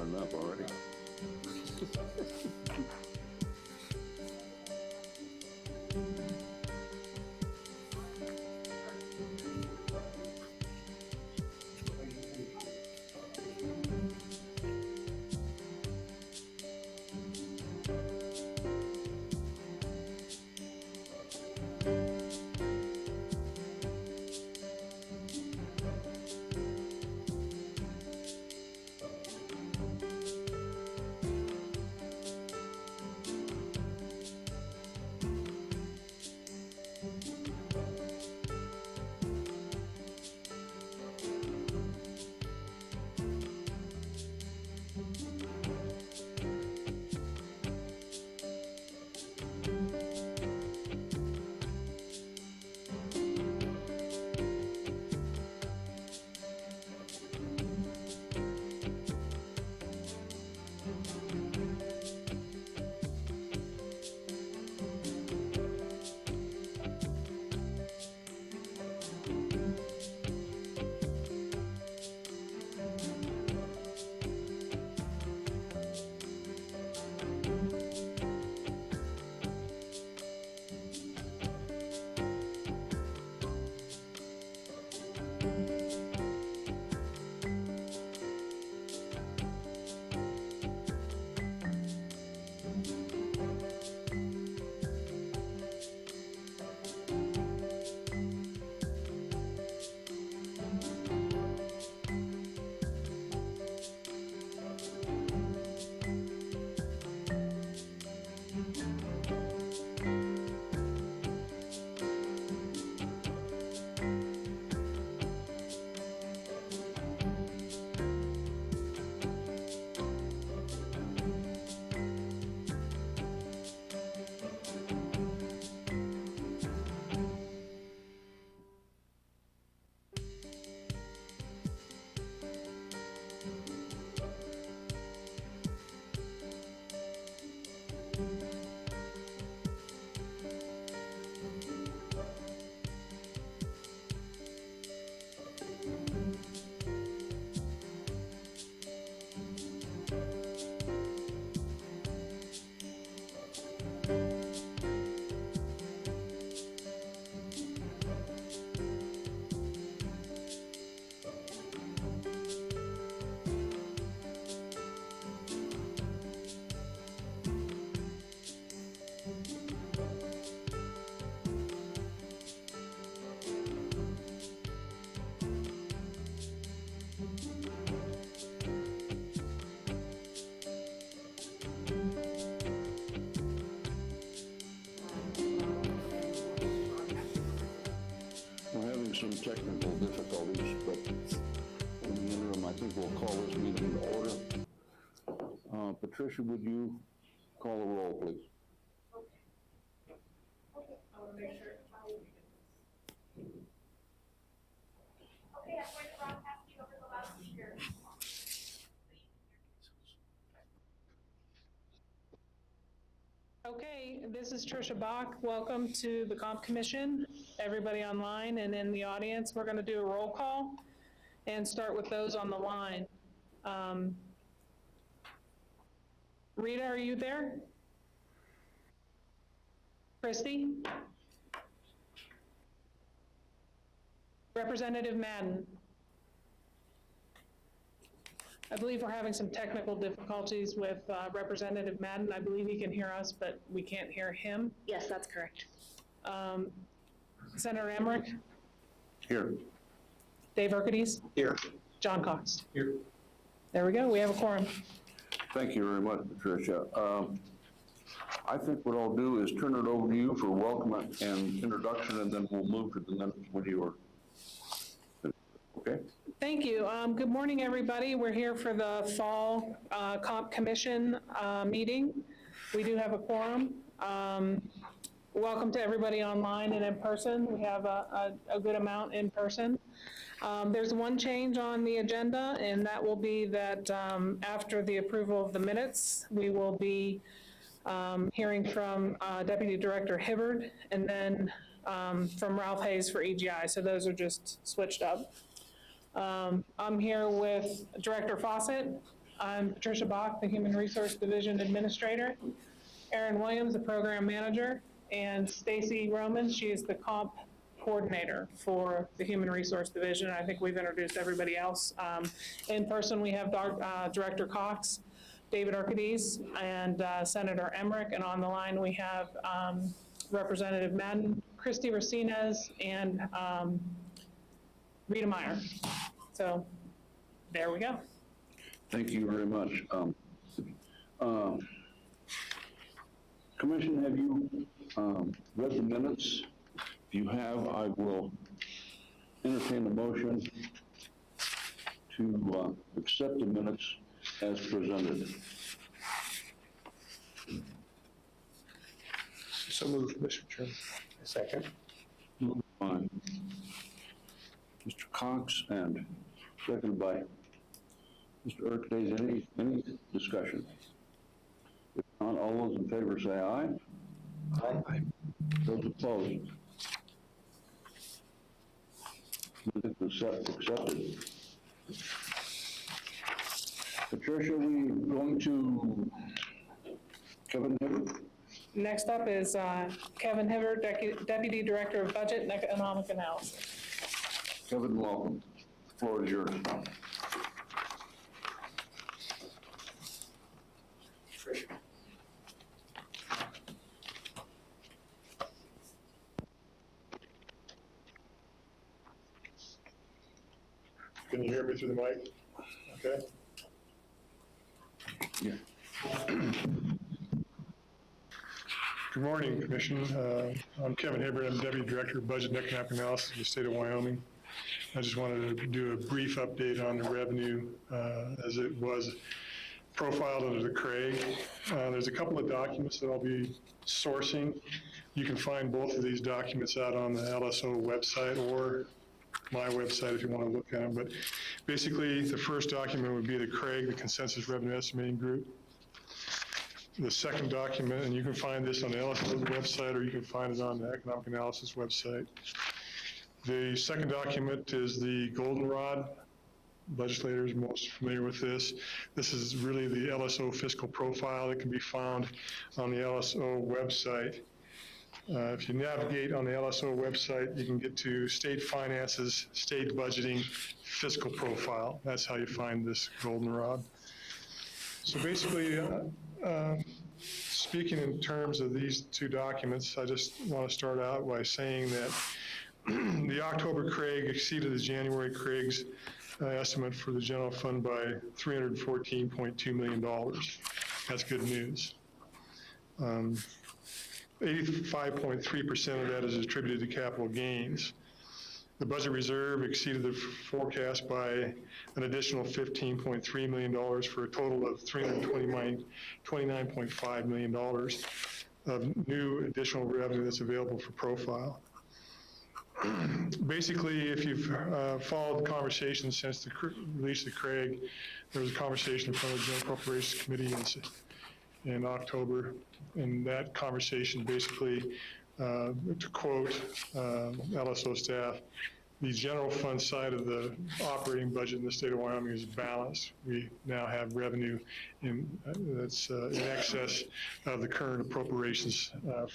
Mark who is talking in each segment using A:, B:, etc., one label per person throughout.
A: enough already. We're having some technical difficulties, but in the interim, I think we'll call this meeting to order. Patricia, would you call the roll, please?
B: Okay, I want to make sure. Okay, I'm going to broadcast you over the loudspeaker. Okay, this is Tricia Bach. Welcome to the Comp Commission. Everybody online and in the audience, we're going to do a roll call and start with those on the line. Rita, are you there? Christy? Representative Madden? I believe we're having some technical difficulties with Representative Madden. I believe he can hear us, but we can't hear him.
C: Yes, that's correct.
B: Senator Emmerich?
A: Here.
B: Dave Urquidez?
A: Here.
B: John Cox?
A: Here.
B: There we go, we have a quorum.
A: Thank you very much, Patricia. I think what I'll do is turn it over to you for welcome and introduction, and then we'll move to the next when you are. Okay?
B: Thank you. Good morning, everybody. We're here for the Fall Comp Commission meeting. We do have a quorum. Welcome to everybody online and in person. We have a good amount in person. There's one change on the agenda, and that will be that after the approval of the minutes, we will be hearing from Deputy Director Hibbard and then from Ralph Hayes for EGI. So those are just switched up. I'm here with Director Fawcett, I'm Patricia Bach, the Human Resource Division Administrator. Erin Williams, the Program Manager, and Stacy Roman, she is the Comp Coordinator for the Human Resource Division. I think we've introduced everybody else. In person, we have Director Cox, David Arcades, and Senator Emmerich, and on the line we have Representative Madden, Christy Racinez, and Rita Meyer. So there we go.
A: Thank you very much. Commission, have you read the minutes? If you have, I will entertain a motion to accept the minutes as presented.
C: So moved, Mr. Chairman. Second.
A: Moved by Mr. Cox and seconded by Mr. Urquidez. Any discussion? If not, all those in favor say aye.
C: Aye.
A: Those opposed? Minutes accepted. Patricia, we going to Kevin Hibbert?
B: Next up is Kevin Hibbert, Deputy Director of Budget and Economic Analysis.
A: Kevin, welcome. The floor is yours.
C: Can you hear me through the mic? Okay.
A: Yeah.
C: Good morning, Commission. I'm Kevin Hibbert. I'm Deputy Director of Budget and Economic Analysis of the state of Wyoming. I just wanted to do a brief update on the revenue as it was profiled under the Craig. There's a couple of documents that I'll be sourcing. You can find both of these documents out on the LSO website or my website if you want to look at them. But basically, the first document would be the Craig, the Consensus Revenue Estimating Group. The second document, and you can find this on the LSO website or you can find it on the Economic Analysis website. The second document is the Goldenrod. Legislators are most familiar with this. This is really the LSO fiscal profile that can be found on the LSO website. If you navigate on the LSO website, you can get to state finances, state budgeting, fiscal profile. That's how you find this goldenrod. So basically, speaking in terms of these two documents, I just want to start out by saying that the October Craig exceeded the January Craig's estimate for the general fund by $314.2 million. That's good news. 85.3% of that is attributed to capital gains. The budget reserve exceeded the forecast by an additional $15.3 million for a total of $29.5 million of new additional revenue that's available for profile. Basically, if you've followed the conversation since the release of Craig, there was a conversation in front of the Joint Appropriations Committee in October, and that conversation basically, to quote LSO staff, the general fund side of the operating budget in the state of Wyoming is balanced. We now have revenue that's in excess of the current appropriations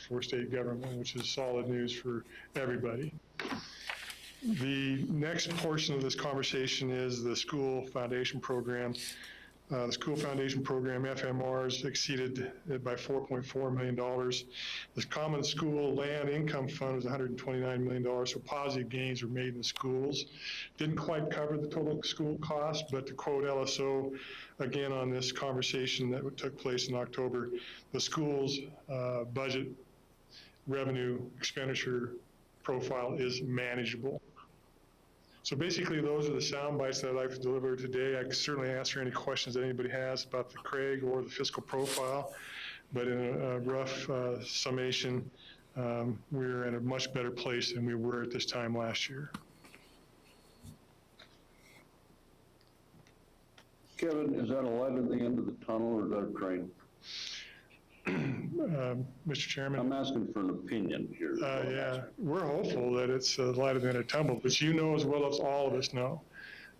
C: for state government, which is solid news for everybody. The next portion of this conversation is the school foundation program. The school foundation program, FMRs, exceeded it by $4.4 million. The common school land income fund was $129 million, so positive gains were made in the schools. Didn't quite cover the total school cost, but to quote LSO, again on this conversation that took place in October, the school's budget revenue expenditure profile is manageable. So basically, those are the sound bites that I'd like to deliver today. I can certainly answer any questions that anybody has about the Craig or the fiscal profile, but in a rough summation, we're in a much better place than we were at this time last year.
A: Kevin, is that a light at the end of the tunnel or is that a train?
C: Mr. Chairman?
A: I'm asking for an opinion here.
C: Yeah, we're hopeful that it's light at the end of the tunnel, but you know as well as all of us know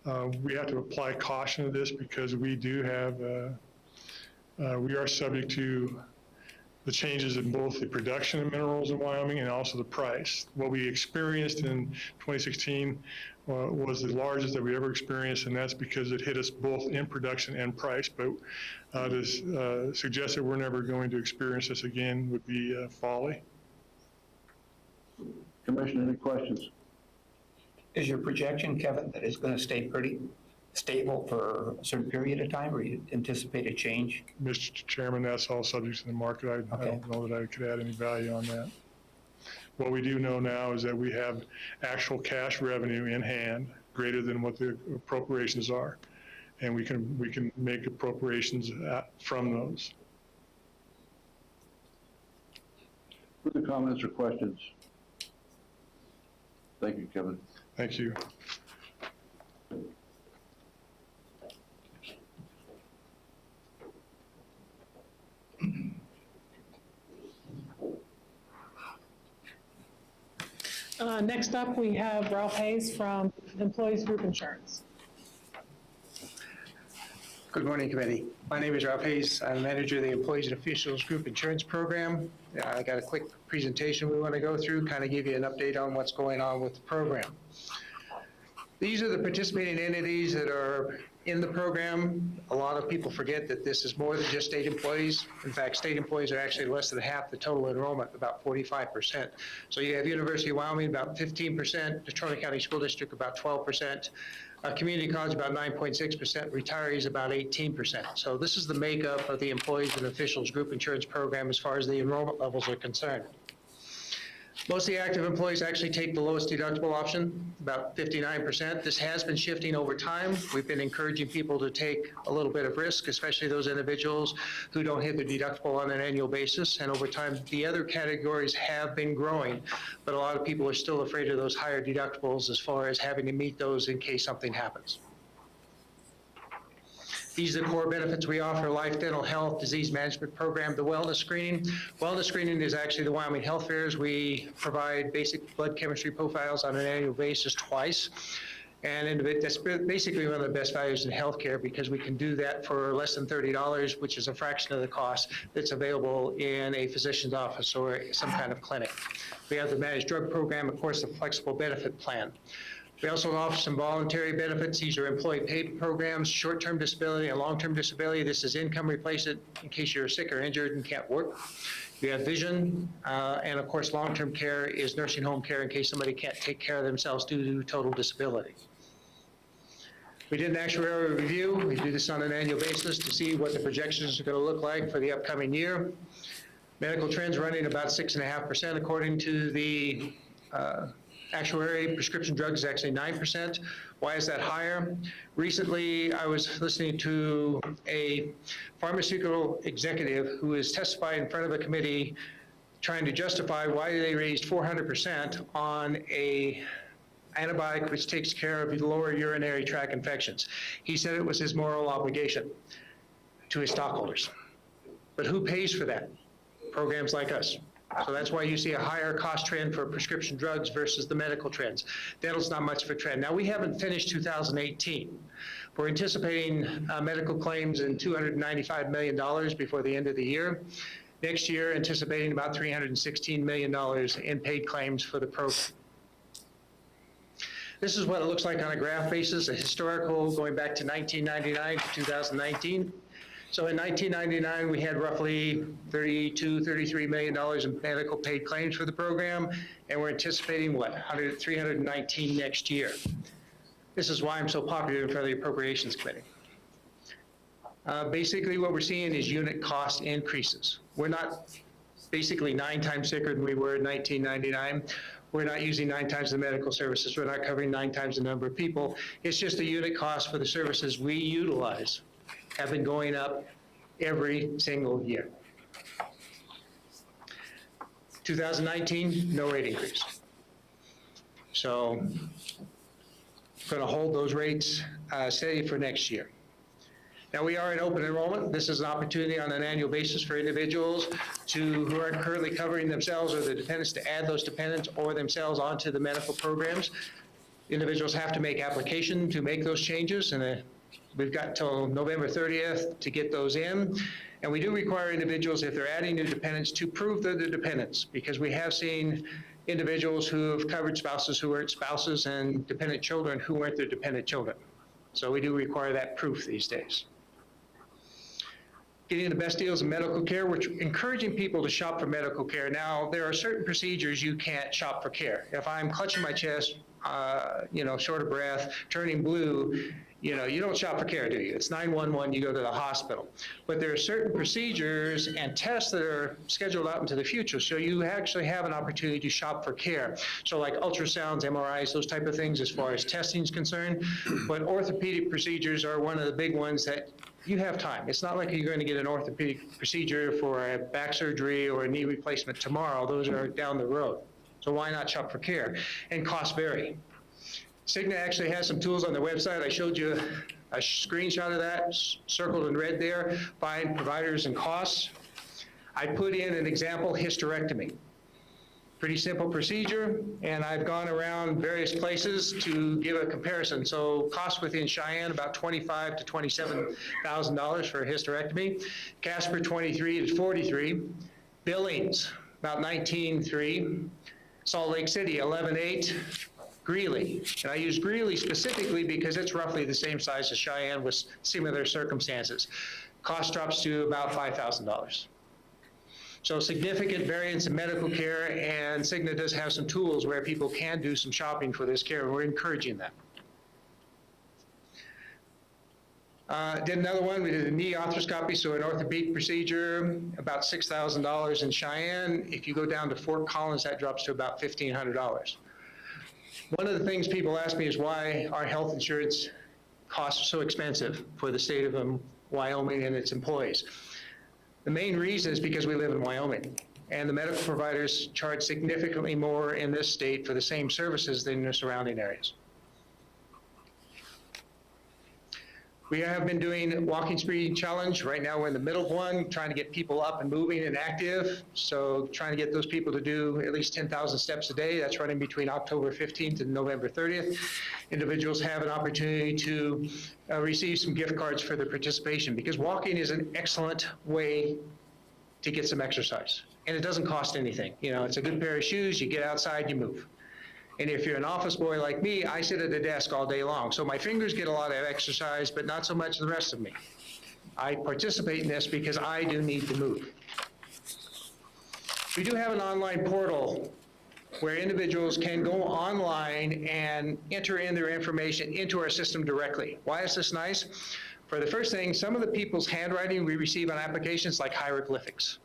C: We have to apply caution to this because we do have, we are subject to the changes in both the production of minerals in Wyoming and also the price. What we experienced in 2016 was the largest that we ever experienced, and that's because it hit us both in production and price. But to suggest that we're never going to experience this again would be folly.
A: Commissioner, any questions?
D: Is your projection, Kevin, that it's going to stay pretty stable for a certain period of time, or you anticipate a change?
C: Mr. Chairman, that's all subject to the market. I
D: Okay.
C: don't know that I could add any value on that. What we do know now is that we have actual cash revenue in hand greater than what the appropriations are. And we can make appropriations from those.
A: Further comments or questions? Thank you, Kevin.
C: Thank you.
B: Next up, we have Ralph Hayes from Employees Group Insurance.
E: Good morning, committee. My name is Ralph Hayes. I'm manager of the Employees and Officials Group Insurance Program. I got a quick presentation we want to go through, kind of give you an update on what's going on with the program. These are the participating entities that are in the program. A lot of people forget that this is more than just state employees. In fact, state employees are actually less than half the total enrollment, about 45%. So you have University of Wyoming, about 15%, Natrona County School District, about 12%, community college, about 9.6%, retirees, about 18%. So this is the makeup of the Employees and Officials Group Insurance Program as far as the enrollment levels are concerned. Most of the active employees actually take the lowest deductible option, about 59%. This has been shifting over time. We've been encouraging people to take a little bit of risk, especially those individuals who don't hit their deductible on an annual basis. And over time, the other categories have been growing, but a lot of people are still afraid of those higher deductibles as far as having to meet those in case something happens. These are the core benefits we offer: life, dental, health, disease management program, the wellness screening. Wellness screening is actually the Wyoming Health Fairs. We provide basic blood chemistry profiles on an annual basis twice. And that's basically one of the best values in healthcare, because we can do that for less than $30, which is a fraction of the cost that's available in a physician's office or some kind of clinic. We have the managed drug program, of course, the flexible benefit plan. We also offer some voluntary benefits. These are employee paid programs, short-term disability and long-term disability. This is income replacement in case you're sick or injured and can't work. We have vision, and of course, long-term care is nursing home care in case somebody can't take care of themselves due to total disability. We did an actuarial review. We do this on an annual basis to see what the projections are going to look like for the upcoming year. Medical trends running about 6.5% according to the actuary. Prescription drugs is actually 9%. Why is that higher? Recently, I was listening to a pharmaceutical executive who is testifying in front of a committee trying to justify why they raised 400% on a antibiotic which takes care of lower urinary tract infections. He said it was his moral obligation to his stockholders. But who pays for that? Programs like us. So that's why you see a higher cost trend for prescription drugs versus the medical trends. Dental's not much of a trend. Now, we haven't finished 2018. We're anticipating medical claims in $295 million before the end of the year. Next year, anticipating about $316 million in paid claims for the program. This is what it looks like on a graph basis, a historical going back to 1999 to 2019. So in 1999, we had roughly $33 million in medical paid claims for the program, and we're anticipating, what, 319 next year. This is why I'm so popular in front of the Appropriations Committee. Basically, what we're seeing is unit cost increases. We're not basically 9 times sicker than we were in 1999. We're not using 9 times the medical services. We're not covering 9 times the number of people. It's just the unit cost for the services we utilize have been going up every single year. 2019, no rate increase. So going to hold those rates steady for next year. Now, we are in open enrollment. This is an opportunity on an annual basis for individuals who aren't currently covering themselves or their dependents to add those dependents or themselves onto the medical programs. Individuals have to make application to make those changes, and we've got till November 30th to get those in. And we do require individuals, if they're adding new dependents, to prove that they're dependents, because we have seen individuals who have covered spouses who weren't spouses and dependent children who weren't their dependent children. So we do require that proof these days. Getting the best deals in medical care, we're encouraging people to shop for medical care. Now, there are certain procedures you can't shop for care. If I'm clutching my chest, short of breath, turning blue, you don't shop for care, do you? It's 911, you go to the hospital. But there are certain procedures and tests that are scheduled out into the future, so you actually have an opportunity to shop for care. So like ultrasounds, MRIs, those type of things as far as testing is concerned. But orthopedic procedures are one of the big ones that you have time. It's not like you're going to get an orthopedic procedure for a back surgery or a knee replacement tomorrow. Those are down the road. So why not shop for care? And costs vary. Cigna actually has some tools on their website. I showed you a screenshot of that, circled in red there, find providers and costs. I put in an example hysterectomy. Pretty simple procedure, and I've gone around various places to give a comparison. So cost within Cheyenne, about $25,000 to $27,000 for a hysterectomy. Casper, $23,000 to $43,000. Billings, about $19,300. Salt Lake City, $11,800. Greeley, and I use Greeley specifically because it's roughly the same size as Cheyenne with similar circumstances. Cost drops to about $5,000. So significant variance in medical care, and Cigna does have some tools where people can do some shopping for this care, and we're encouraging that. Did another one, we did a knee arthroscopy, so an orthopedic procedure, about $6,000 in Cheyenne. If you go down to Fort Collins, that drops to about $1,500. One of the things people ask me is why our health insurance costs are so expensive for the state of Wyoming and its employees. The main reason is because we live in Wyoming, and the medical providers charge significantly more in this state for the same services than in the surrounding areas. We have been doing walking speed challenge. Right now we're in the middle of one, trying to get people up and moving and active. So trying to get those people to do at least 10,000 steps a day. That's running between October 15th and November 30th. Individuals have an opportunity to receive some gift cards for their participation, because walking is an excellent way to get some exercise. And it doesn't cost anything. It's a good pair of shoes, you get outside, you move. And if you're an office boy like me, I sit at a desk all day long. So my fingers get a lot of exercise, but not so much the rest of me. I participate in this because I do need to move. We do have an online portal where individuals can go online and enter in their information into our system directly. Why is this nice? For the first thing, some of the people's handwriting we receive on applications like hieroglyphics.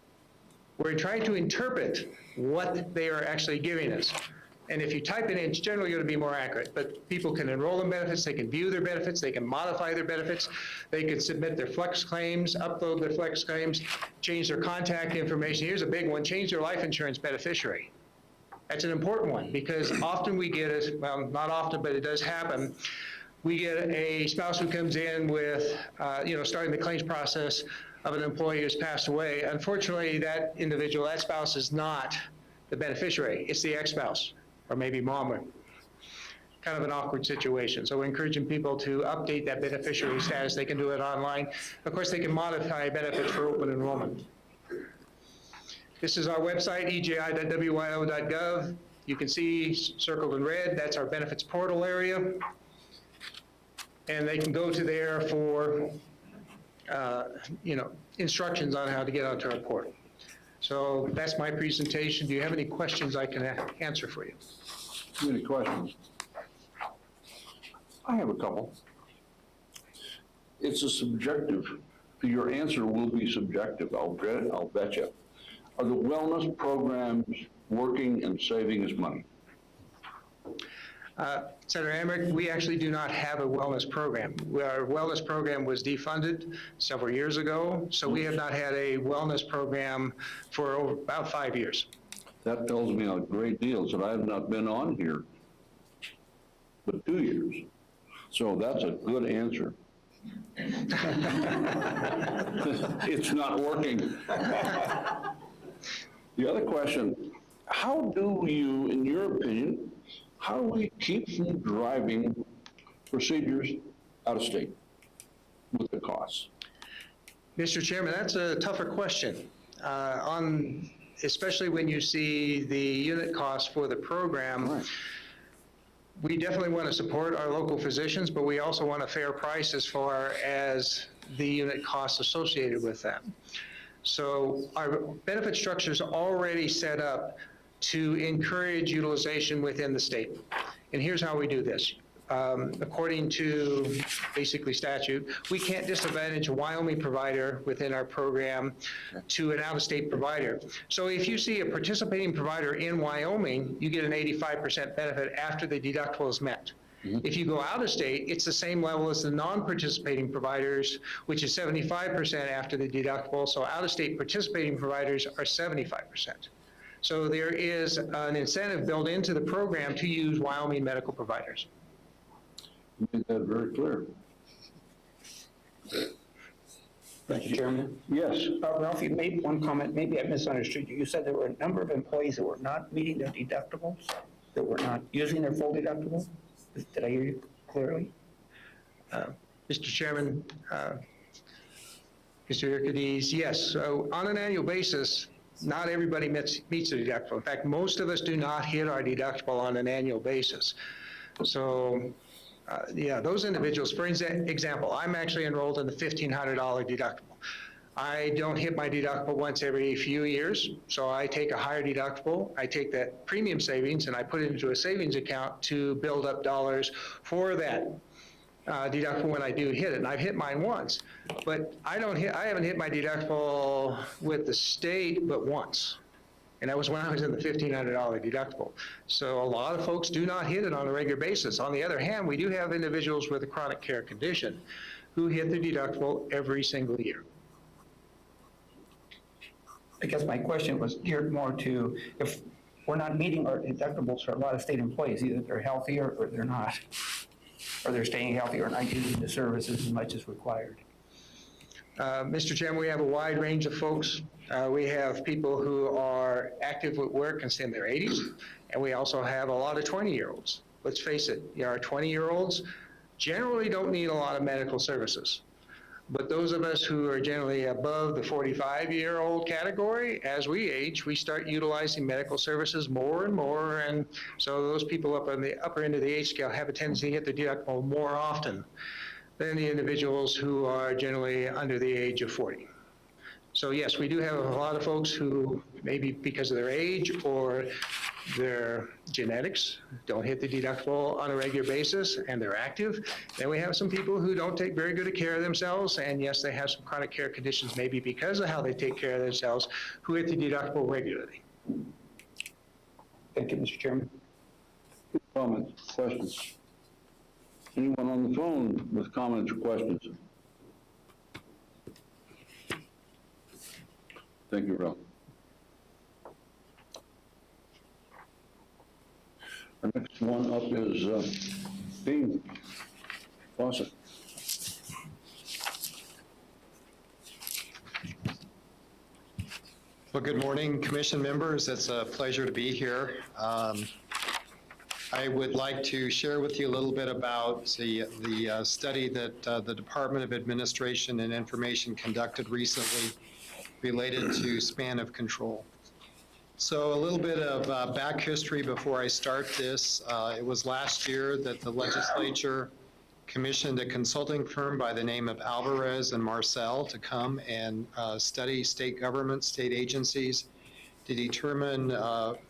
E: We're trying to interpret what they are actually giving us. And if you type it in, it's generally going to be more accurate. But people can enroll in benefits, they can view their benefits, they can modify their benefits, they can submit their flex claims, upload their flex claims, change their contact information. Here's a big one, change their life insurance beneficiary. That's an important one, because often we get, well, not often, but it does happen, we get a spouse who comes in with, starting the claims process of an employee who's passed away. Unfortunately, that individual, that spouse is not the beneficiary, it's the ex-spouse. Or maybe mom, or kind of an awkward situation. So we're encouraging people to update that beneficiary status. They can do it online. Of course, they can modify benefits for open enrollment. This is our website, eji.wyo.gov. You can see circled in red, that's our benefits portal area. And they can go to there for, instructions on how to get onto our portal. So that's my presentation. Do you have any questions I can answer for you?
A: Any questions? I have a couple. It's a subjective, your answer will be subjective, I'll bet you. Are the wellness programs working and saving us money?
E: Senator Emmerich, we actually do not have a wellness program. Our wellness program was defunded several years ago, so we have not had a wellness program for about 5 years.
A: That tells me a great deal, that I have not been on here but 2 years. So that's a good answer. It's not working. The other question, how do you, in your opinion, how do we keep from driving procedures out of state with the costs?
E: Mr. Chairman, that's a tougher question. Especially when you see the unit cost for the program.
A: Right.
E: We definitely want to support our local physicians, but we also want a fair price as far as the unit costs associated with that. So our benefit structure is already set up to encourage utilization within the state. And here's how we do this. According to basically statute, we can't disadvantage a Wyoming provider within our program to an out-of-state provider. So if you see a participating provider in Wyoming, you get an 85% benefit after the deductible is met. If you go out of state, it's the same level as the non-participating providers, which is 75% after the deductible. So out-of-state participating providers are 75%. So there is an incentive built into the program to use Wyoming medical providers.
A: You made that very clear.
D: Mr. Chairman?
A: Yes,
D: Ralph, you made one comment, maybe I misunderstood you. You said there were a number of employees that were not meeting their deductibles, that were not using their full deductible? Did I hear you clearly?
E: Mr. Chairman, Mr. Urquidez, yes. So on an annual basis, not everybody meets the deductible. In fact, most of us do not hit our deductible on an annual basis. So, yeah, those individuals, for example, I'm actually enrolled in the $1,500 deductible. I don't hit my deductible once every few years, so I take a higher deductible. I take that premium savings and I put it into a savings account to build up dollars for that deductible when I do hit it. And I've hit mine once, but I haven't hit my deductible with the state but once. And that was when I was in the $1,500 deductible. So a lot of folks do not hit it on a regular basis. On the other hand, we do have individuals with a chronic care condition who hit their deductible every single year.
D: I guess my question was geared more to if we're not meeting our deductibles for a lot of state employees, either they're healthier or they're not, or they're staying healthy or not using the services as much as required.
E: Mr. Chairman, we have a wide range of folks. We have people who are active with work and in their 80s, and we also have a lot of 20-year-olds. Let's face it, our 20-year-olds generally don't need a lot of medical services. But those of us who are generally above the 45-year-old category, as we age, we start utilizing medical services more and more. And so those people up on the upper end of the age scale have a tendency to hit the deductible more often than the individuals who are generally under the age of 40. So yes, we do have a lot of folks who maybe because of their age or their genetics don't hit the deductible on a regular basis and they're active. Then we have some people who don't take very good care of themselves, and yes, they have some chronic care conditions maybe because of how they take care of themselves, who hit the deductible regularly.
D: Thank you, Mr. Chairman.
A: comments, questions? Anyone on the phone with comments or questions? Thank you, Ralph. Our next one up is Dean Fawcett.
F: Well, good morning, Commission members. It's a pleasure to be here. I would like to share with you a little bit about the study that the Department of Administration and Information conducted recently related to span of control. So a little bit of back history before I start this. It was last year that the legislature commissioned a consulting firm by the name of Alvarez and Marcel to come and study state government, state agencies to determine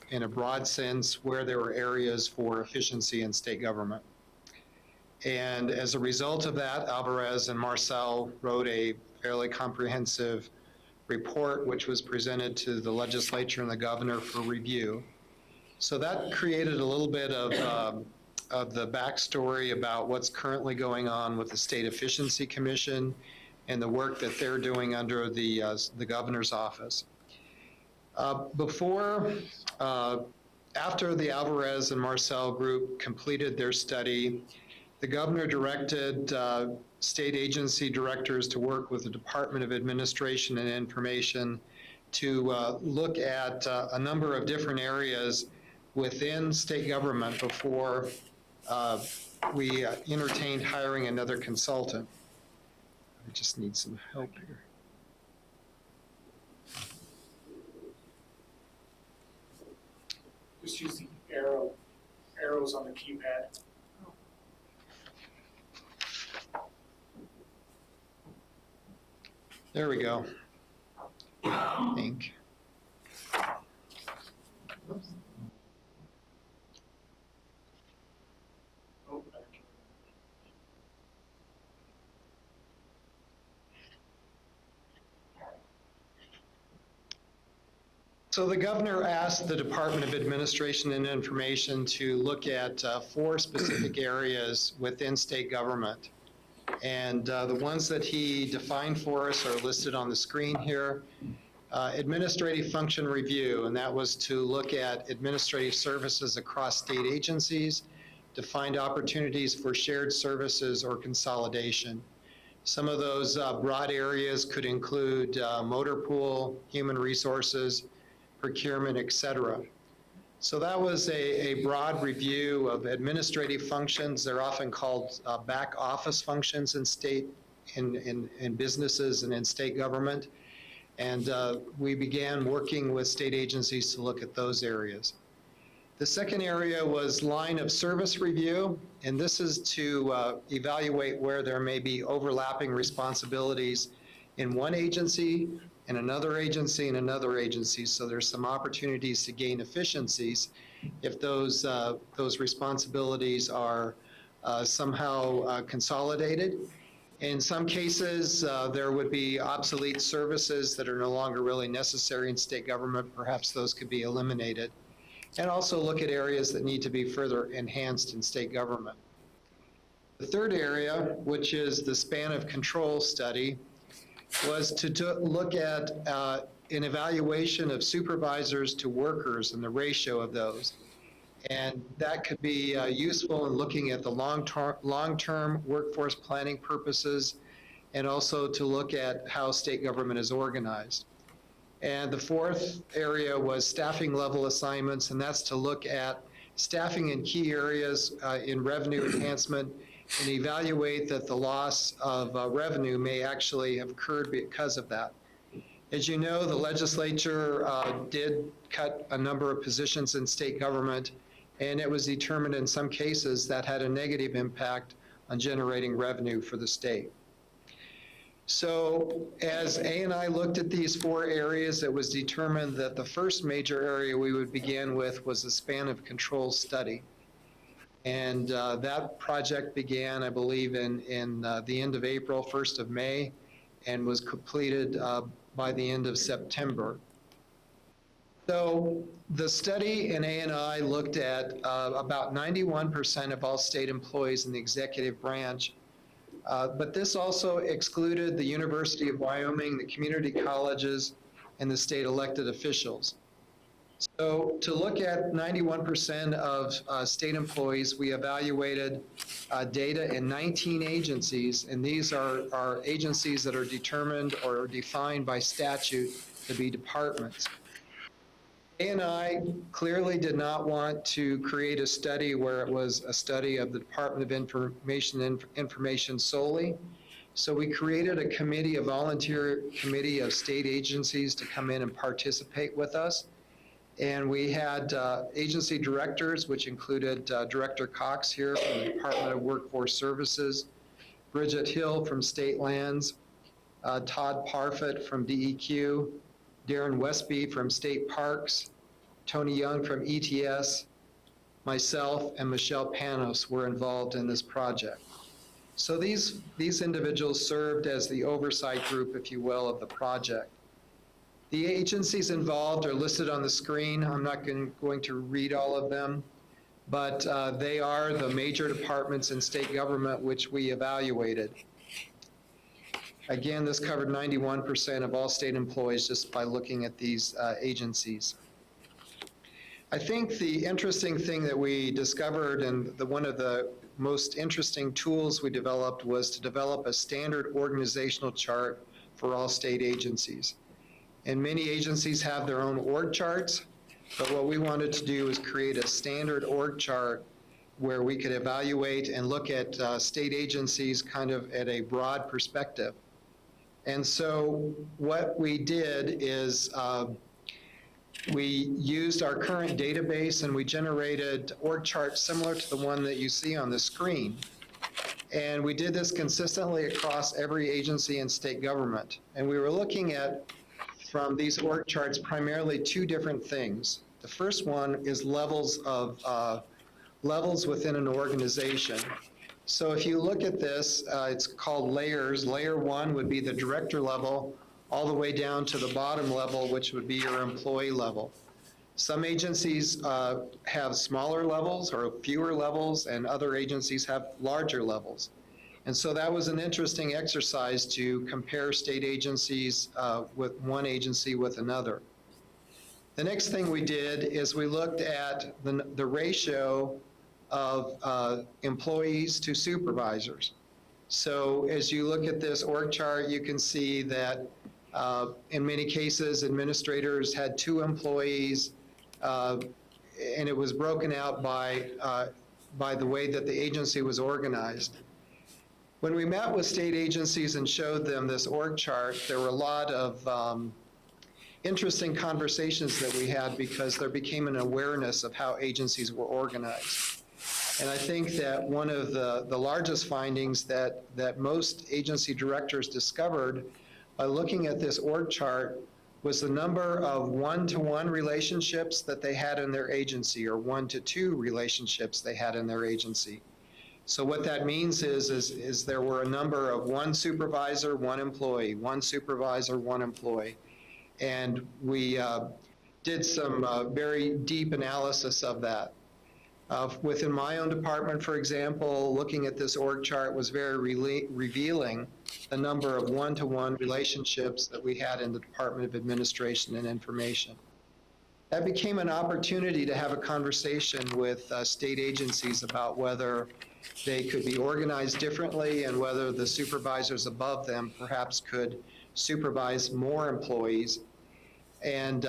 F: in a broad sense where there were areas for efficiency in state government. And as a result of that, Alvarez and Marcel wrote a fairly comprehensive report which was presented to the legislature and the governor for review. So that created a little bit of the backstory about what's currently going on with the State Efficiency Commission and the work that they're doing under the governor's office. After the Alvarez and Marcel group completed their study, the governor directed state agency directors to work with the Department of Administration and Information to look at a number of different areas within state government before we entertained hiring another consultant. I just need some help here.
G: Just use the arrows on the keypad.
F: There we go. I think.
G: Oh,
F: So the governor asked the Department of Administration and Information to look at 4 specific areas within state government. And the ones that he defined for us are listed on the screen here. Administrative function review, and that was to look at administrative services across state agencies, to find opportunities for shared services or consolidation. Some of those broad areas could include motor pool, human resources, procurement, et cetera. So that was a broad review of administrative functions. They're often called back office functions in state, in businesses and in state government. And we began working with state agencies to look at those areas. The second area was line of service review, and this is to evaluate where there may be overlapping responsibilities in one agency, in another agency, and another agency. So there's some opportunities to gain efficiencies if those responsibilities are somehow consolidated. In some cases, there would be obsolete services that are no longer really necessary in state government. Perhaps those could be eliminated. And also look at areas that need to be further enhanced in state government. The third area, which is the span of control study, was to look at an evaluation of supervisors to workers and the ratio of those. And that could be useful in looking at the long-term workforce planning purposes, and also to look at how state government is organized. And the fourth area was staffing level assignments, and that's to look at staffing in key areas in revenue enhancement and evaluate that the loss of revenue may actually have occurred because of that. As you know, the legislature did cut a number of positions in state government, and it was determined in some cases that had a negative impact on generating revenue for the state. So as A&I looked at these 4 areas, it was determined that the first major area we would begin with was the span of control study. And that project began, I believe, in the end of April, 1st of May, and was completed by the end of September. So the study in A&I looked at about 91% of all state employees in the executive branch, but this also excluded the University of Wyoming, the community colleges, and the state elected officials. So to look at 91% of state employees, we evaluated data in 19 agencies, and these are agencies that are determined or defined by statute to be departments. A&I clearly did not want to create a study where it was a study of the Department of Information solely. So we created a committee, a volunteer committee of state agencies to come in and participate with us. And we had agency directors, which included Director Cox here from the Department of Workforce Services, Bridget Hill from State Lands, Todd Parfit from DEQ, Darren Westby from State Parks, Tony Young from ETS, myself, and Michelle Panos were involved in this project. So these individuals served as the oversight group, if you will, of the project. The agencies involved are listed on the screen. I'm not going to read all of them, but they are the major departments in state government which we evaluated. Again, this covered 91% of all state employees just by looking at these agencies. I think the interesting thing that we discovered, and one of the most interesting tools we developed, was to develop a standard organizational chart for all state agencies. And many agencies have their own org charts, But what we wanted to do is create a standard org chart where we could evaluate and look at state agencies kind of at a broad perspective. And so what we did is we used our current database and we generated org charts similar to the one that you see on the screen. And we did this consistently across every agency and state government. And we were looking at, from these org charts, primarily two different things. The first one is levels within an organization. So if you look at this, it's called layers. Layer 1 would be the director level, all the way down to the bottom level, which would be your employee level. Some agencies have smaller levels or fewer levels, and other agencies have larger levels. And so that was an interesting exercise to compare state agencies with one agency with another. The next thing we did is we looked at the ratio of employees to supervisors. So as you look at this org chart, you can see that in many cases, administrators had 2 employees, and it was broken out by the way that the agency was organized. When we met with state agencies and showed them this org chart, there were a lot of interesting conversations that we had because there became an awareness of how agencies were organized. And I think that one of the largest findings that most agency directors discovered by looking at this org chart was the number of one-to-one relationships that they had in their agency, or one-to-two relationships they had in their agency. So what that means is there were a number of one supervisor, one employee, one supervisor, one employee. And we did some very deep analysis of that. Within my own department, for example, looking at this org chart was very revealing the number of one-to-one relationships that we had in the Department of Administration and Information. That became an opportunity to have a conversation with state agencies about whether they could be organized differently and whether the supervisors above them perhaps could supervise more employees. And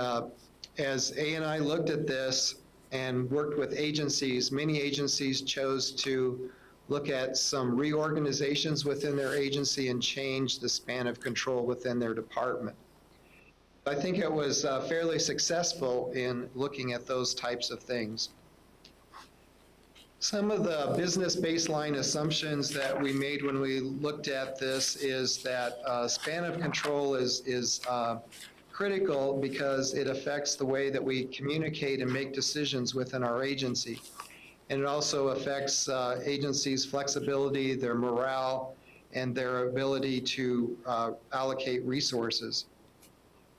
F: as A&I looked at this and worked with agencies, many agencies chose to look at some reorganizations within their agency and change the span of control within their department. I think it was fairly successful in looking at those types of things. Some of the business baseline assumptions that we made when we looked at this is that span of control is critical because it affects the way that we communicate and make decisions within our agency. And it also affects agencies' flexibility, their morale, and their ability to allocate resources.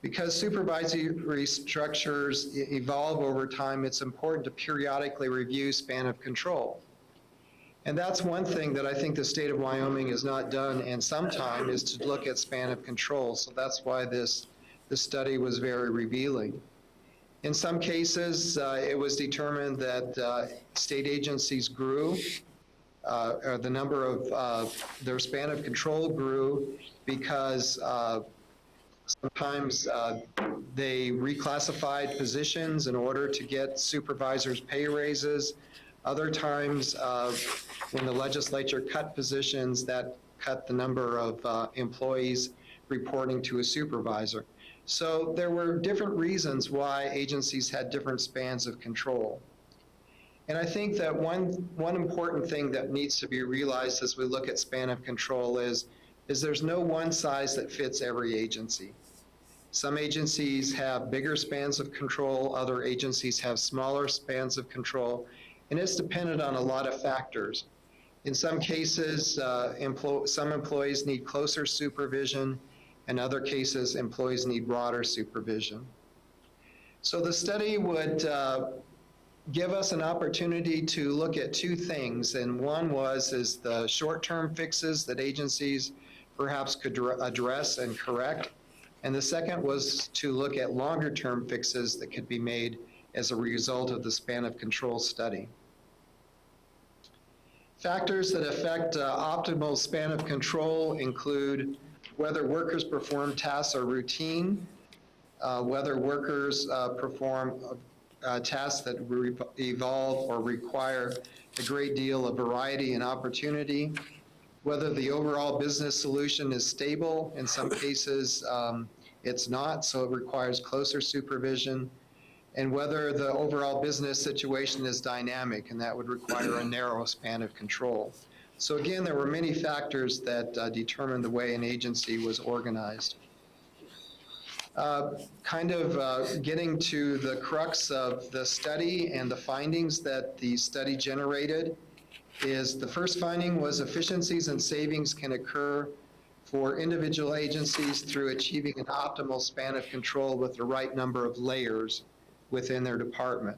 F: Because supervisory structures evolve over time, it's important to periodically review span of control. And that's one thing that I think the state of Wyoming has not done in some time, is to look at span of control. So that's why this study was very revealing. In some cases, it was determined that state agencies grew, or the number of their span of control grew because sometimes they reclassified positions in order to get supervisors' pay raises. Other times, when the legislature cut positions, that cut the number of employees reporting to a supervisor. So there were different reasons why agencies had different spans of control. And I think that one important thing that needs to be realized as we look at span of control is there's no one size that fits every agency. Some agencies have bigger spans of control, other agencies have smaller spans of control, and it's dependent on a lot of factors. In some cases, some employees need closer supervision. In other cases, employees need broader supervision. So the study would give us an opportunity to look at two things, and one is the short-term fixes that agencies perhaps could address and correct, and the second was to look at longer-term fixes that could be made as a result of the span of control study. Factors that affect optimal span of control include whether workers perform tasks or routine, whether workers perform tasks that evolve or require a great deal of variety and opportunity, whether the overall business solution is stable. In some cases, it's not, so it requires closer supervision, and whether the overall business situation is dynamic, and that would require a narrow span of control. So again, there were many factors that determined the way an agency was organized. Getting to the crux of the study and the findings that the study generated is the first finding was efficiencies and savings can occur for individual agencies through achieving an optimal span of control with the right number of layers within their department.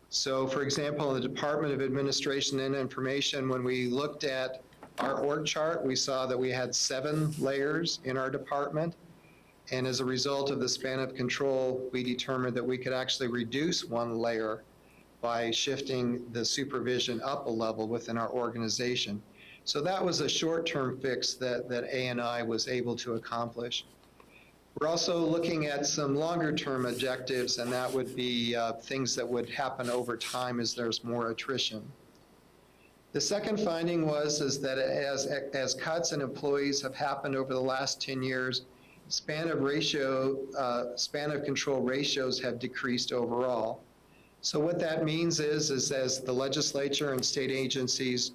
F: So for example, in the Department of Administration and Information, when we looked at our org chart, we saw that we had 7 layers in our department. And as a result of the span of control, we determined that we could actually reduce 1 layer by shifting the supervision up a level within our organization. So that was a short-term fix that ANI was able to accomplish. We're also looking at some longer-term objectives, and that would be things that would happen over time as there's more attrition. The second finding was that as cuts in employees have happened over the last 10 years, span of control ratios have decreased overall. So what that means is as the legislature and state agencies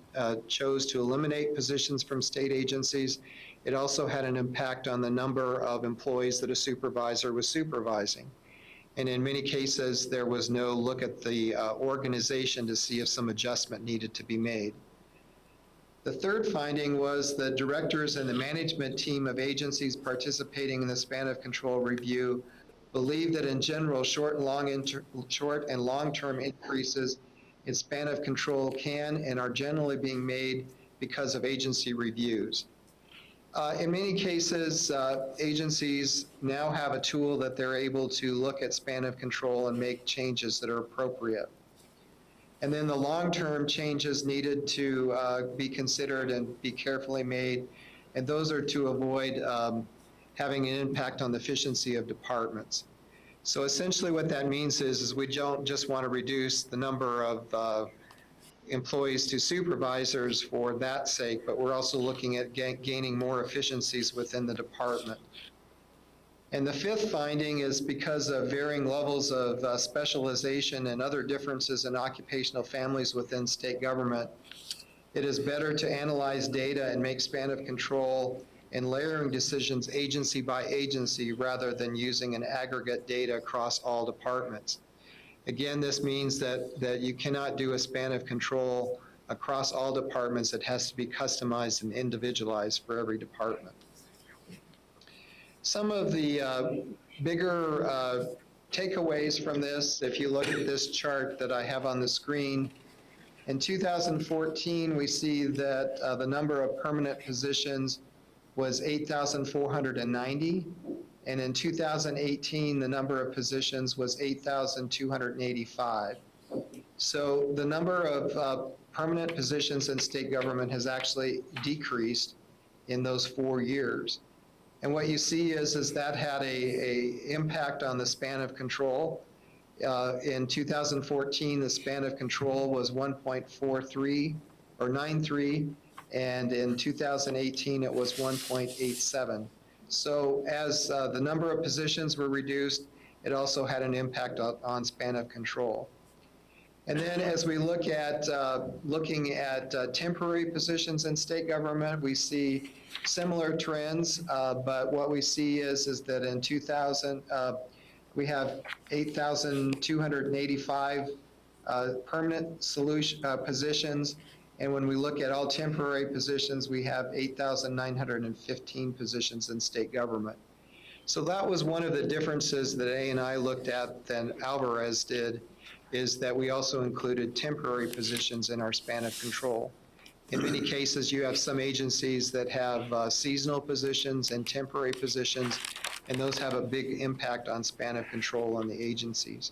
F: chose to eliminate positions from state agencies, it also had an impact on the number of employees that a supervisor was supervising. And in many cases, there was no look at the organization to see if some adjustment needed to be made. The third finding was the directors and the management team of agencies participating in the span of control review believe that in general, short and long-term increases in span of control can and are generally being made because of agency reviews. In many cases, agencies now have a tool that they're able to look at span of control and make changes that are appropriate. And then the long-term changes needed to be considered and be carefully made, and those are to avoid having an impact on the efficiency of departments. So essentially what that means is we don't just want to reduce the number of employees to supervisors for that sake, but we're also looking at gaining more efficiencies within the department. And the fifth finding is because of varying levels of specialization and other differences in occupational families within state government, it is better to analyze data and make span of control and layering decisions agency by agency rather than using an aggregate data across all departments. Again, this means that you cannot do a span of control across all departments. It has to be customized and individualized for every department. Some of the bigger takeaways from this, if you look at this chart that I have on the screen, in 2014, we see that the number of permanent positions was 8,490, and in 2018, the number of positions was 8,285. So the number of permanent positions in state government has actually decreased in those 4 years. And what you see is that had a impact on the span of control. In 2014, the span of control was 1.43 or 93, and in 2018, it was 1.87. So as the number of positions were reduced, it also had an impact on span of control. And then as we look at looking at temporary positions in state government, we see similar trends, but what we see is that in 2000, we have 8,285 permanent positions, and when we look at all temporary positions, we have 8,915 positions in state government. So that was one of the differences that ANI looked at than Alvarez did, is that we also included temporary positions in our span of control. In many cases, you have some agencies that have seasonal positions and temporary positions, and those have a big impact on span of control on the agencies.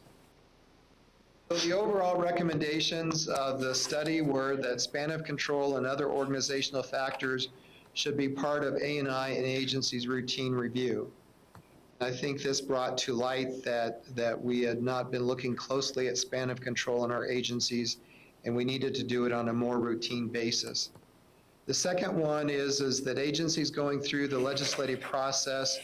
F: So the overall recommendations of the study were that span of control and other organizational factors should be part of ANI and agencies' routine review. I think this brought to light that we had not been looking closely at span of control in our agencies, and we needed to do it on a more routine basis. The second one is that agencies going through the legislative process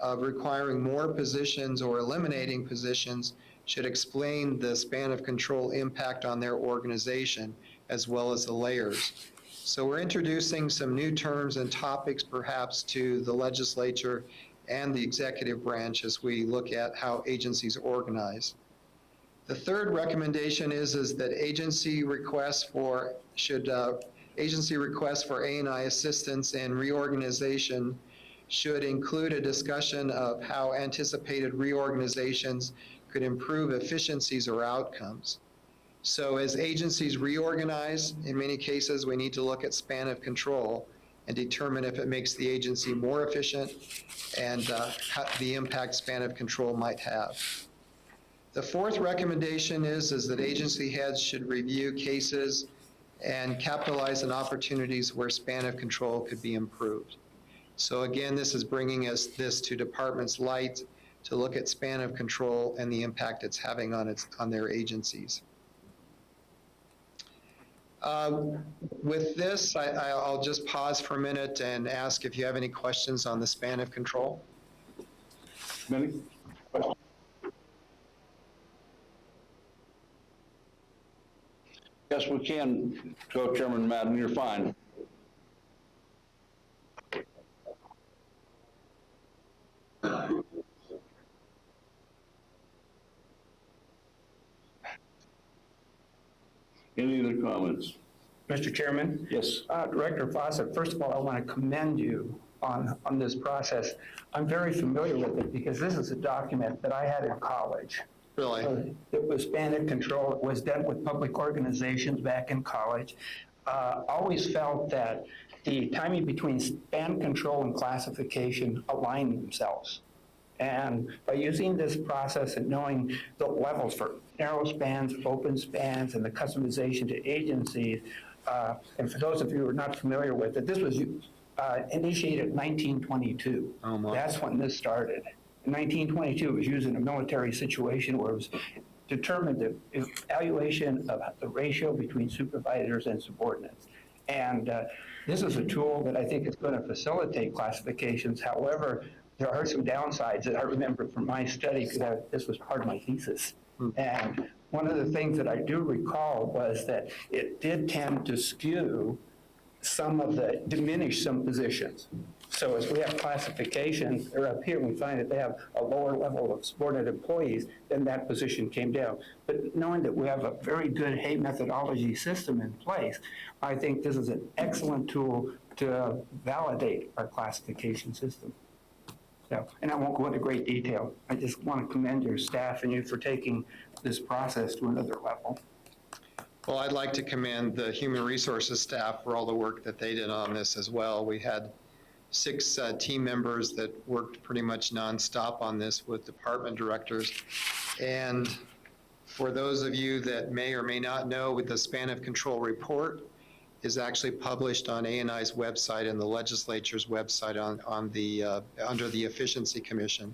F: of requiring more positions or eliminating positions should explain the span of control impact on their organization as well as the layers. So we're introducing some new terms and topics perhaps to the legislature and the executive branch as we look at how agencies organize. The third recommendation is that agency requests for A&I assistance and reorganization should include a discussion of how anticipated reorganizations could improve efficiencies or outcomes. So as agencies reorganize, in many cases, we need to look at span of control and determine if it makes the agency more efficient and the impact span of control might have. The fourth recommendation is that agency heads should review cases and capitalize on opportunities where span of control could be improved. So again, this is bringing us this to departments' light to look at span of control and the impact it's having on their agencies. With this, I'll just pause for a minute and ask if you have any questions on the span of control.
A: Many? Yes, we can, Co-Chairman Madden, you're fine. Any other comments?
D: Mr. Chairman?
A: Yes.
D: Director Fawcett, first of all, I want to commend you on this process. I'm very familiar with it because this is a document that I had in college.
F: Really?
D: It was span of control. It was done with public organizations back in college. Always felt that the timing between span control and classification aligned themselves. And by using this process and knowing the levels for narrow spans, open spans, and the customization to agencies, and for those of you who are not familiar with it, this was initiated in 1922.
F: Oh, my.
D: That's when this started. In 1922, it was used in a military situation where it was determined the evaluation of the ratio between supervisors and subordinates. And this is a tool that I think is going to facilitate classifications. However, there are some downsides that I remember from my study because this was part of my thesis. And one of the things that I do recall was that it did tend to skew diminish some positions. So as we have classifications, or up here we find that they have a lower level of subordinate employees, then that position came down. But knowing that we have a very good Hay methodology system in place, I think this is an excellent tool to validate our classification system. So, and I won't go into great detail. I just want to commend your staff and you for taking this process to another level.
F: Well, I'd like to commend the human resources staff for all the work that they did on this as well. We had 6 team members that worked pretty much nonstop on this with department directors. And for those of you that may or may not know, with the span of control report is actually published on A&I's website and the legislature's website under the Efficiency Commission.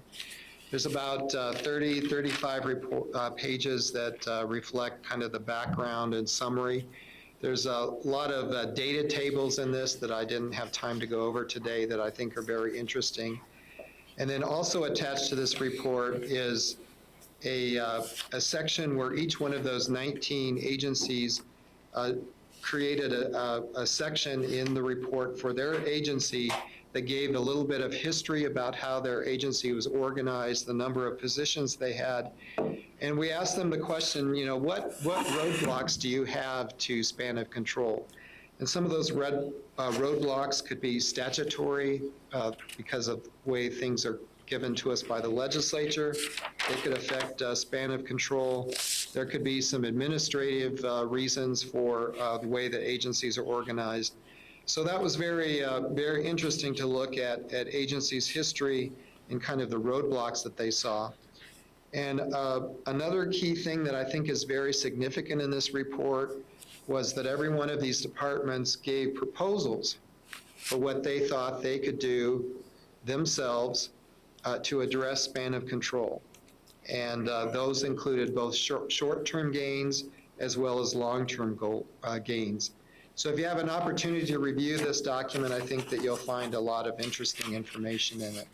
F: There's about 35 pages that reflect kind of the background and summary. There's a lot of data tables in this that I didn't have time to go over today that I think are very interesting. And then also attached to this report is a section where each one of those 19 agencies created a section in the report for their agency that gave a little bit of history about how their agency was organized, the number of positions they had. And we asked them the question, what roadblocks do you have to span of control? And some of those roadblocks could be statutory because of the way things are given to us by the legislature. They could affect span of control. There could be some administrative reasons for the way that agencies are organized. So that was very interesting to look at agencies' history and kind of the roadblocks that they saw. And another key thing that I think is very significant in this report was that every one of these departments gave proposals for what they thought they could do themselves to address span of control. And those included both short-term gains as well as long-term gains. So if you have an opportunity to review this document, I think that you'll find a lot of interesting information in it.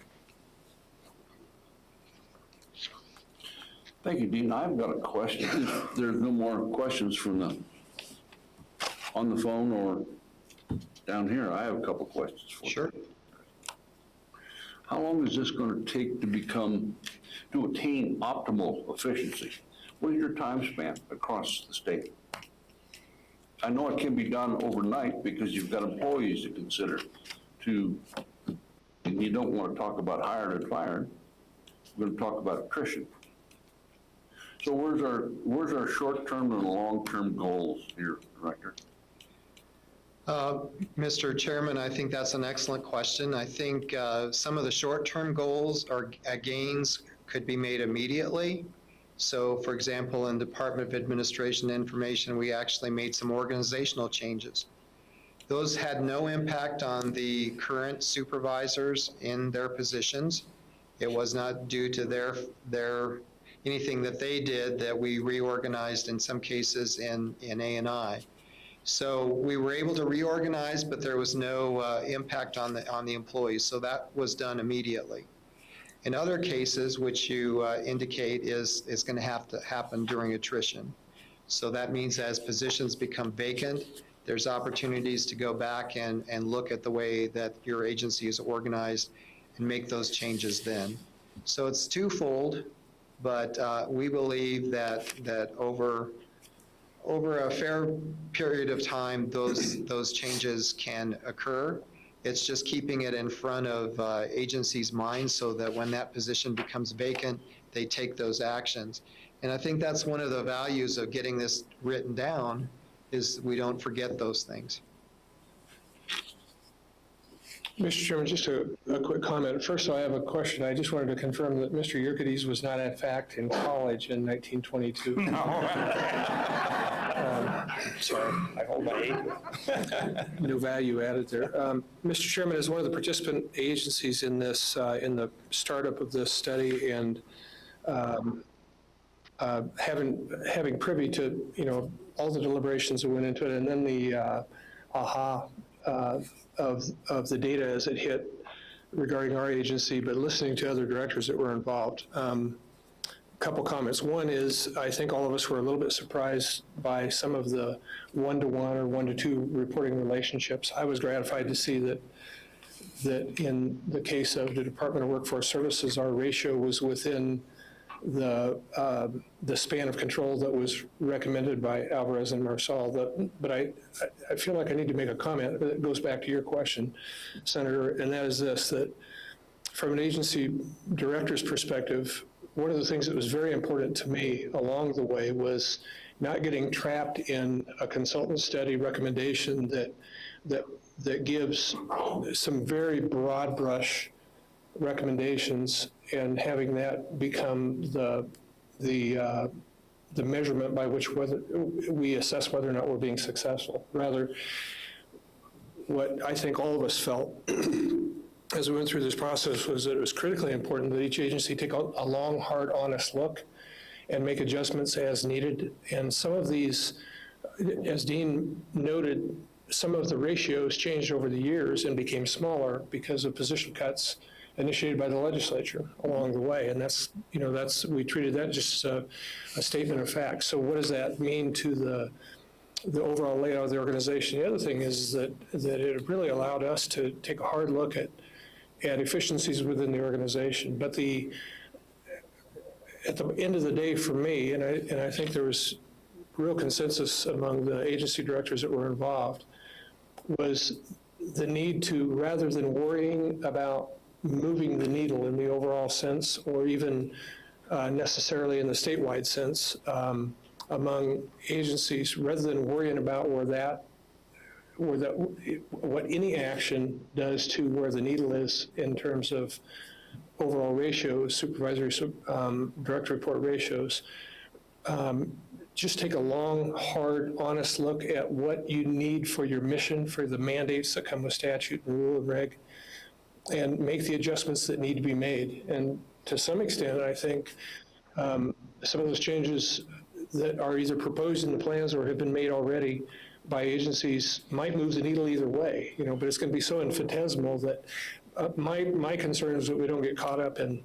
A: Thank you, Dean. I've got a question. If there's no more questions on the phone or down here, I have a couple questions for you.
F: Sure.
A: How long is this going to take to attain optimal efficiency? What is your time span across the state? I know it can be done overnight because you've got employees to consider and you don't want to talk about hired and fired. We're going to talk about attrition. So where's our short-term and long-term goals here, Director?
F: Mr. Chairman, I think that's an excellent question. I think some of the short-term goals or gains could be made immediately. So, for example, in Department of Administration and Information, we actually made some organizational changes. Those had no impact on the current supervisors in their positions. It was not due to their anything that they did that we reorganized in some cases in A&I. So we were able to reorganize, but there was no impact on the employees. So that was done immediately. In other cases, which you indicate is going to have to happen during attrition. So that means as positions become vacant, there's opportunities to go back and look at the way that your agency is organized and make those changes then. So it's twofold, but we believe that over a fair period of time, those changes can occur. It's just keeping it in front of agencies' minds so that when that position becomes vacant, they take those actions. And I think that's one of the values of getting this written down is we don't forget those things.
H: Mr. Chairman, just a quick comment. First, I have a question. I just wanted to confirm that Mr. Yerkes was not, in fact, in college in 1922. Sorry, I hold my age. No value added there. Mr. Chairman, as one of the participant agencies in this, in the startup of this study, and having privy to all the deliberations that went into it, and then the aha of the data as it hit regarding our agency, but listening to other directors that were involved. A couple comments. One is, I think all of us were a little bit surprised by some of the one-to-one or one-to-two reporting relationships. I was gratified to see that in the case of the Department of Workforce Services, our ratio was within the span of control that was recommended by Alvarez and Marsal. But I feel like I need to make a comment that goes back to your question, Senator, and that is this, that from an agency director's perspective, one of the things that was very important to me along the way was not getting trapped in a consultant study recommendation that gives some very broad brush recommendations and having that become the measurement by which whether we assess whether or not we're being successful. Rather, what I think all of us felt as we went through this process was that it was critically important that each agency take a long, hard, honest look and make adjustments as needed. And some of these, as Dean noted, some of the ratios changed over the years and became smaller because of position cuts initiated by the legislature along the way. And we treated that just a statement of fact. So what does that mean to the overall layout of the organization? The other thing is that it really allowed us to take a hard look at efficiencies within the organization. But at the end of the day for me, and I think there was real consensus among the agency directors that were involved, was the need to, rather than worrying about moving the needle in the overall sense, or even necessarily in the statewide sense, among agencies, rather than worrying about what any action does to where the needle is in terms of overall ratios, supervisory direct report ratios, just take a long, hard, honest look at what you need for your mission, for the mandates that come with statute and rule and reg, and make the adjustments that need to be made. And to some extent, I think some of those changes that are either proposed in the plans or have been made already by agencies might move the needle either way, but it's going to be so infinitesimal that my concern is that we don't get caught up in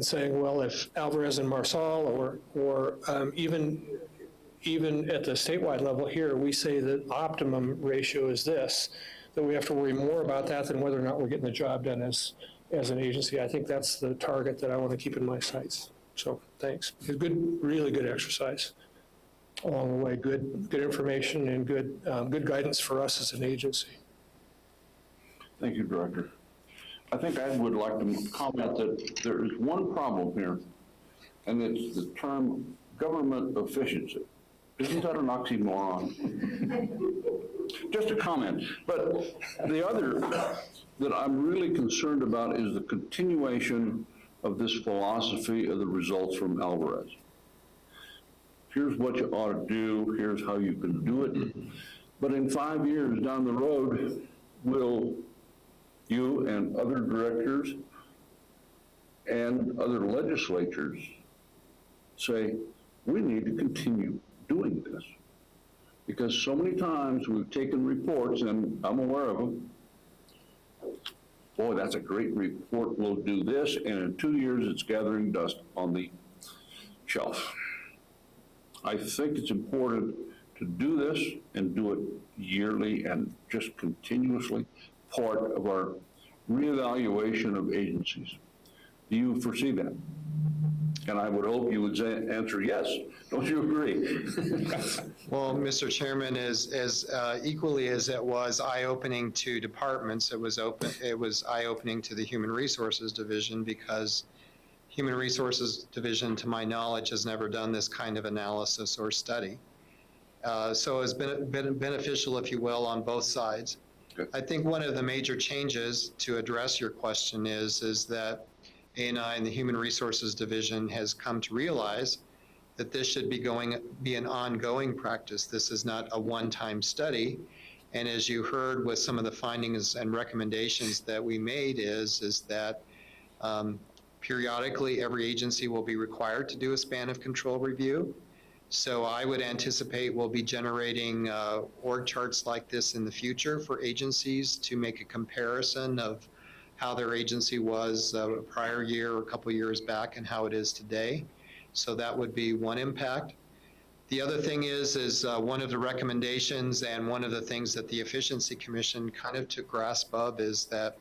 H: saying, well, if Alvarez and Marsal or even at the statewide level here, we say that optimum ratio is this, that we have to worry more about that than whether or not we're getting the job done as an agency. I think that's the target that I want to keep in my sights. So thanks. It's good, really good exercise along the way. Good information and good guidance for us as an agency.
A: Thank you, Director. I think I would like to comment that there is one problem here, and it's the term government efficiency. Isn't that an oxymoron? Just a comment. But the other that I'm really concerned about is the continuation of this philosophy of the results from Alvarez. Here's what you ought to do, here's how you can do it. But in 5 years down the road, will you and other directors and other legislatures say, we need to continue doing this? Because so many times we've taken reports, and I'm aware of them, boy, that's a great report, we'll do this, and in 2 years it's gathering dust on the shelf. I think it's important to do this and do it yearly and just continuously, part of our reevaluation of agencies. Do you foresee that? And I would hope you would answer yes. Don't you agree?
F: Well, Mr. Chairman, as equally as it was eye-opening to departments, it was eye-opening to the Human Resources Division, because Human Resources Division, to my knowledge, has never done this kind of analysis or study. So it's been beneficial, if you will, on both sides.
A: Good.
F: I think one of the major changes, to address your question, is that ANI and the Human Resources Division has come to realize that this should be an ongoing practice. This is not a one-time study. And as you heard with some of the findings and recommendations that we made is that periodically every agency will be required to do a span of control review. So I would anticipate we'll be generating org charts like this in the future for agencies to make a comparison of how their agency was a prior year or a couple years back and how it is today. So that would be one impact. The other thing is one of the recommendations and one of the things that the Efficiency Commission kind of took grasp of is that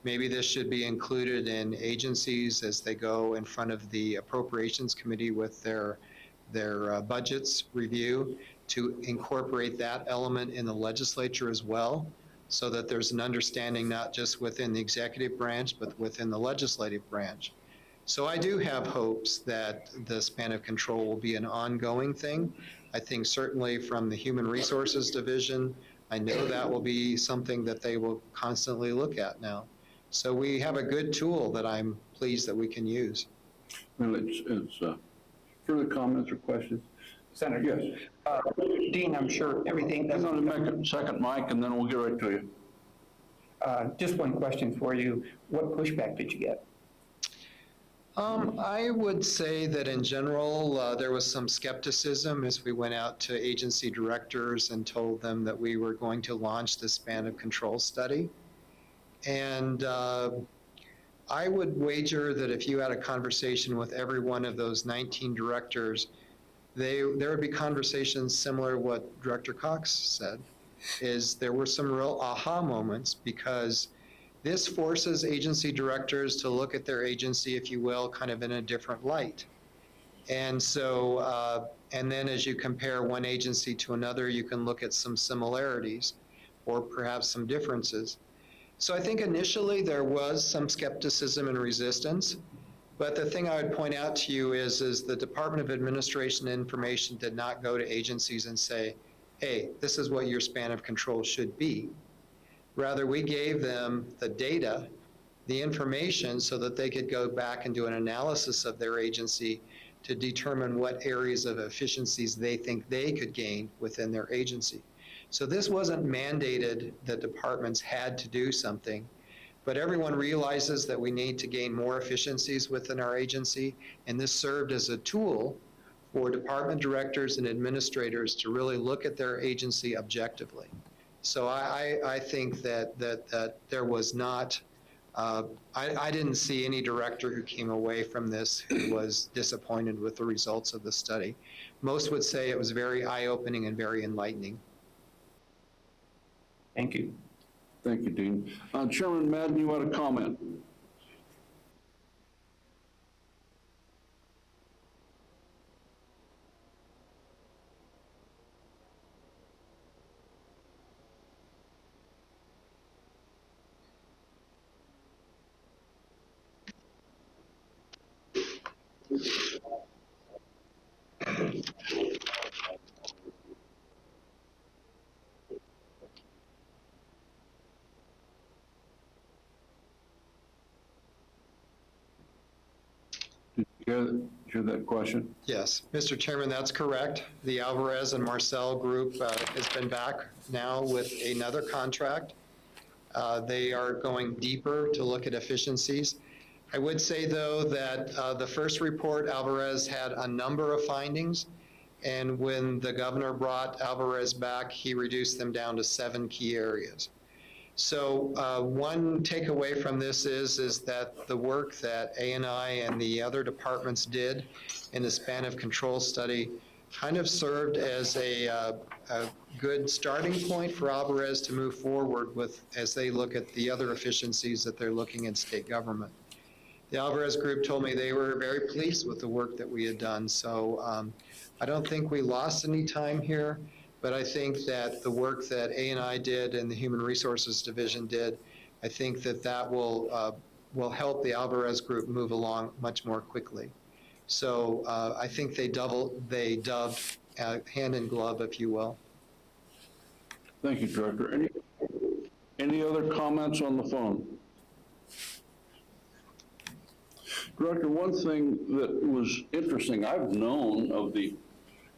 F: maybe this should be included in agencies as they go in front of the Appropriations Committee with their budgets review, to incorporate that element in the legislature as well, so that there's an understanding not just within the executive branch, but within the legislative branch. So I do have hopes that the span of control will be an ongoing thing. I think certainly from the Human Resources Division, I know that will be something that they will constantly look at now. So we have a good tool that I'm pleased that we can use.
A: Well, it's further comments or questions?
D: Senator.
A: Yes.
D: Dean, I'm sure everything.
A: I'm going to make a second mic and then we'll get right to you.
D: Just one question for you. What pushback did you get?
F: I would say that in general, there was some skepticism as we went out to agency directors and told them that we were going to launch the span of control study. And I would wager that if you had a conversation with every one of those 19 directors, there would be conversations similar to what Director Cox said, is there were some real aha moments, because this forces agency directors to look at their agency, if you will, kind of in a different light. And so, and then as you compare one agency to another, you can look at some similarities or perhaps some differences. So I think initially there was some skepticism and resistance, but the thing I would point out to you is the Department of Administration and Information did not go to agencies and say, hey, this is what your span of control should be. Rather, we gave them the data, the information, so that they could go back and do an analysis of their agency to determine what areas of efficiencies they think they could gain within their agency. So this wasn't mandated that departments had to do something. But everyone realizes that we need to gain more efficiencies within our agency, and this served as a tool for department directors and administrators to really look at their agency objectively. So I think that there was not, I didn't see any director who came away from this who was disappointed with the results of the study. Most would say it was very eye-opening and very enlightening.
D: Thank you.
A: Thank you, Dean. Chairman Madden, you had a comment? Did you hear that question?
F: Yes, Mr. Chairman, that's correct. The Alvarez and Marcel Group has been back now with another contract. They are going deeper to look at efficiencies. I would say, though, that the first report, Alvarez had a number of findings, and when the governor brought Alvarez back, he reduced them down to 7 key areas. So one takeaway from this is that the work that ANI and the other departments did in the span of control study kind of served as a good starting point for Alvarez to move forward with as they look at the other efficiencies that they're looking in state government. The Alvarez Group told me they were very pleased with the work that we had done. So I don't think we lost any time here. But I think that the work that ANI did and the Human Resources Division did, I think that will help the Alvarez Group move along much more quickly. So I think they dubbed hand in glove, if you will.
A: Thank you, Director. Any other comments on the phone? Director, one thing that was interesting, I've known of the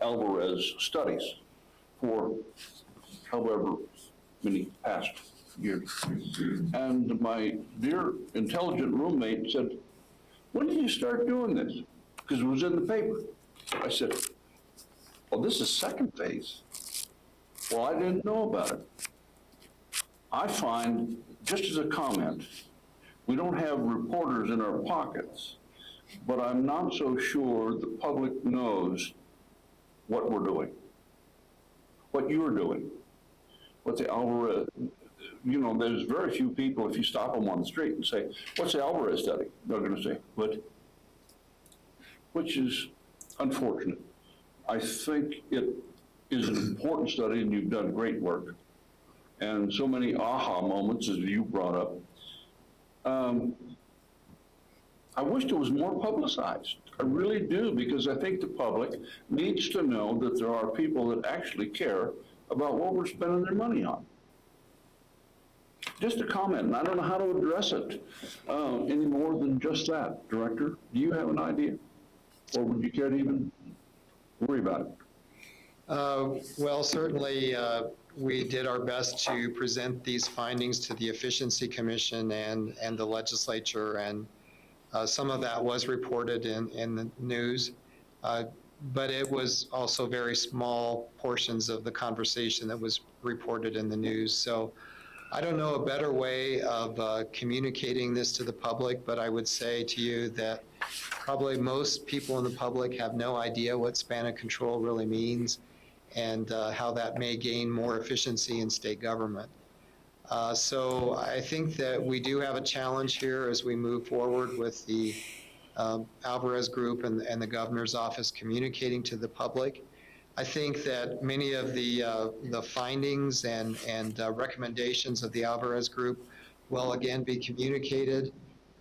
A: Alvarez studies for however many past years. And my dear intelligent roommate said, when did you start doing this? Because it was in the paper. I said, well, this is second phase. Well, I didn't know about it. I find, just as a comment, we don't have reporters in our pockets, but I'm not so sure the public knows what we're doing. What you're doing, what the Alvarez, there's very few people, if you stop them on the street and say, what's the Alvarez study? They're gonna say, what? Which is unfortunate. I think it is an important study and you've done great work. And so many aha moments as you brought up. I wish it was more publicized. I really do, because I think the public needs to know that there are people that actually care about what we're spending their money on. Just a comment, and I don't know how to address it any more than just that. Director, do you have an idea? Or would you care to even worry about it?
F: Well, certainly we did our best to present these findings to the Efficiency Commission and the legislature, and some of that was reported in the news, but it was also very small portions of the conversation that was reported in the news. So I don't know a better way of communicating this to the public, but I would say to you that probably most people in the public have no idea what span of control really means and how that may gain more efficiency in state government. So I think that we do have a challenge here as we move forward with the Alvarez Group and the governor's office communicating to the public. I think that many of the findings and recommendations of the Alvarez Group will again be communicated.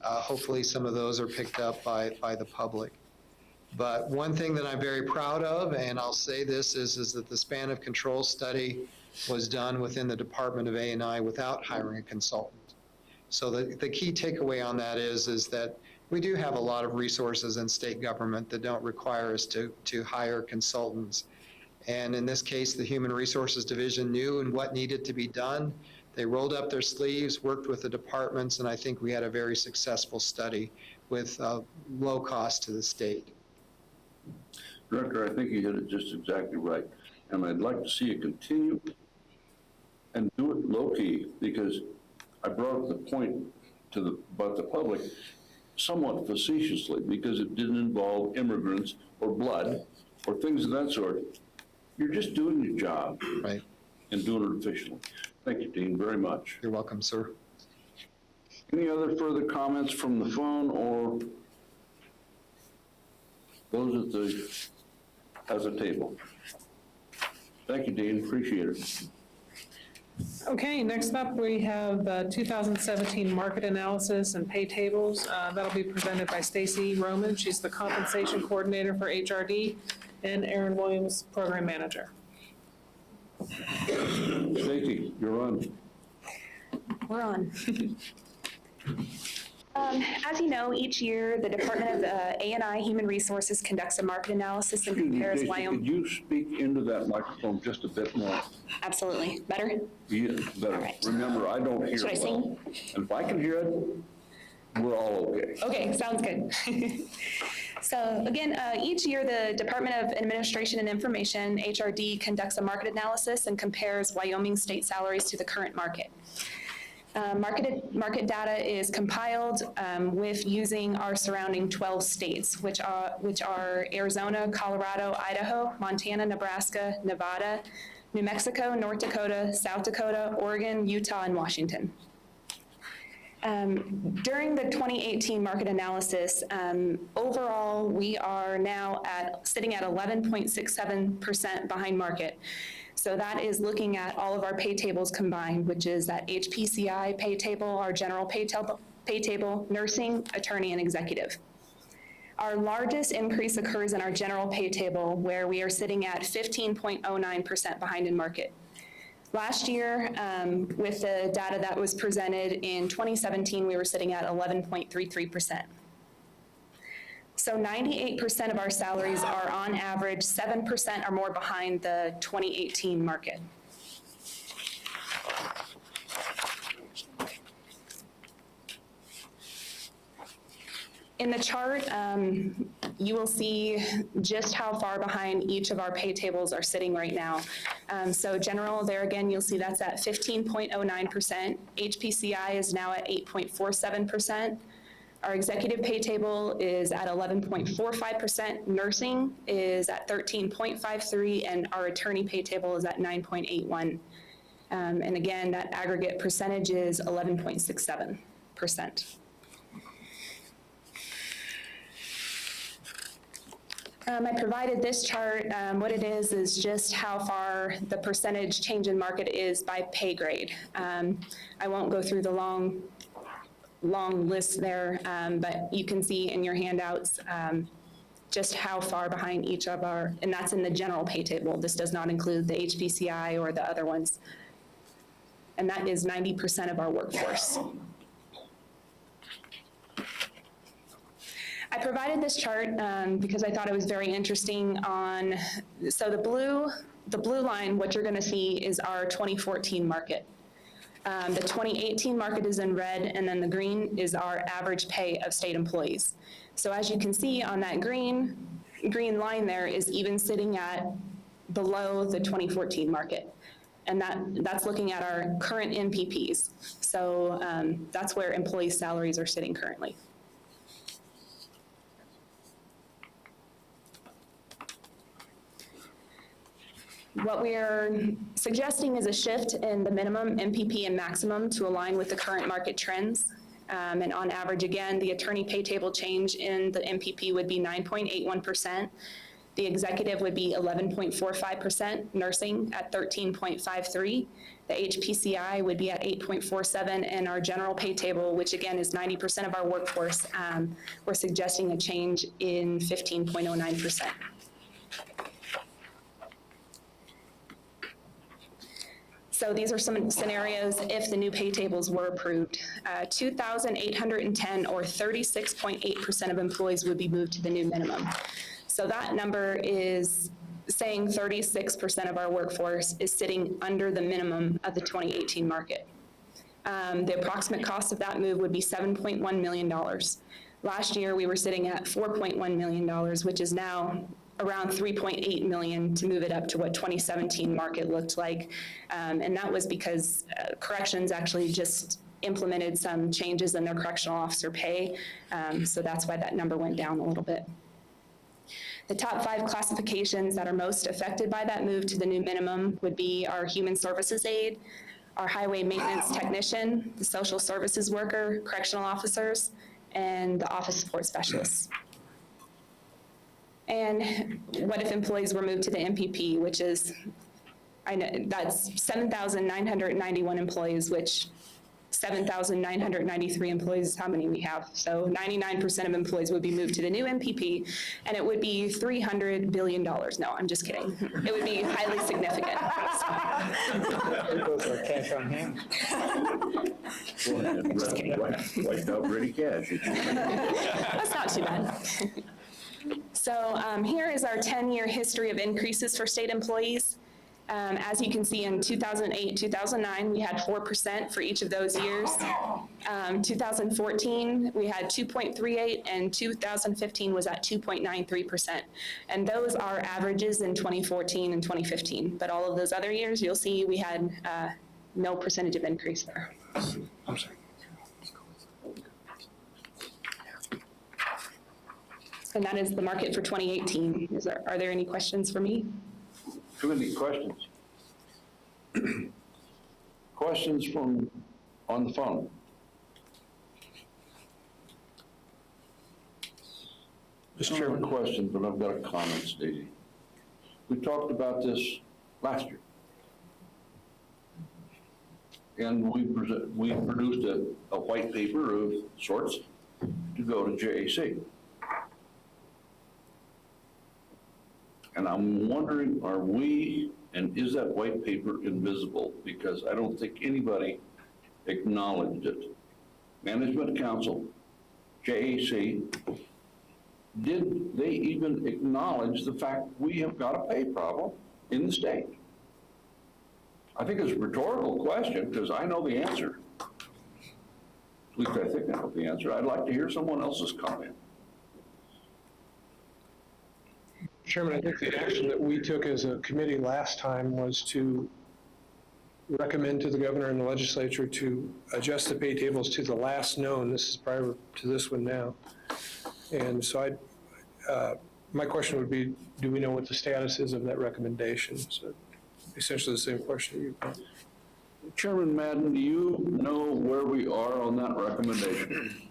F: Hopefully some of those are picked up by the public. But one thing that I'm very proud of, and I'll say this, is that the span of control study was done within the Department of ANI without hiring a consultant. So the key takeaway on that is that we do have a lot of resources in state government that don't require us to hire consultants. And in this case, the Human Resources Division knew and what needed to be done. They rolled up their sleeves, worked with the departments, and I think we had a very successful study with low cost to the state.
A: Director, I think you hit it just exactly right. And I'd like to see it continue and do it low-key, because I brought up the point about the public somewhat facetiously, because it didn't involve immigrants or blood or things of that sort. You're just doing your job
F: Right.
A: and doing it efficiently. Thank you, Dean, very much.
F: You're welcome, sir.
A: Any other further comments from the phone or those at the table? Thank you, Dean, appreciate it.
B: Okay, next up, we have the 2017 market analysis and pay tables. That'll be presented by Stacy Roman. She's the compensation coordinator for HRD, and Aaron Williams, program manager.
A: Stacy, you're on.
I: We're on. As you know, each year, the Department of A&I Human Resources conducts a market analysis and
A: Excuse me,
I: compares
A: Stacy,
I: Wyoming.
A: could you speak into that microphone just a bit more?
I: Absolutely. Better?
A: Yeah, better.
I: All right.
A: Remember, I don't hear
I: Should I
A: well. And if I can hear it, we're all okay.
I: Okay, sounds good. So again, each year, the Department of Administration and Information, HRD, conducts a market analysis and compares Wyoming state salaries to the current market. Market data is compiled with using our surrounding 12 states, which are Arizona, Colorado, Idaho, Montana, Nebraska, Nevada, New Mexico, North Dakota, South Dakota, Oregon, Utah, and Washington. During the 2018 market analysis, overall, we are now sitting at 11.67% behind market. So that is looking at all of our pay tables combined, which is that HPCI pay table, our general pay table, nursing, attorney, and executive. Our largest increase occurs in our general pay table, where we are sitting at 15.09% behind in market. Last year, with the data that was presented in 2017, we were sitting at 11.33%. So 98% of our salaries are on average 7% or more behind the 2018 market. In the chart, you will see just how far behind each of our pay tables are sitting right now. So general, there again, you'll see that's at 15.09%. HPCI is now at 8.47%. Our executive pay table is at 11.45%. Nursing is at 13.53%, and our attorney pay table is at 9.81%. And again, that aggregate percentage is 11.67%. I provided this chart. What it is just how far the percentage change in market is by pay grade. I won't go through the long list there, but you can see in your handouts just how far behind each of our, and that's in the general pay table. This does not include the HPCI or the other ones. And that is 90% of our workforce. I provided this chart because I thought it was very interesting so the blue line, what you're gonna see is our 2014 market. The 2018 market is in red, and then the green is our average pay of state employees. So as you can see on that green line there is even sitting at below the 2014 market. And that's looking at our current NPPs. So that's where employee salaries are sitting currently. What we are suggesting is a shift in the minimum, MPP, and maximum to align with the current market trends. And on average, again, the attorney pay table change in the MPP would be 9.81%. The executive would be 11.45%, nursing at 13.53%. The HPCI would be at 8.47%, and our general pay table, which again is 90% of our workforce, we're suggesting a change in 15.09%. So these are some scenarios if the new pay tables were approved. 2,810 or 36.8% of employees would be moved to the new minimum. So that number is saying 36% of our workforce is sitting under the minimum of the 2018 market. The approximate cost of that move would be $7.1 million. Last year, we were sitting at $4.1 million, which is now around $3.8 million to move it up to what 2017 market looked like. And that was because corrections actually just implemented some changes in their correctional officer pay. So that's why that number went down a little bit. The top 5 classifications that are most affected by that move to the new minimum would be our human services aide, our highway maintenance technician, the social services worker, correctional officers, and the office support specialists. And what if employees were moved to the MPP, which is, I know that's 7,991 employees, which 7,993 employees is how many we have. So 99% of employees would be moved to the new MPP, and it would be $300 billion. No, I'm just kidding. It would be highly significant.
D: Those are cash on hand.
A: Wiped out ready cash.
I: That's not too bad. So here is our 10-year history of increases for state employees. As you can see, in 2008, 2009, we had 4% for each of those years. 2014, we had 2.38, and 2015 was at 2.93%. And those are averages in 2014 and 2015. But all of those other years, you'll see we had no percentage of increase there.
D: I'm sorry.
I: And that is the market for 2018. Are there any questions for me?
A: Too many questions. Questions from on the phone? Mr. Chairman, question, but I've got a comment, Stacy. We talked about this last year. And we produced a white paper of sorts to go to JAC. And I'm wondering, are we, and is that white paper invisible? Because I don't think anybody acknowledged it. Management Council, JAC, did they even acknowledge the fact we have got a pay problem in the state? I think it's a rhetorical question because I know the answer. At least I think I know the answer. I'd like to hear someone else's comment.
H: Chairman, I think the action that we took as a committee last time was to recommend to the governor and the legislature to adjust the pay tables to the last known. This is prior to this one now. And so my question would be, do we know what the status is of that recommendation? So essentially the same question you have.
A: Chairman Madden, do you know where we are on that recommendation?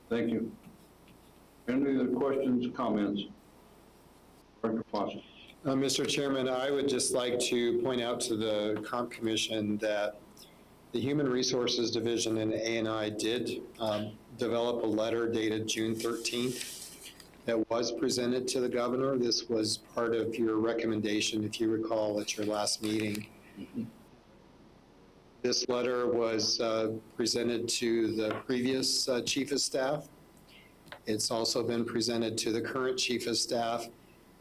A: Thank you. Any other questions, comments? Director Foster.
F: Mr. Chairman, I would just like to point out to the Comp Commission that the Human Resources Division and A&I did develop a letter dated June 13th that was presented to the governor. This was part of your recommendation, if you recall, at your last meeting. Mm-hmm. This letter was presented to the previous chief of staff. It's also been presented to the current chief of staff,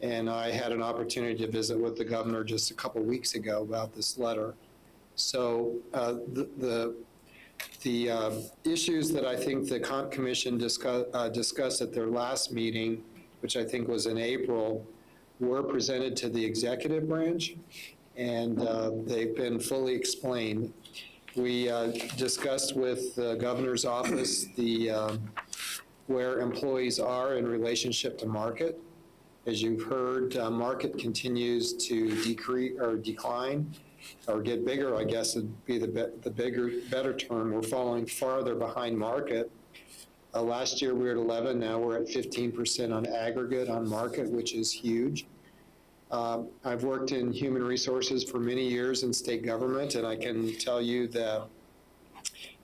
F: And I had an opportunity to visit with the governor just a couple weeks ago about this letter. So the issues that I think the Comp Commission discussed at their last meeting, which I think was in April, were presented to the executive branch, and they've been fully explained. We discussed with the governor's office where employees are in relationship to market. As you've heard, market continues to decline, or get bigger, I guess would be the better term. We're falling farther behind market. Last year we were at 11, now we're at 15% on aggregate on market, which is huge. I've worked in human resources for many years in state government, and I can tell you that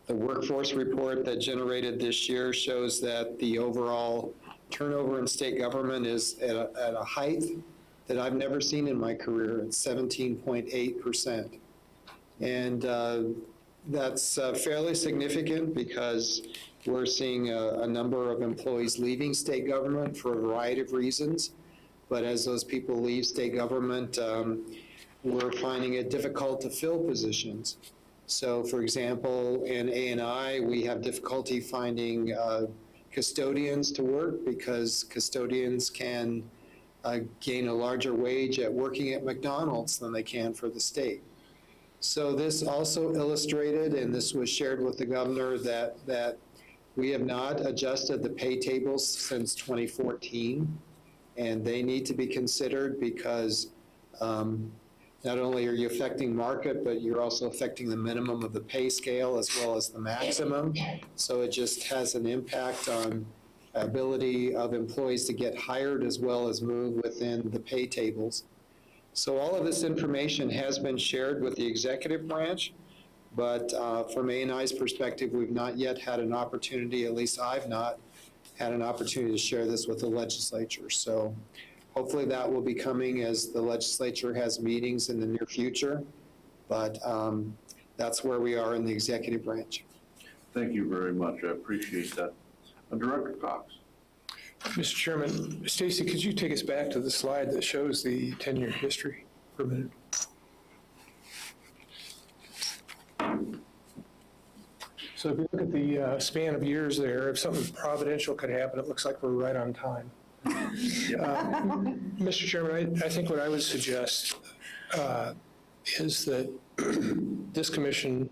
F: the workforce report that generated this year shows that the overall turnover in state government is at a height that I've never seen in my career. It's 17.8%. And that's fairly significant because we're seeing a number of employees leaving state government for a variety of reasons. But as those people leave state government, we're finding it difficult to fill positions. So for example, in A&I, we have difficulty finding custodians to work because custodians can gain a larger wage at working at McDonald's than they can for the state. So this also illustrated, and this was shared with the governor, that we have not adjusted the pay tables since 2014, and they need to be considered because not only are you affecting market, but you're also affecting the minimum of the pay scale as well as the maximum. So it just has an impact on ability of employees to get hired as well as move within the pay tables. So all of this information has been shared with the executive branch, but from A&I's perspective, we've not yet had an opportunity, at least I've not had an opportunity to share this with the legislature. So hopefully that will be coming as the legislature has meetings in the near future, but that's where we are in the executive branch.
A: Thank you very much. I appreciate that. Director Cox.
H: Mr. Chairman, Stacy, could you take us back to the slide that shows the 10-year history for a minute? So if you look at the span of years there, if something providential could happen, it looks like we're right on time. Mr. Chairman, I think what I would suggest is that this commission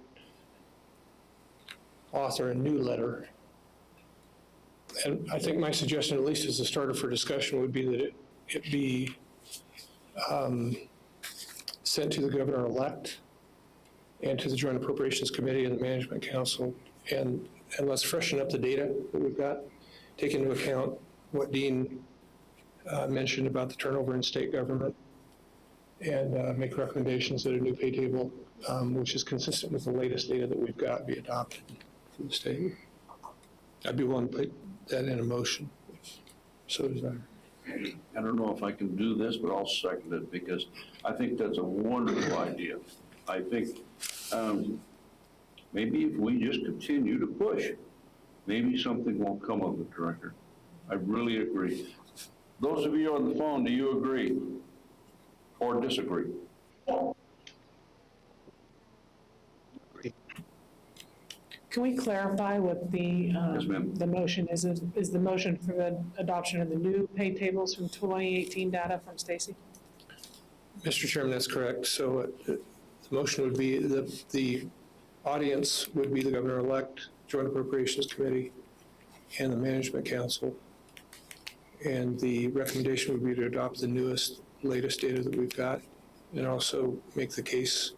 H: author a new letter. And I think my suggestion, at least as a starter for discussion, would be that it be sent to the governor-elect and to the Joint Appropriations Committee and the Management Council, and let's freshen up the data that we've got, take into account what Dean mentioned about the turnover in state government, and make recommendations that a new pay table, which is consistent with the latest data that we've got, be adopted for the state. I'd be willing to put that in a motion. So does that.
A: I don't know if I can do this, but I'll second it because I think that's a wonderful idea. I think maybe if we just continue to push, maybe something won't come of it, Director. I really agree. Those of you on the phone, do you agree or disagree?
B: Can we clarify what the
A: ma'am.
B: the motion is? Is the motion for the adoption of the new pay tables from 2018 data from Stacy?
H: Mr. Chairman, that's correct. So the motion would be the audience would be the governor-elect, Joint Appropriations Committee, and the Management Council. And the recommendation would be to adopt the newest, latest data that we've got, and also make the case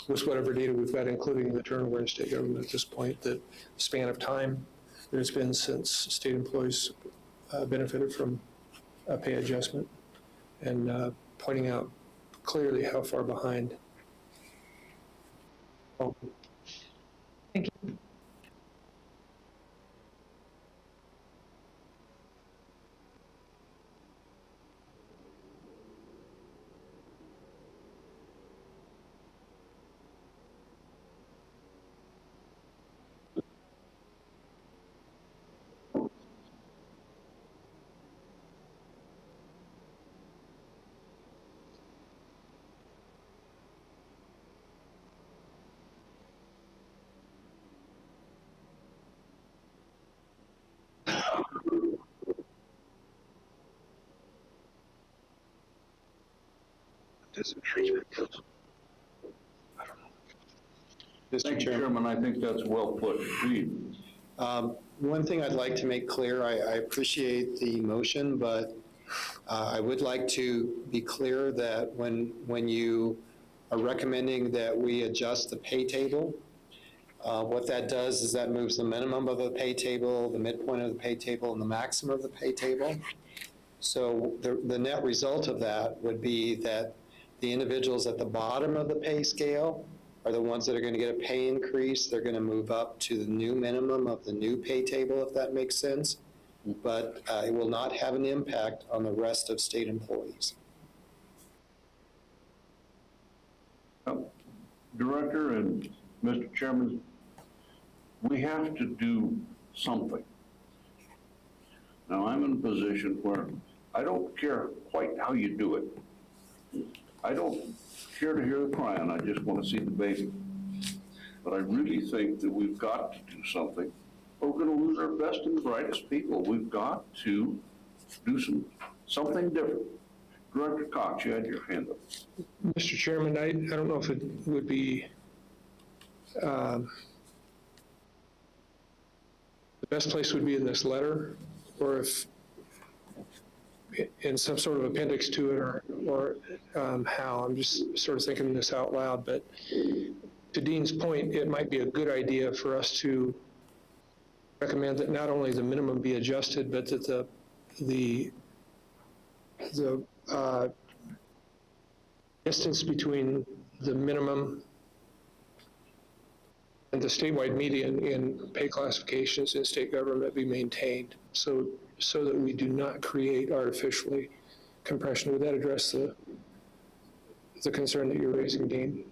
H: with whatever data we've got, including the turnover in state government at this point, that the span of time that it's been since state employees benefited from a pay adjustment, and pointing out clearly how far behind.
B: Thank you.
F: Mr.
A: Thank you,
F: Chairman.
A: Chairman, I think that's well put. Reed.
F: One thing I'd like to make clear, I appreciate the motion, but I would like to be clear that when you are recommending that we adjust the pay table, what that does is that moves the minimum of the pay table, the midpoint of the pay table, and the maximum of the pay table. So the net result of that would be that the individuals at the bottom of the pay scale are the ones that are going to get a pay increase. They're going to move up to the new minimum of the new pay table, if that makes sense. But it will not have an impact on the rest of state employees.
A: Director and Mr. Chairman, we have to do something. Now, I'm in a position where I don't care quite how you do it. I don't care to hear the crying, I just want to see the baby. But I really think that we've got to do something, or we're going to lose our best and brightest people. We've got to do something different. Director Cox, you had your hand up.
H: Mr. Chairman, I don't know if it would be the best place would be in this letter, or if in some sort of appendix to it, or how. I'm just sort of thinking this out loud, but to Dean's point, it might be a good idea for us to recommend that not only the minimum be adjusted, but that the distance between the minimum and the statewide median in pay classifications in state government be maintained, so that we do not create artificially compression. Would that address the concern that you're raising, Dean?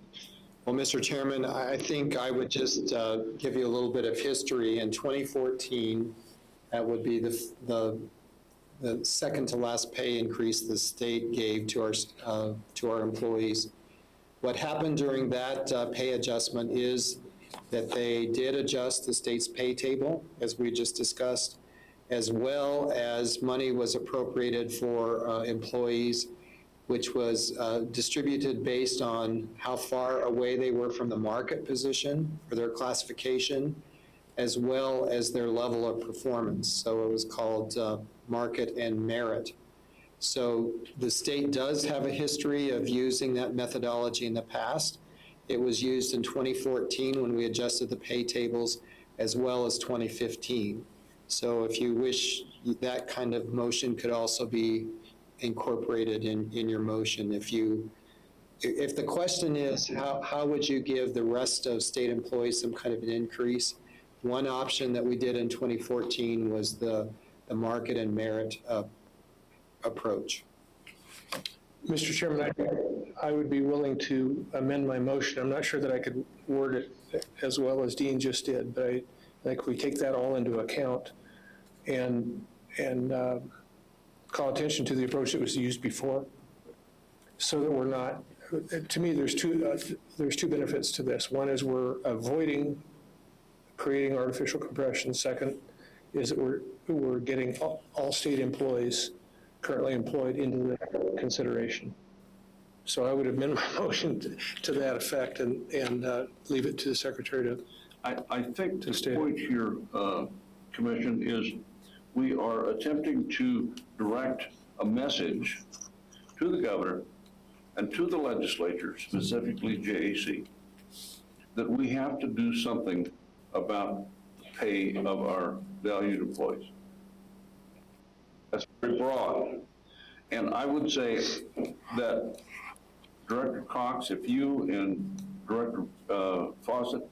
F: Well, Mr. Chairman, I think I would just give you a little bit of history. In 2014, that would be the second to last pay increase the state gave to our employees. What happened during that pay adjustment is that they did adjust the state's pay table, as we just discussed, as well as money was appropriated for employees, which was distributed based on how far away they were from the market position for their classification, as well as their level of performance. So it was called market and merit. So the state does have a history of using that methodology in the past. It was used in 2014 when we adjusted the pay tables, as well as 2015. So if you wish, that kind of motion could also be incorporated in your motion. If the question is, how would you give the rest of state employees some kind of an increase? One option that we did in 2014 was the market and merit approach.
H: Mr. Chairman, I would be willing to amend my motion. I'm not sure that I could word it as well as Dean just did, but I think we take that all into account and call attention to the approach that was used before, so that we're not, to me, there's two benefits to this. One is we're avoiding creating artificial compression. Second is that we're getting all state employees currently employed into the consideration. So I would amend my motion to that effect and leave it to the Secretary to.
A: I think the
H: state.
A: point here, Commission, is we are attempting to direct a message to the governor and to the legislature, specifically JAC, that we have to do something about the pay of our valued employees. That's very broad. And I would say that Director Cox, if you and Director Fawcett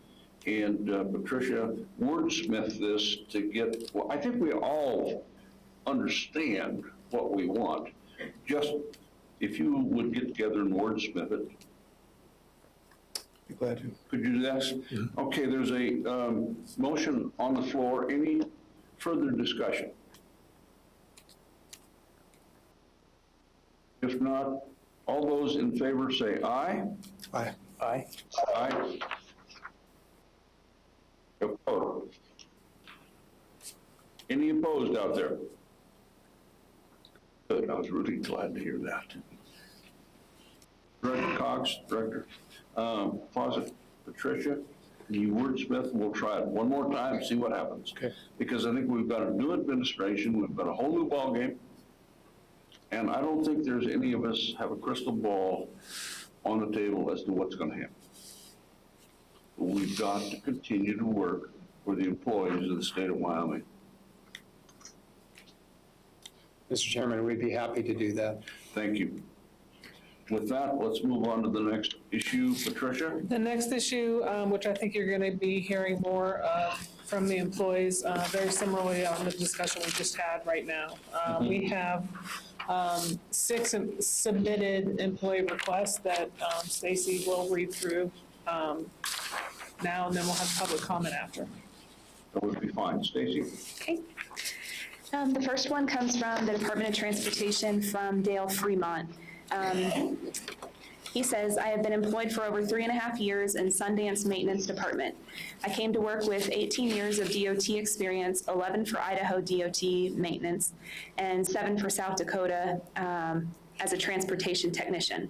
A: and Patricia wordsmith this to get, well, I think we all understand what we want. Just if you would get together and wordsmith it.
H: Be glad to.
A: Could you do that? Okay, there's a motion on the floor. Any further discussion? If not, all those in favor say aye.
H: Aye.
D: Aye.
A: Aye. Opposed? Any opposed out there? Good, I was really glad to hear that. Director Cox, Director Fawcett, Patricia, and you wordsmith, we'll try it one more time, see what happens.
H: Okay.
A: Because I think we've got a new administration, we've got a whole new ballgame, and I don't think there's any of us have a crystal ball on the table as to what's gonna happen. But we've got to continue to work for the employees of the state of Wyoming.
F: Mr. Chairman, we'd be happy to do that.
A: Thank you. With that, let's move on to the next issue. Patricia?
B: The next issue, which I think you're going to be hearing more from the employees, very similarly on the discussion we just had right now. We have 6 submitted employee requests that Stacy will read through now, and then we'll have public comment after.
A: That would be fine. Stacy?
I: Okay. The first one comes from the Department of Transportation from Dale Fremont. He says, I have been employed for over 3.5 years in Sundance Maintenance Department. I came to work with 18 years of DOT experience, 11 for Idaho DOT maintenance, and 7 for South Dakota as a transportation technician.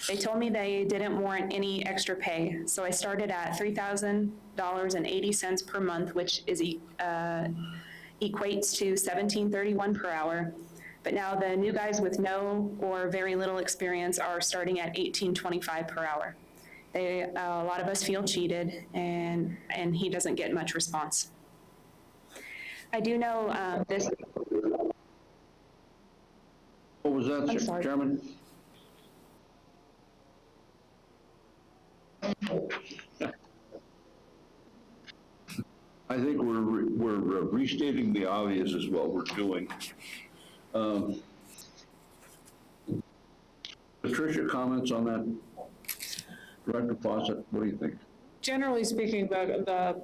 I: They told me they didn't warrant any extra pay, so I started at $3,000.80 per month, which is equates to $17.31 per hour. But now the new guys with no or very little experience are starting at $18.25 per hour. A lot of us feel cheated, and he doesn't get much response. I do know this.
A: What was that,
I: I'm sorry.
A: Chairman? I think we're restating the obvious is what we're doing. Patricia, comments on that? Director Fawcett, what do you think?
B: Generally speaking, the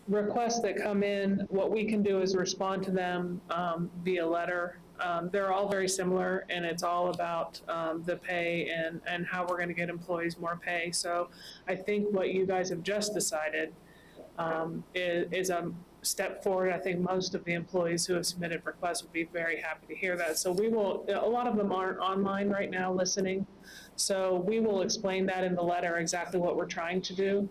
B: requests that come in, what we can do is respond to them via letter. They're all very similar, and it's all about the pay and how we're going to get employees more pay. So I think what you guys have just decided is a step forward. I think most of the employees who have submitted requests would be very happy to hear that. So we will, a lot of them aren't online right now listening. So we will explain that in the letter, exactly what we're trying to do.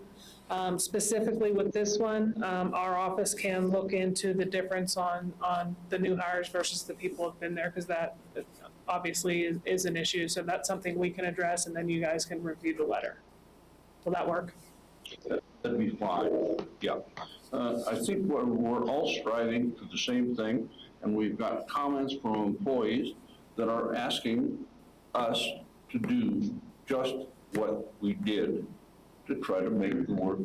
B: Specifically with this one, our office can look into the difference on the new hires versus the people who have been there, because that obviously is an issue. So that's something we can address, and then you guys can review the letter. Will that work?
A: That'd be fine, yeah. I think we're all striving for the same thing, and we've got comments from employees that are asking us to do just what we did to try to make the work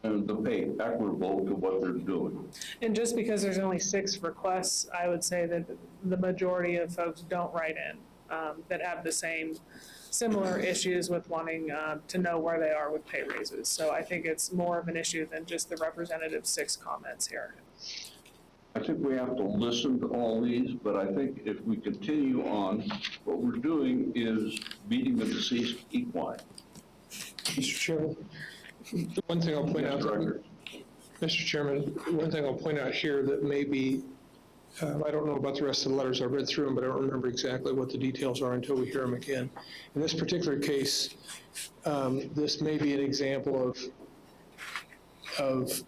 A: and the pay equitable to what they're doing.
B: And just because there's only 6 requests, I would say that the majority of folks don't write in that have the similar issues with wanting to know where they are with pay raises. So I think it's more of an issue than just the representative 6 comments here.
A: I think we have to listen to all these, but I think if we continue on, what we're doing is beating the deceased equine.
H: Mr. Chairman, one thing I'll point out,
A: Director.
H: Mr. Chairman, one thing I'll point out here that may be, I don't know about the rest of the letters, I've read through them, but I don't remember exactly what the details are until we hear them again. In this particular case, this may be an example of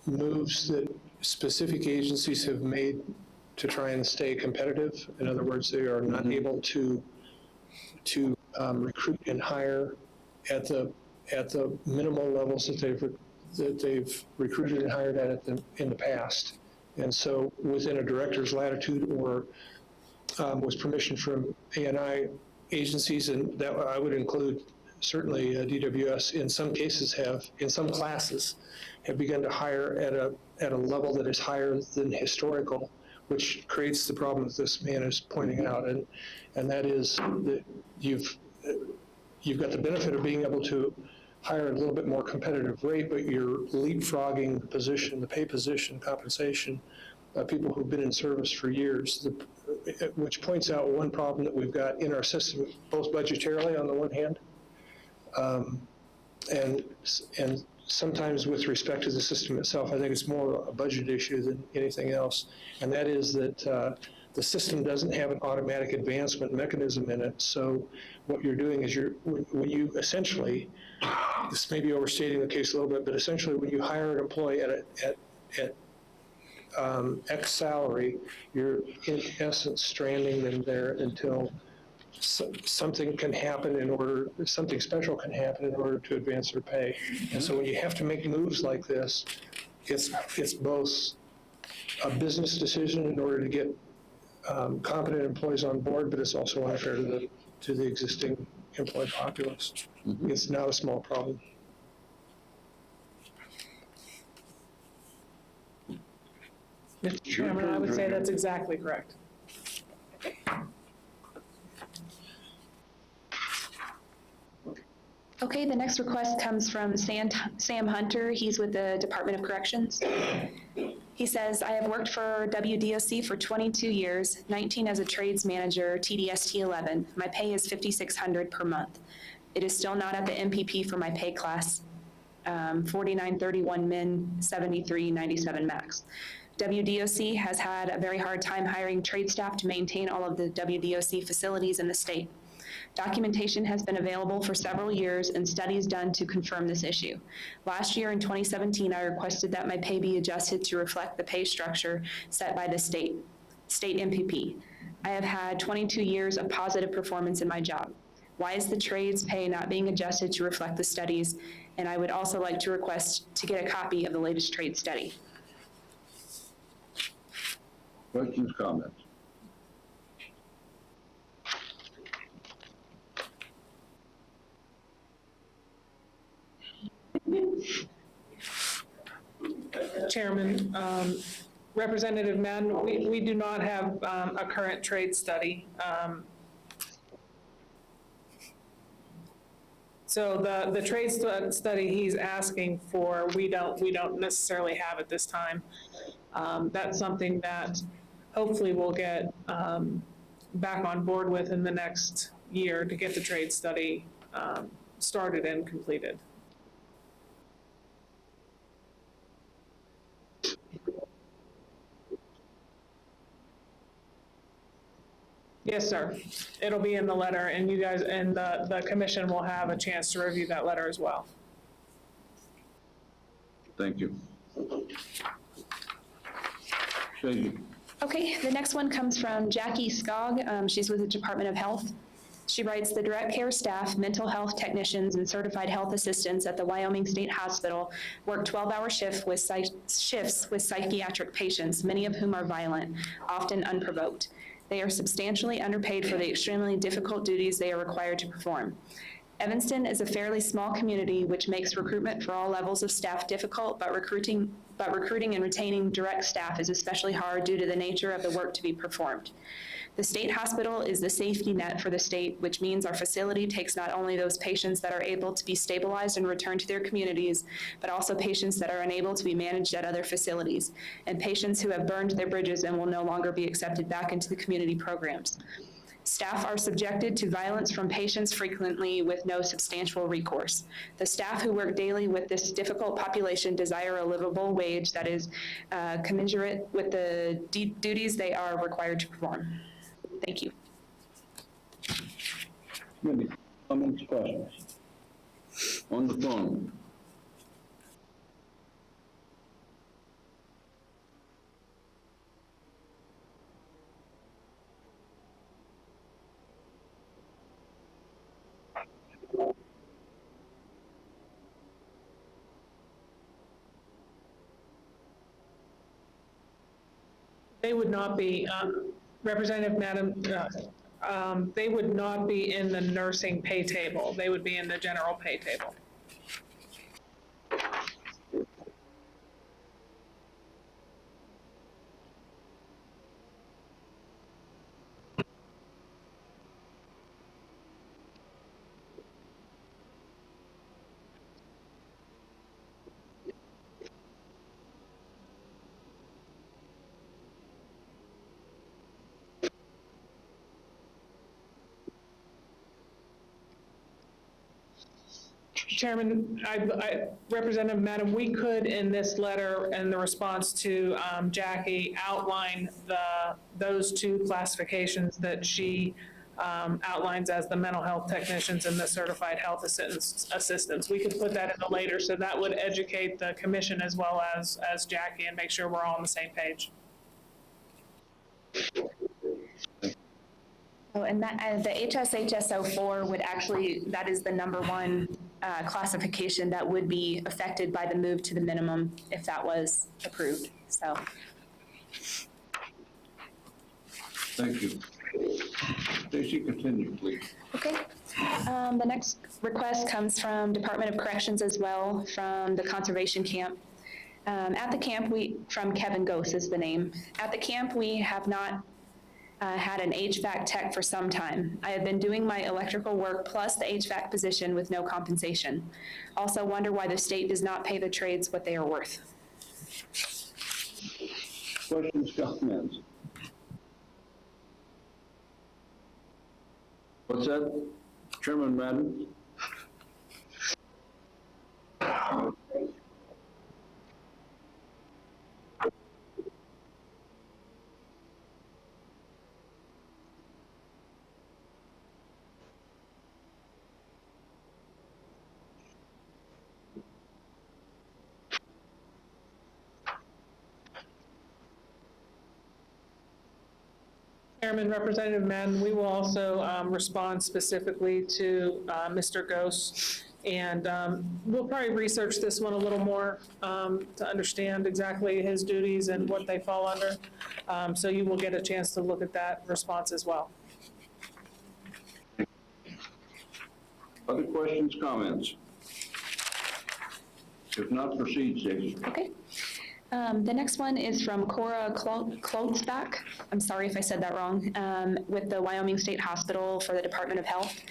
H: moves that specific agencies have made to try and stay competitive. In other words, they are not able to recruit and hire at the minimal levels that they've recruited and hired at in the past. And so within a director's latitude or with permission from ANI agencies, and that I would include certainly DWS, in some cases in some classes, have begun to hire at a level that is higher than historical, which creates the problem that this man is pointing out. And that is that you've got the benefit of being able to hire at a little bit more competitive rate, but you're leapfrogging the position, the pay position, compensation, people who've been in service for years, which points out one problem that we've got in our system, both budgetarily on the one hand, and sometimes with respect to the system itself. I think it's more a budget issue than anything else, and that is that the system doesn't have an automatic advancement mechanism in it. So what you're doing is when you essentially, this may be overstating the case a little bit, but essentially when you hire an employee at X salary, you're in essence stranding them there until something can happen something special can happen in order to advance their pay. And so when you have to make moves like this, it's both a business decision in order to get competent employees on board, but it's also unfair to the existing employee populace. It's not a small problem.
B: Mr. Chairman, I would say that's exactly correct.
I: Okay, the next request comes from Sam Hunter. He's with the Department of Corrections. He says, I have worked for WDOC for 22 years, 19 as a trades manager, TDST 11. My pay is $5,600 per month. It is still not at the MPP for my pay class, 4931 min, 7397 max. WDOC has had a very hard time hiring trade staff to maintain all of the WDOC facilities in the state. Documentation has been available for several years and studies done to confirm this issue. Last year in 2017, I requested that my pay be adjusted to reflect the pay structure set by the state MPP. I have had 22 years of positive performance in my job. Why is the trades pay not being adjusted to reflect the studies? And I would also like to request to get a copy of the latest trade study.
A: Questions, comments?
B: Chairman, Representative Madden, we do not have a current trade study. So the trade study he's asking for, we don't necessarily have at this time. That's something that hopefully we'll get back on board with in the next year to get the trade study started and completed. Yes, sir. It'll be in the letter, and you guys and the commission will have a chance to review that letter as well.
A: Thank you. Shaggy.
I: Okay, the next one comes from Jackie Skog. She's with the Department of Health. She writes, the direct care staff, mental health technicians, and certified health assistants at the Wyoming State Hospital work 12-hour shifts with psychiatric patients, many of whom are violent, often unprovoked. They are substantially underpaid for the extremely difficult duties they are required to perform. Evanston is a fairly small community, which makes recruitment for all levels of staff difficult, but recruiting and retaining direct staff is especially hard due to the nature of the work to be performed. The state hospital is the safety net for the state, which means our facility takes not only those patients that are able to be stabilized and returned to their communities, but also patients that are unable to be managed at other facilities, and patients who have burned their bridges and will no longer be accepted back into the community programs. Staff are subjected to violence from patients frequently with no substantial recourse. The staff who work daily with this difficult population desire a livable wage that is commensurate with the duties they are required to perform. Thank you.
A: Any comments, questions? On the phone.
B: They would not be, Representative Madam, they would not be in the nursing pay table. They would be in the general pay table. Chairman, Representative Madam, we could, in this letter and the response to Jackie, outline those two classifications that she outlines as the mental health technicians and the certified health assistants. We could put that in the later, so that would educate the commission as well as Jackie and make sure we're all on the same page.
I: Oh, and the HSHS04 would actually, that is the number one classification that would be affected by the move to the minimum if that was approved, so.
A: Thank you. Stacy, continue, please.
I: Okay. The next request comes from Department of Corrections as well, from the conservation camp. At the camp, from Kevin Gose is the name. At the camp, we have not had an HVAC tech for some time. I have been doing my electrical work plus the HVAC position with no compensation. Also wonder why the state does not pay the trades what they are worth.
A: Questions, comments? What's that? Chairman Madden?
B: Chairman, Representative Madden, we will also respond specifically to Mr. Gose, and we'll probably research this one a little more to understand exactly his duties and what they fall under. So you will get a chance to look at that response as well.
A: Other questions, comments? If not, proceed, Stacy.
I: Okay. The next one is from Cora Klotzdach. I'm sorry if I said that wrong, with the Wyoming State Hospital for the Department of Health.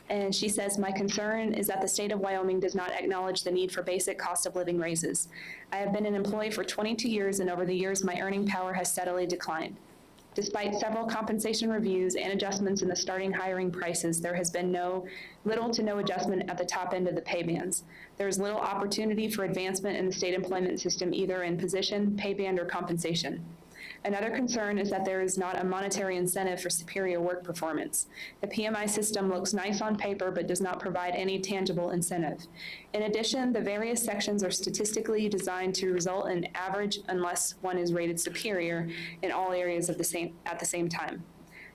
I: And she says, my concern is that the state of Wyoming does not acknowledge the need for basic cost of living raises. I have been an employee for 22 years, and over the years, my earning power has steadily declined. Despite several compensation reviews and adjustments in the starting hiring prices, there has been little to no adjustment at the top end of the pay bands. There is little opportunity for advancement in the state employment system, either in position, pay band, or compensation. Another concern is that there is not a monetary incentive for superior work performance. The PMI system looks nice on paper, but does not provide any tangible incentive. In addition, the various sections are statistically designed to result in average unless one is rated superior in all areas at the same time.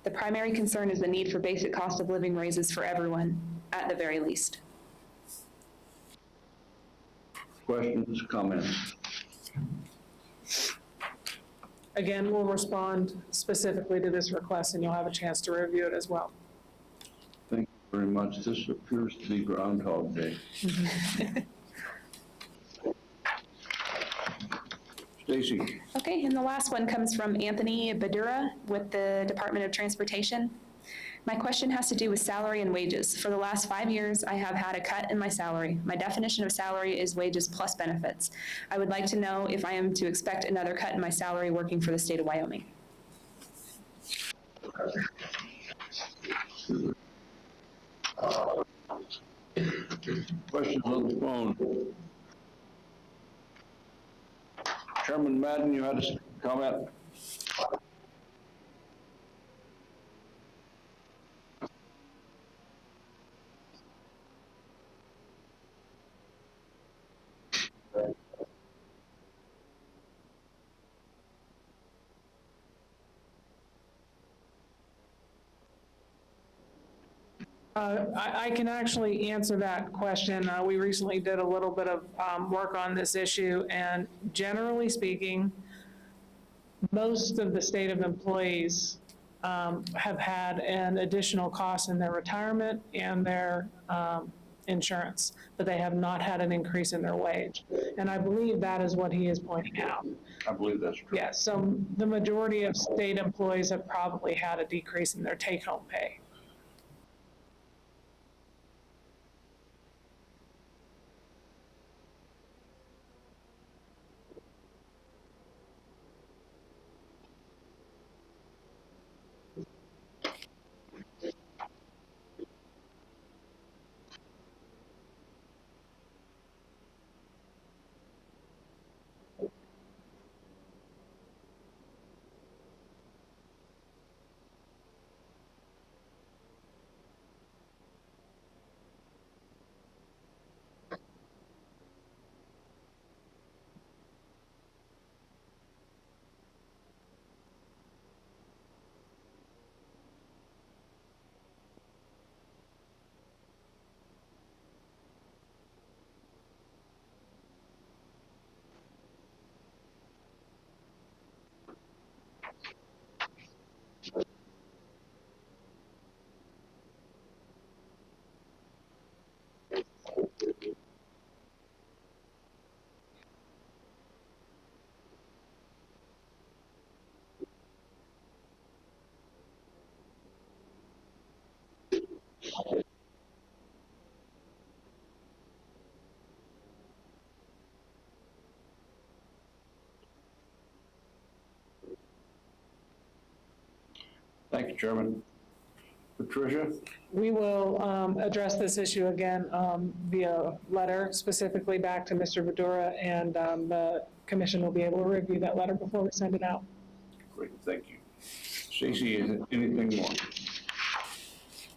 I: The primary concern is the need for basic cost of living raises for everyone, at the very least.
A: Questions, comments?
B: Again, we'll respond specifically to this request, and you'll have a chance to review it as well.
A: Thank you very much. This appears to be Groundhog Day. Stacy.
I: Okay, and the last one comes from Anthony Badura with the Department of Transportation. My question has to do with salary and wages. For the last 5 years, I have had a cut in my salary. My definition of salary is wages plus benefits. I would like to know if I am to expect another cut in my salary working for the state of Wyoming.
A: Questions on the phone? Chairman Madden, you had a comment?
B: I can actually answer that question. We recently did a little bit of work on this issue, and generally speaking, most of the state of employees have had an additional cost in their retirement and their insurance, but they have not had an increase in their wage. And I believe that is what he is pointing out.
A: I believe that's true.
B: Yes, so the majority of state employees have probably had a decrease in their take-home pay.
A: Thank you, Chairman. Patricia?
B: We will address this issue again via letter, specifically back to Mr. Badura, and the commission will be able to review that letter before we send it out.
A: Great, thank you. Stacy, is it anything more?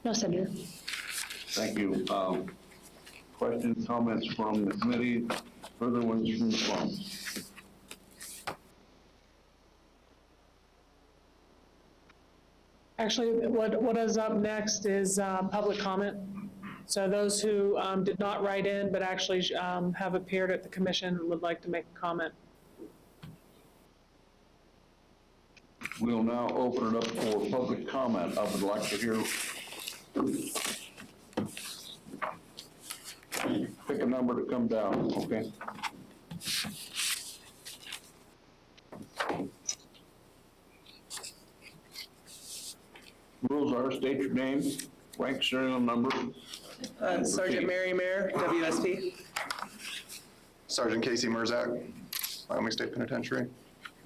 I: No, Senator.
A: Thank you. Questions, comments from the committee, further ones from the floor?
B: Actually, what is up next is public comment. So those who did not write in but actually have appeared at the commission and would like to make a comment.
A: We'll now open it up for public comment. I would like to hear. Pick a number to come down, okay? Rules are state your name, rank, serial number.
J: Sergeant Mary Mayer, WSP.
K: Sergeant Casey Merzak, Wyoming State Penitentiary.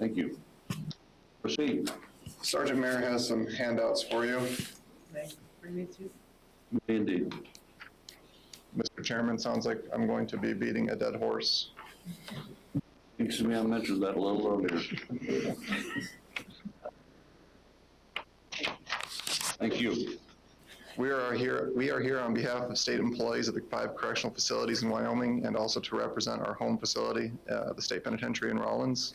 A: Thank you. Proceed.
K: Sergeant Mayer has some handouts for you.
A: Indeed.
K: Mr. Chairman, sounds like I'm going to be beating a dead horse.
A: Excuse me, I mentioned that a little earlier. Thank you.
K: We are here on behalf of state employees of the 5 correctional facilities in Wyoming and also to represent our home facility, the State Penitentiary in Rawlins.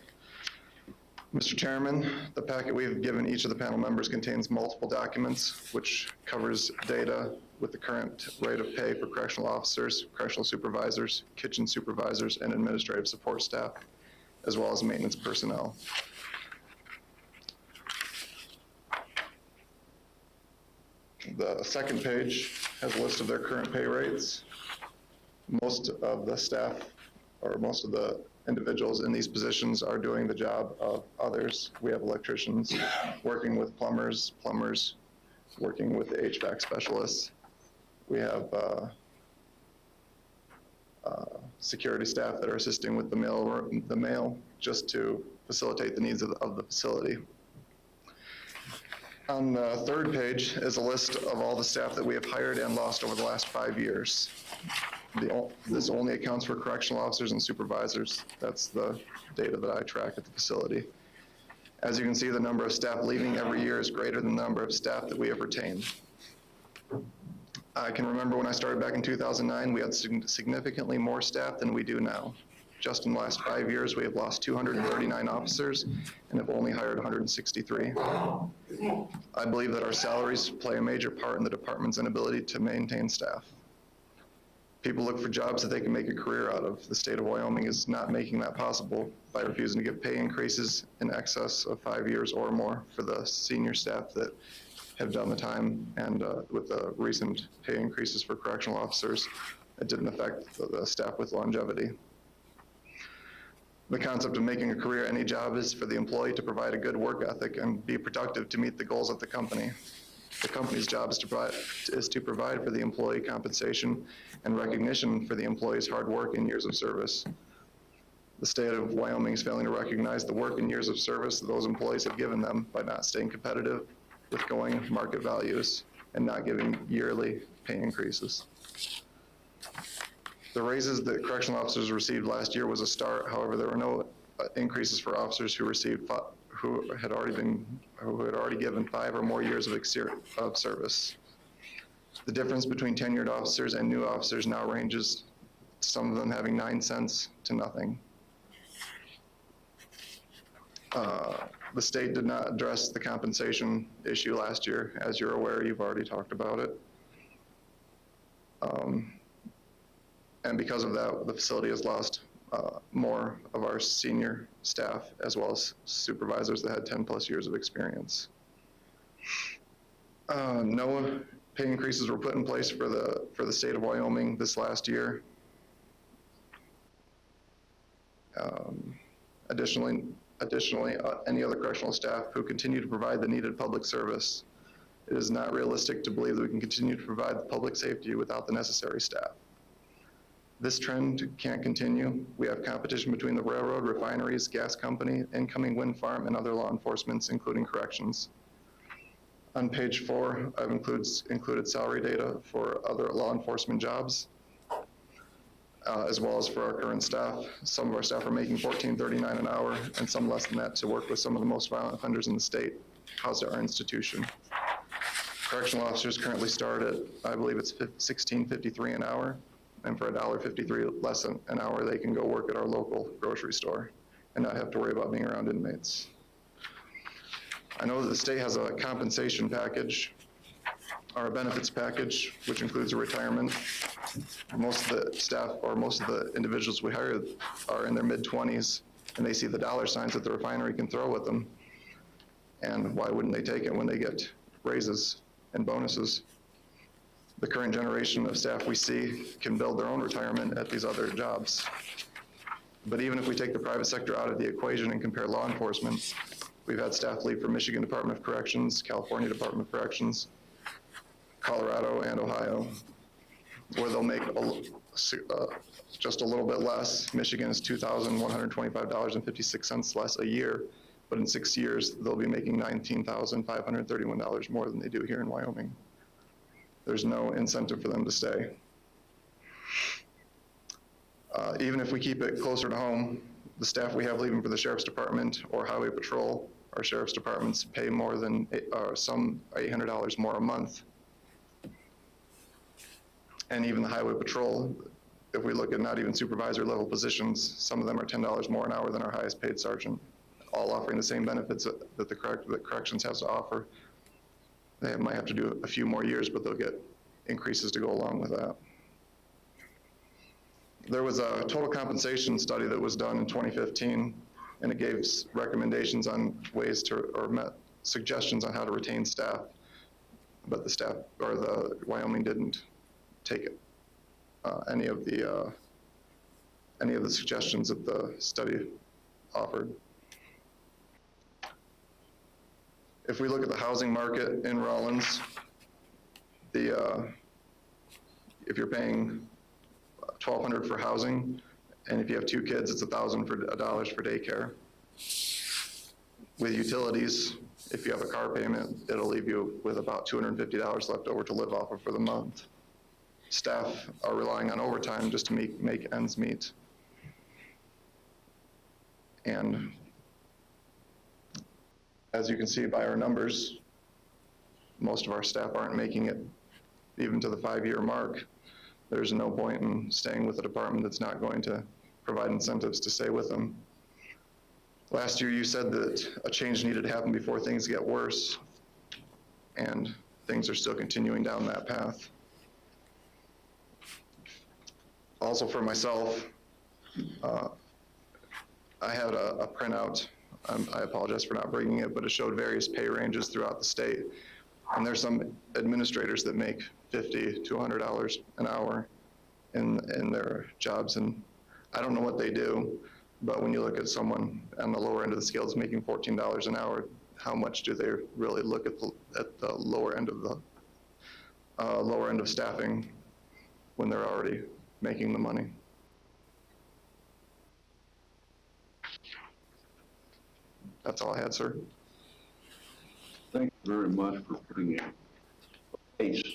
K: Mr. Chairman, the packet we've given each of the panel members contains multiple documents which covers data with the current rate of pay for correctional officers, correctional supervisors, kitchen supervisors, and administrative support staff, as well as maintenance personnel. The second page has a list of their current pay rates. Most of the staff, or most of the individuals in these positions are doing the job of others. We have electricians working with plumbers working with the HVAC specialists. We have security staff that are assisting with the mail just to facilitate the needs of the facility. On the third page is a list of all the staff that we have hired and lost over the last 5 years. This only accounts for correctional officers and supervisors. That's the data that I track at the facility. As you can see, the number of staff leaving every year is greater than the number of staff that we have retained. I can remember when I started back in 2009, we had significantly more staff than we do now. Just in the last 5 years, we have lost 239 officers and have only hired 163. I believe that our salaries play a major part in the department's inability to maintain staff. People look for jobs that they can make a career out of. The state of Wyoming is not making that possible by refusing to give pay increases in excess of 5 years or more for the senior staff that have done the time, and with the recent pay increases for correctional officers, it didn't affect the staff with longevity. The concept of making a career any job is for the employee to provide a good work ethic and be productive to meet the goals of the company. The company's job is to provide for the employee compensation and recognition for the employee's hard work and years of service. The state of Wyoming is failing to recognize the work and years of service that those employees have given them by not staying competitive with going market values and not giving yearly pay increases. The raises that correctional officers received last year was a start. However, there were no increases for officers who had already given 5 or more years of service. The difference between tenured officers and new officers now ranges, some of them having 9 cents to nothing. The state did not address the compensation issue last year. As you're aware, you've already talked about it. And because of that, the facility has lost more of our senior staff as well as supervisors that had 10+ years of experience. No pay increases were put in place for the state of Wyoming this last year. Additionally, any other correctional staff who continue to provide the needed public service. It is not realistic to believe that we can continue to provide the public safety without the necessary staff. This trend can't continue. We have competition between the railroad, refineries, gas company, incoming wind farm, and other law enforcements, including corrections. On page 4, I've included salary data for other law enforcement jobs, as well as for our current staff. Some of our staff are making $14.39 an hour, and some less than that to work with some of the most violent offenders in the state housed at our institution. Correctional officers currently start at, I believe it's $16.53 an hour, and for $1.53 less an hour, they can go work at our local grocery store and not have to worry about being around inmates. I know that the state has a compensation package, or a benefits package, which includes a retirement. Most of the staff, or most of the individuals we hire are in their mid-20s, and they see the dollar signs that the refinery can throw with them. And why wouldn't they take it when they get raises and bonuses? The current generation of staff we see can build their own retirement at these other jobs. But even if we take the private sector out of the equation and compare law enforcement, we've had staff leave from Michigan Department of Corrections, California Department of Corrections, Colorado, and Ohio, where they'll make just a little bit less. Michigan is $2,125.56 less a year, but in 6 years, they'll be making $19,531 more than they do here in Wyoming. There's no incentive for them to stay. Even if we keep it closer to home, the staff we have leaving for the Sheriff's Department or Highway Patrol, our Sheriff's Departments pay more than some $800 more a month. And even the Highway Patrol, if we look at not even supervisor level positions, some of them are $10 more an hour than our highest paid sergeant, all offering the same benefits that corrections has to offer. They might have to do a few more years, but they'll get increases to go along with that. There was a total compensation study that was done in 2015, and it gave recommendations on ways to, or suggestions on how to retain staff, but the staff, or the Wyoming didn't take it, any of the suggestions that the study offered. If we look at the housing market in Rawlins, if you're paying $1,200 for housing, and if you have 2 kids, it's $1,000 for daycare. With utilities, if you have a car payment, it'll leave you with about $250 left over to live off of for the month. Staff are relying on overtime just to make ends meet. And as you can see by our numbers, most of our staff aren't making it even to the 5-year mark. There's no point in staying with a department that's not going to provide incentives to stay with them. Last year you said that a change needed to happen before things get worse, and things are still continuing down that path. Also for myself, I had a printout. I apologize for not bringing it, but it showed various pay ranges throughout the state. And there's some administrators that make $50 to $100 an hour in their jobs, and I don't know what they do, but when you look at someone on the lower end of the scale that's making $14 an hour, how much do they really look at the lower end of staffing when they're already making the money? That's all I had, sir.
A: Thank you very much for putting a face to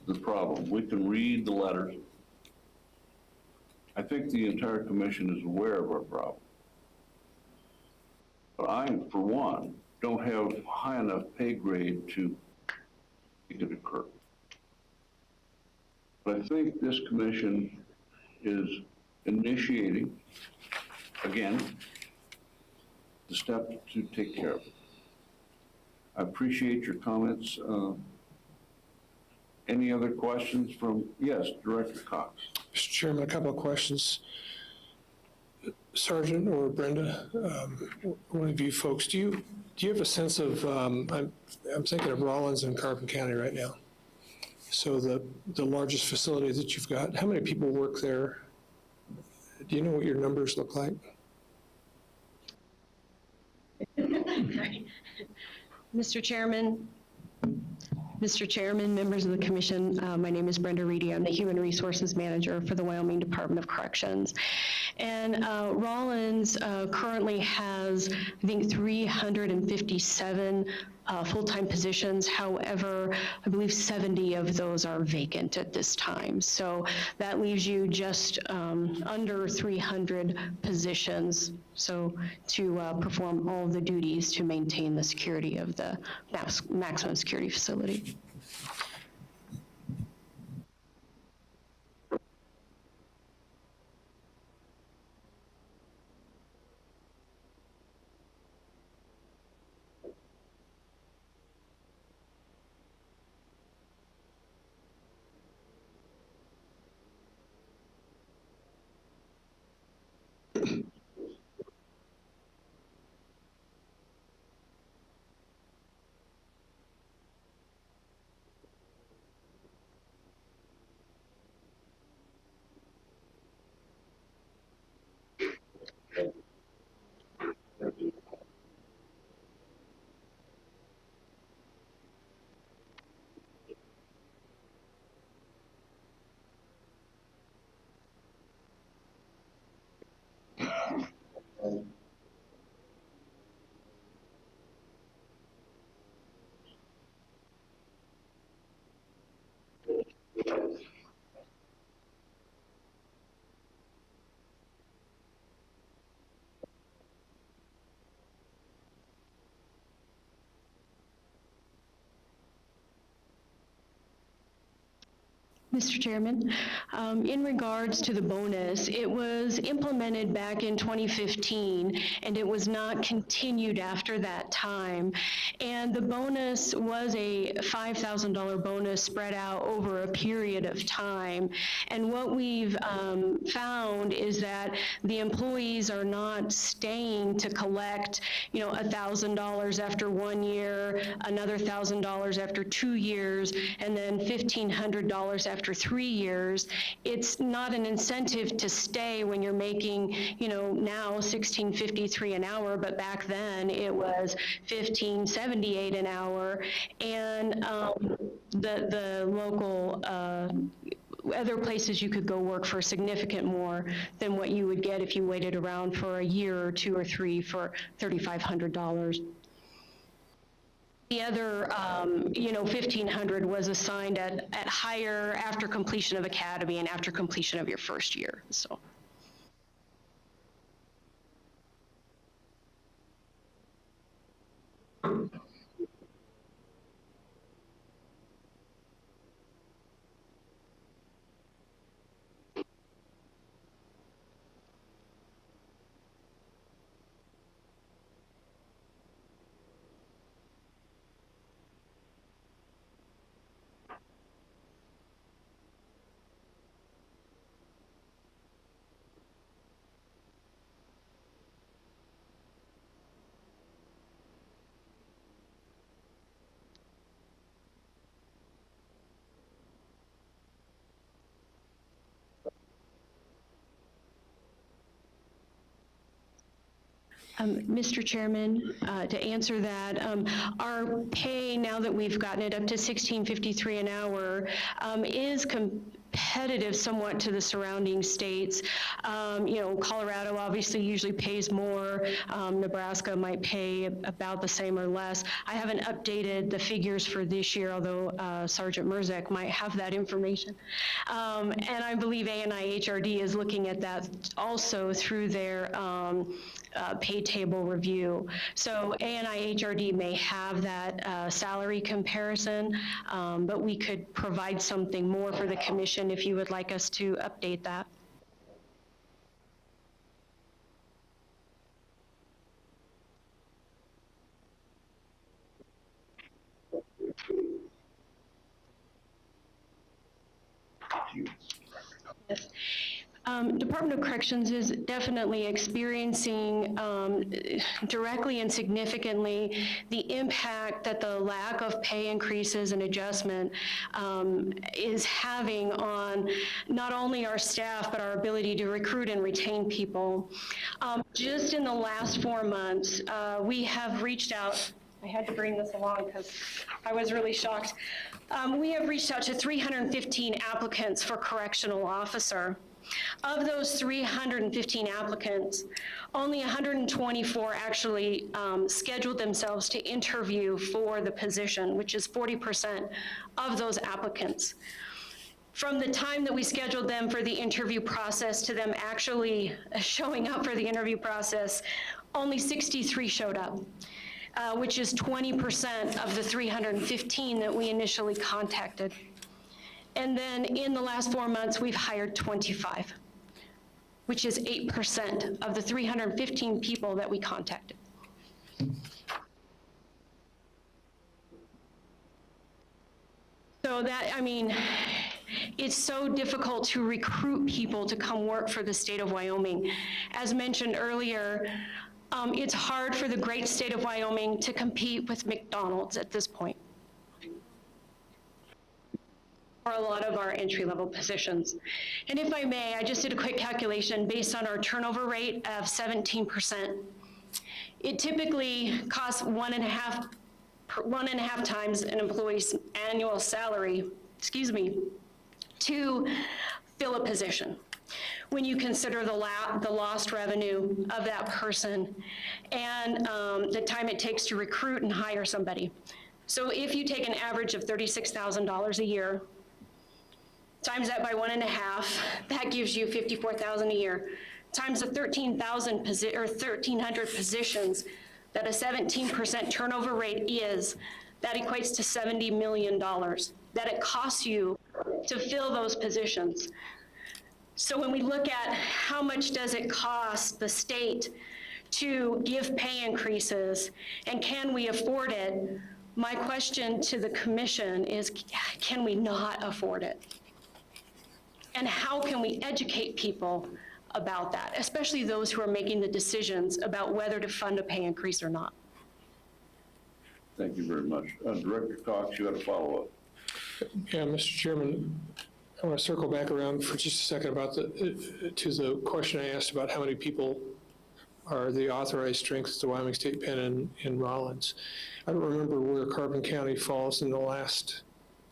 A: the problem. We can read the letters. I think the entire commission is aware of our problem. But I, for one, don't have high enough pay grade to make it occur. But I think this commission is initiating, again, the step to take care of it. I appreciate your comments. Any other questions from, yes, Director Cox?
H: Mr. Chairman, a couple of questions. Sergeant or Brenda, one of you folks, do you have a sense of, I'm thinking of Rawlins and Carbon County right now. So the largest facility that you've got, how many people work there? Do you know what your numbers look like?
L: Mr. Chairman, members of the commission, my name is Brenda Reedy. I'm the Human Resources Manager for the Wyoming Department of Corrections. And Rawlins currently has, I think, 357 full-time positions. However, I believe 70 of those are vacant at this time. So that leaves you just under 300 positions, so to perform all of the duties to maintain the security of the maximum security facility. Mr. Chairman, in regards to the bonus, it was implemented back in 2015, and it was not continued after that time. And the bonus was a $5,000 bonus spread out over a period of time. And what we've found is that the employees are not staying to collect, $1,000 after 1 year, another $1,000 after 2 years, and then $1,500 after 3 years. It's not an incentive to stay when you're making, now $16.53 an hour, but back then it was $15.78 an hour. And the local other places you could go work for significant more than what you would get if you waited around for a year or 2 or 3 for $3,500. The other, $1,500 was assigned at higher after completion of academy and after completion of your first year, so. Mr. Chairman, to answer that, our pay, now that we've gotten it up to $16.53 an hour, is competitive somewhat to the surrounding states. Colorado obviously usually pays more. Nebraska might pay about the same or less. I haven't updated the figures for this year, although Sergeant Merzak might have that information. And I believe ANI HRD is looking at that also through their pay table review. So ANI HRD may have that salary comparison, but we could provide something more for the commission if you would like us to update that. Yes. Department of Corrections is definitely experiencing directly and significantly the impact that the lack of pay increases and adjustment is having on not only our staff, but our ability to recruit and retain people. Just in the last 4 months, we have reached out. I had to bring this along because I was really shocked. We have reached out to 315 applicants for correctional officer. Of those 315 applicants, only 124 actually scheduled themselves to interview for the position, which is 40% of those applicants. From the time that we scheduled them for the interview process to them actually showing up for the interview process, only 63 showed up, which is 20% of the 315 that we initially contacted. And then in the last 4 months, we've hired 25, which is 8% of the 315 people that we contacted. So that, I mean, it's so difficult to recruit people to come work for the state of Wyoming. As mentioned earlier, it's hard for the great state of Wyoming to compete with McDonald's at this point, for a lot of our entry-level positions. And if I may, I just did a quick calculation based on our turnover rate of 17%. It typically costs 1.5 times an employee's annual salary, to fill a position, when you consider the lost revenue of that person and the time it takes to recruit and hire somebody. So if you take an average of $36,000 a year, times that by 1.5, that gives you $54,000 a year. Times the 1,300 positions that a 17% turnover rate is, that equates to $70 million that it costs you to fill those positions. So when we look at how much does it cost the state to give pay increases and can we afford it, my question to the commission is, can we not afford it? And how can we educate people about that, especially those who are making the decisions about whether to fund a pay increase or not?
A: Thank you very much. Director Cox, you had a follow-up.
H: Yeah, Mr. Chairman, I want to circle back around for just a second about to the question I asked about how many people are the authorized strength at the Wyoming State Pen in Rollins. I don't remember where Carbon County falls in the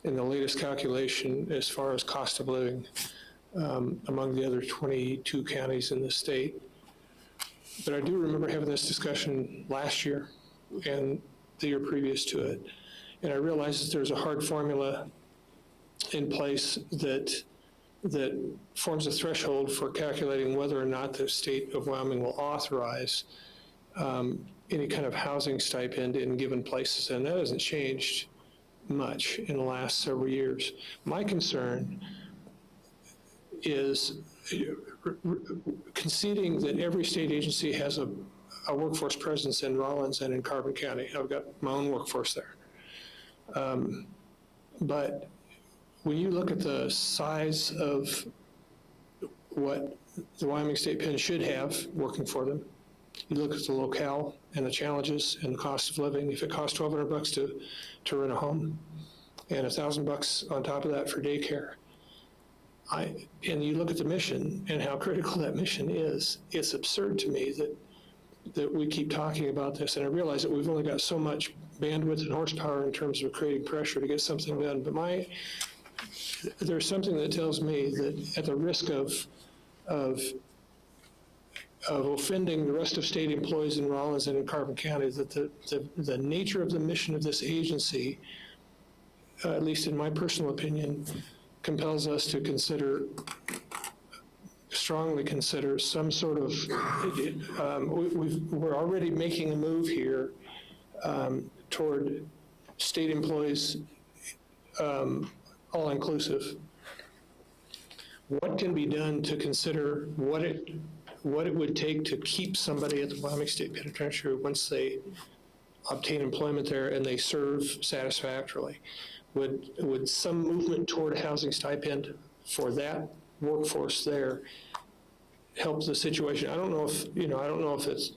H: latest calculation as far as cost of living among the other 22 counties in the state. But I do remember having this discussion last year and the year previous to it. And I realized that there's a hard formula in place that forms a threshold for calculating whether or not the state of Wyoming will authorize any kind of housing stipend in given places. And that hasn't changed much in the last several years. My concern is conceding that every state agency has a workforce presence in Rollins and in Carbon County. I've got my own workforce there. But when you look at the size of what the Wyoming State Pen should have working for them, you look at the locale and the challenges and the cost of living. If it costs $1,200 to rent a home and $1,000 on top of that for daycare, and you look at the mission and how critical that mission is, it's absurd to me that we keep talking about this. And I realize that we've only got so much bandwidth and horsepower in terms of creating pressure to get something done. But there's something that tells me that at the risk of offending the rest of state employees in Rollins and in Carbon County, that the nature of the mission of this agency, at least in my personal opinion, compels us to strongly consider some sort of, we're already making a move here toward state employees all-inclusive. What can be done to consider what it would take to keep somebody at the Wyoming State Penitentiary once they obtain employment there and they serve satisfactorily? Would some movement toward a housing stipend for that workforce there help the situation? I don't know if it's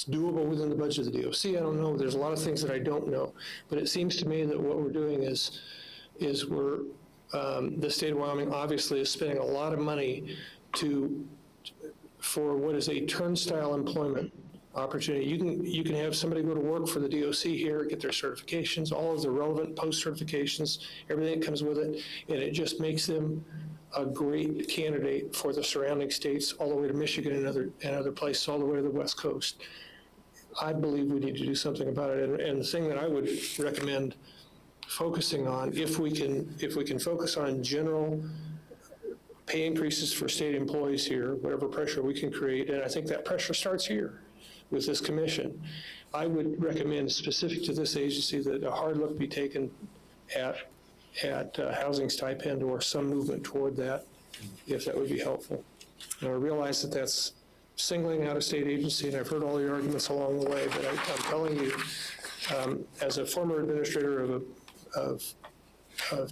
H: doable within the budget of the DOC. I don't know. There's a lot of things that I don't know. But it seems to me that what we're doing is the state of Wyoming obviously is spending a lot of money for what is a turnstile employment opportunity. You can have somebody go to work for the DOC here, get their certifications, all of the relevant post certifications, everything that comes with it, and it just makes them a great candidate for the surrounding states, all the way to Michigan and other places, all the way to the West Coast. I believe we need to do something about it. And the thing that I would recommend focusing on, if we can focus on general pay increases for state employees here, whatever pressure we can create, and I think that pressure starts here with this commission. I would recommend specific to this agency that a hard look be taken at housing stipend or some movement toward that, if that would be helpful. And I realize that that's singling out a state agency, and I've heard all the arguments along the way, but I'm telling you, as a former administrator of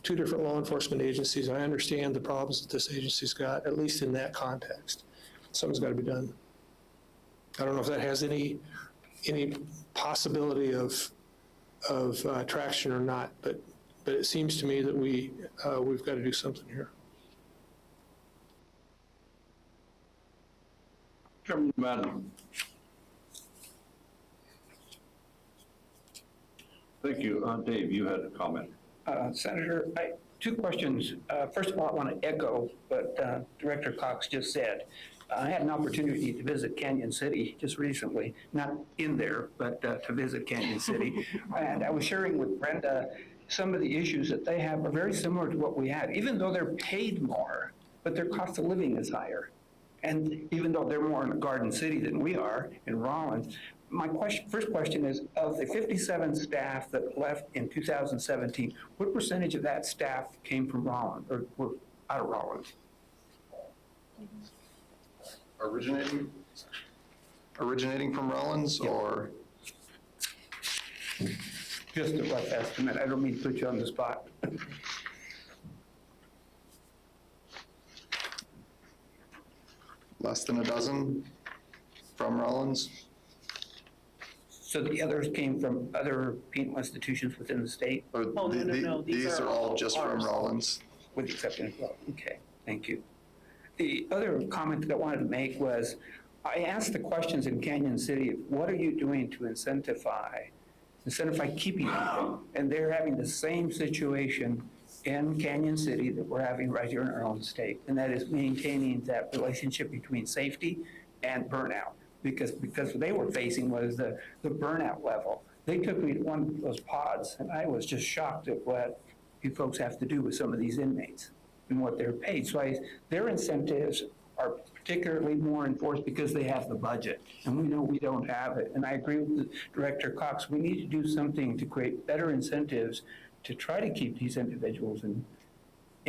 H: 2 different law enforcement agencies, I understand the problems that this agency's got, at least in that context. Something's got to be done. I don't know if that has any possibility of traction or not, but it seems to me that we've got to do something here.
A: Chairman Madden. Thank you. Dave, you had a comment.
D: Senator, 2 questions. First of all, I want to echo what Director Cox just said. I had an opportunity to visit Canyon City just recently, not in there, but to visit Canyon City. And I was sharing with Brenda some of the issues that they have are very similar to what we have, even though they're paid more, but their cost of living is higher. And even though they're more in a Garden City than we are in Rollins, my first question is, of the 57 staff that left in 2017, what percentage of that staff came from Rollins or were out of Rollins?
K: Originating from Rollins, or?
D: Just a rough estimate. I don't mean to put you on the spot.
K: Less than a dozen from Rollins?
D: So the others came from other penal institutions within the state?
K: Or
J: no.
K: These are all just from Rollins.
D: With the exception of, well, okay, thank you. The other comment that I wanted to make was, I asked the questions in Canyon City, what are you doing to incentivize keeping people? And they're having the same situation in Canyon City that we're having right here in our own state, and that is maintaining that relationship between safety and burnout. Because what they were facing was the burnout level. They took me to one of those pods, and I was just shocked at what you folks have to do with some of these inmates and what they're paid. So their incentives are particularly more enforced because they have the budget, and we know we don't have it. And I agree with Director Cox, we need to do something to create better incentives to try to keep these individuals in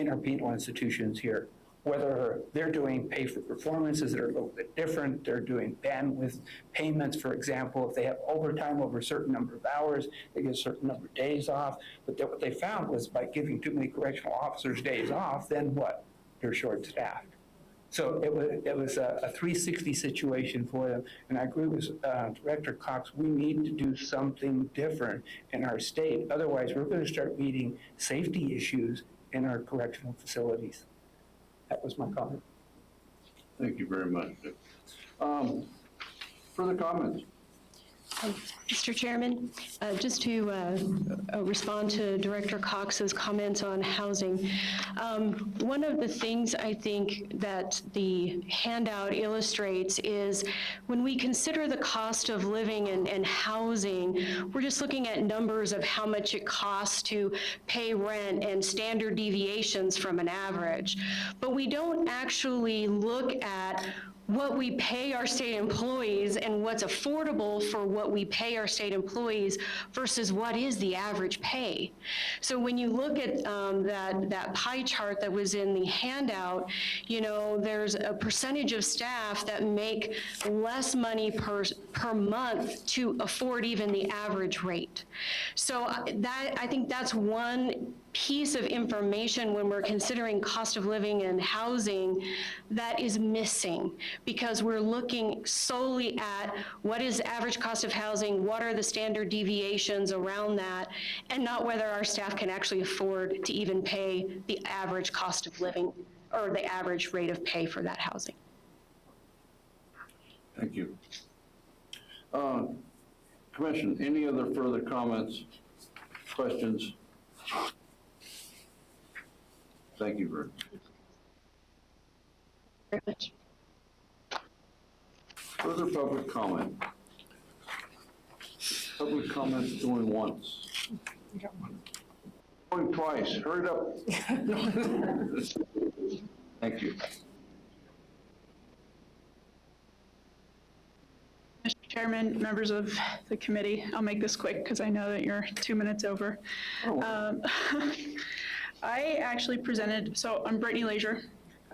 D: our penal institutions here. Whether they're doing pay for performances that are a little bit different, they're doing bandwidth payments, for example, if they have overtime over a certain number of hours, they get a certain number of days off. But what they found was by giving too many correctional officers days off, then what? They're short-staffed. So it was a 360 situation for them. And I agree with Director Cox, we need to do something different in our state. Otherwise, we're going to start meeting safety issues in our correctional facilities. That was my comment.
A: Thank you very much. Further comments?
L: Mr. Chairman, just to respond to Director Cox's comments on housing, one of the things I think that the handout illustrates is when we consider the cost of living and housing, we're just looking at numbers of how much it costs to pay rent and standard deviations from an average. But we don't actually look at what we pay our state employees and what's affordable for what we pay our state employees versus what is the average pay. So when you look at that pie chart that was in the handout, you know, there's a percentage of staff that make less money per month to afford even the average rate. So I think that's one piece of information when we're considering cost of living and housing that is missing, because we're looking solely at what is average cost of housing, what are the standard deviations around that, and not whether our staff can actually afford to even pay the average cost of living or the average rate of pay for that housing.
A: Thank you. Commission, any other further comments, questions? Thank you very much.
L: Very much.
A: Further public comment? Public comments going once. Going twice, hurry it up. Thank you.
M: Mr. Chairman, members of the committee, I'll make this quick because I know that you're 2 minutes over. I actually presented, so I'm Brittany Leisure.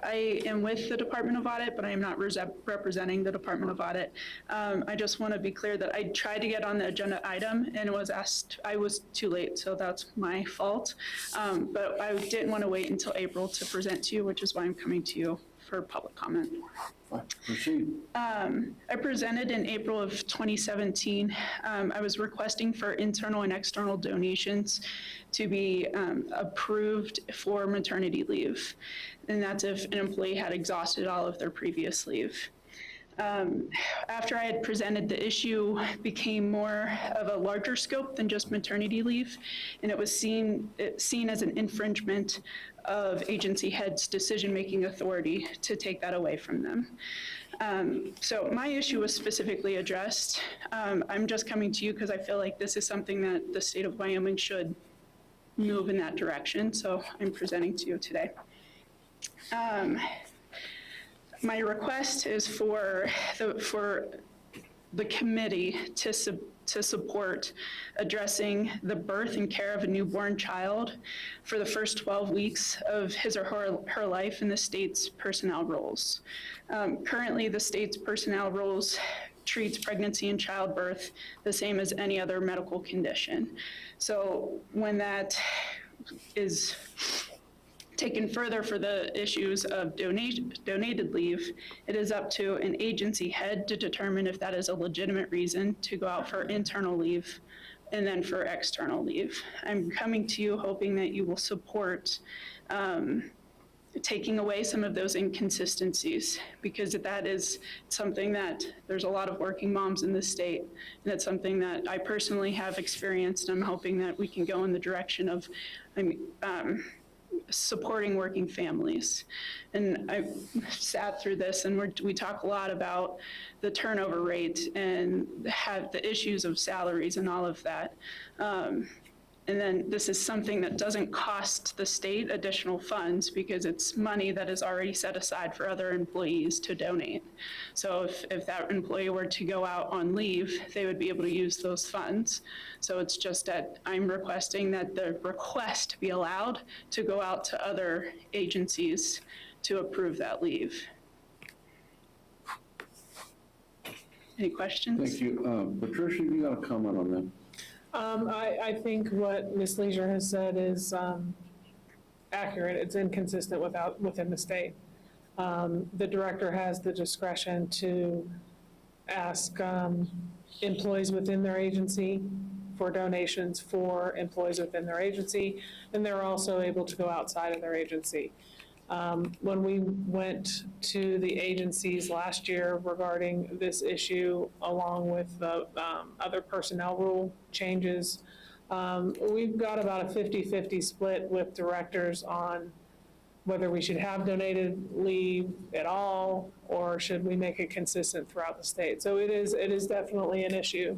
M: I am with the Department of Audit, but I am not representing the Department of Audit. I just want to be clear that I tried to get on the agenda item and was asked, I was too late, so that's my fault. But I didn't want to wait until April to present to you, which is why I'm coming to you for public comment.
A: Proceed.
M: I presented in April of 2017. I was requesting for internal and external donations to be approved for maternity leave. And that's if an employee had exhausted all of their previous leave. After I had presented, the issue became more of a larger scope than just maternity leave, and it was seen as an infringement of agency heads' decision-making authority to take that away from them. So my issue was specifically addressed. I'm just coming to you because I feel like this is something that the state of Wyoming should move in that direction, so I'm presenting to you today. My request is for the committee to support addressing the birth and care of a newborn child for the first 12 weeks of his or her life in the state's personnel rules. Currently, the state's personnel rules treats pregnancy and childbirth the same as any other medical condition. So when that is taken further for the issues of donated leave, it is up to an agency head to determine if that is a legitimate reason to go out for internal leave and then for external leave. I'm coming to you hoping that you will support taking away some of those inconsistencies, because that is something that there's a lot of working moms in this state, and it's something that I personally have experienced. I'm hoping that we can go in the direction of supporting working families. And I sat through this, and we talk a lot about the turnover rate and have the issues of salaries and all of that. And then this is something that doesn't cost the state additional funds because it's money that is already set aside for other employees to donate. So if that employee were to go out on leave, they would be able to use those funds. So it's just that I'm requesting that the request be allowed to go out to other agencies to approve that leave. Any questions?
A: Thank you. Patricia, you got a comment on that?
B: I think what Ms. Leisure has said is accurate. It's inconsistent within the state. The director has the discretion to ask employees within their agency for donations for employees within their agency, and they're also able to go outside of their agency. When we went to the agencies last year regarding this issue, along with the other personnel rule changes, we've got about a 50-50 split with directors on whether we should have donated leave at all, or should we make it consistent throughout the state. So it is definitely an issue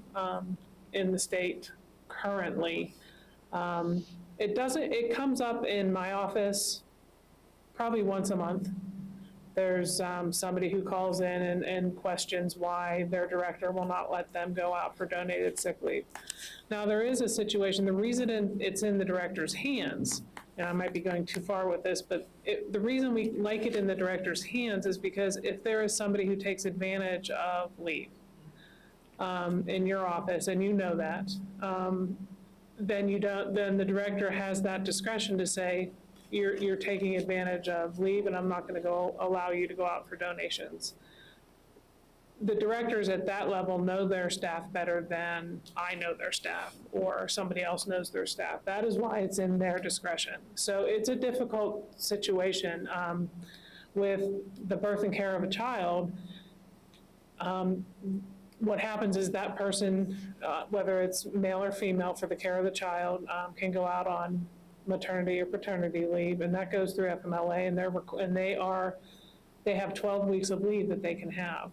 B: in the state currently. It comes up in my office probably once a month. There's somebody who calls in and questions why their director will not let them go out for donated sick leave. Now, there is a situation, the reason it's in the director's hands, and I might be going too far with this, but the reason we like it in the director's hands is because if there is somebody who takes advantage of leave in your office, and you know that, then the director has that discretion to say, you're taking advantage of leave, and I'm not going to allow you to go out for donations. The directors at that level know their staff better than I know their staff, or somebody else knows their staff. That is why it's in their discretion. So it's a difficult situation with the birth and care of a child. What happens is that person, whether it's male or female, for the care of the child, can go out on maternity or paternity leave, and that goes through FMLA, and they have 12 weeks of leave that they can have.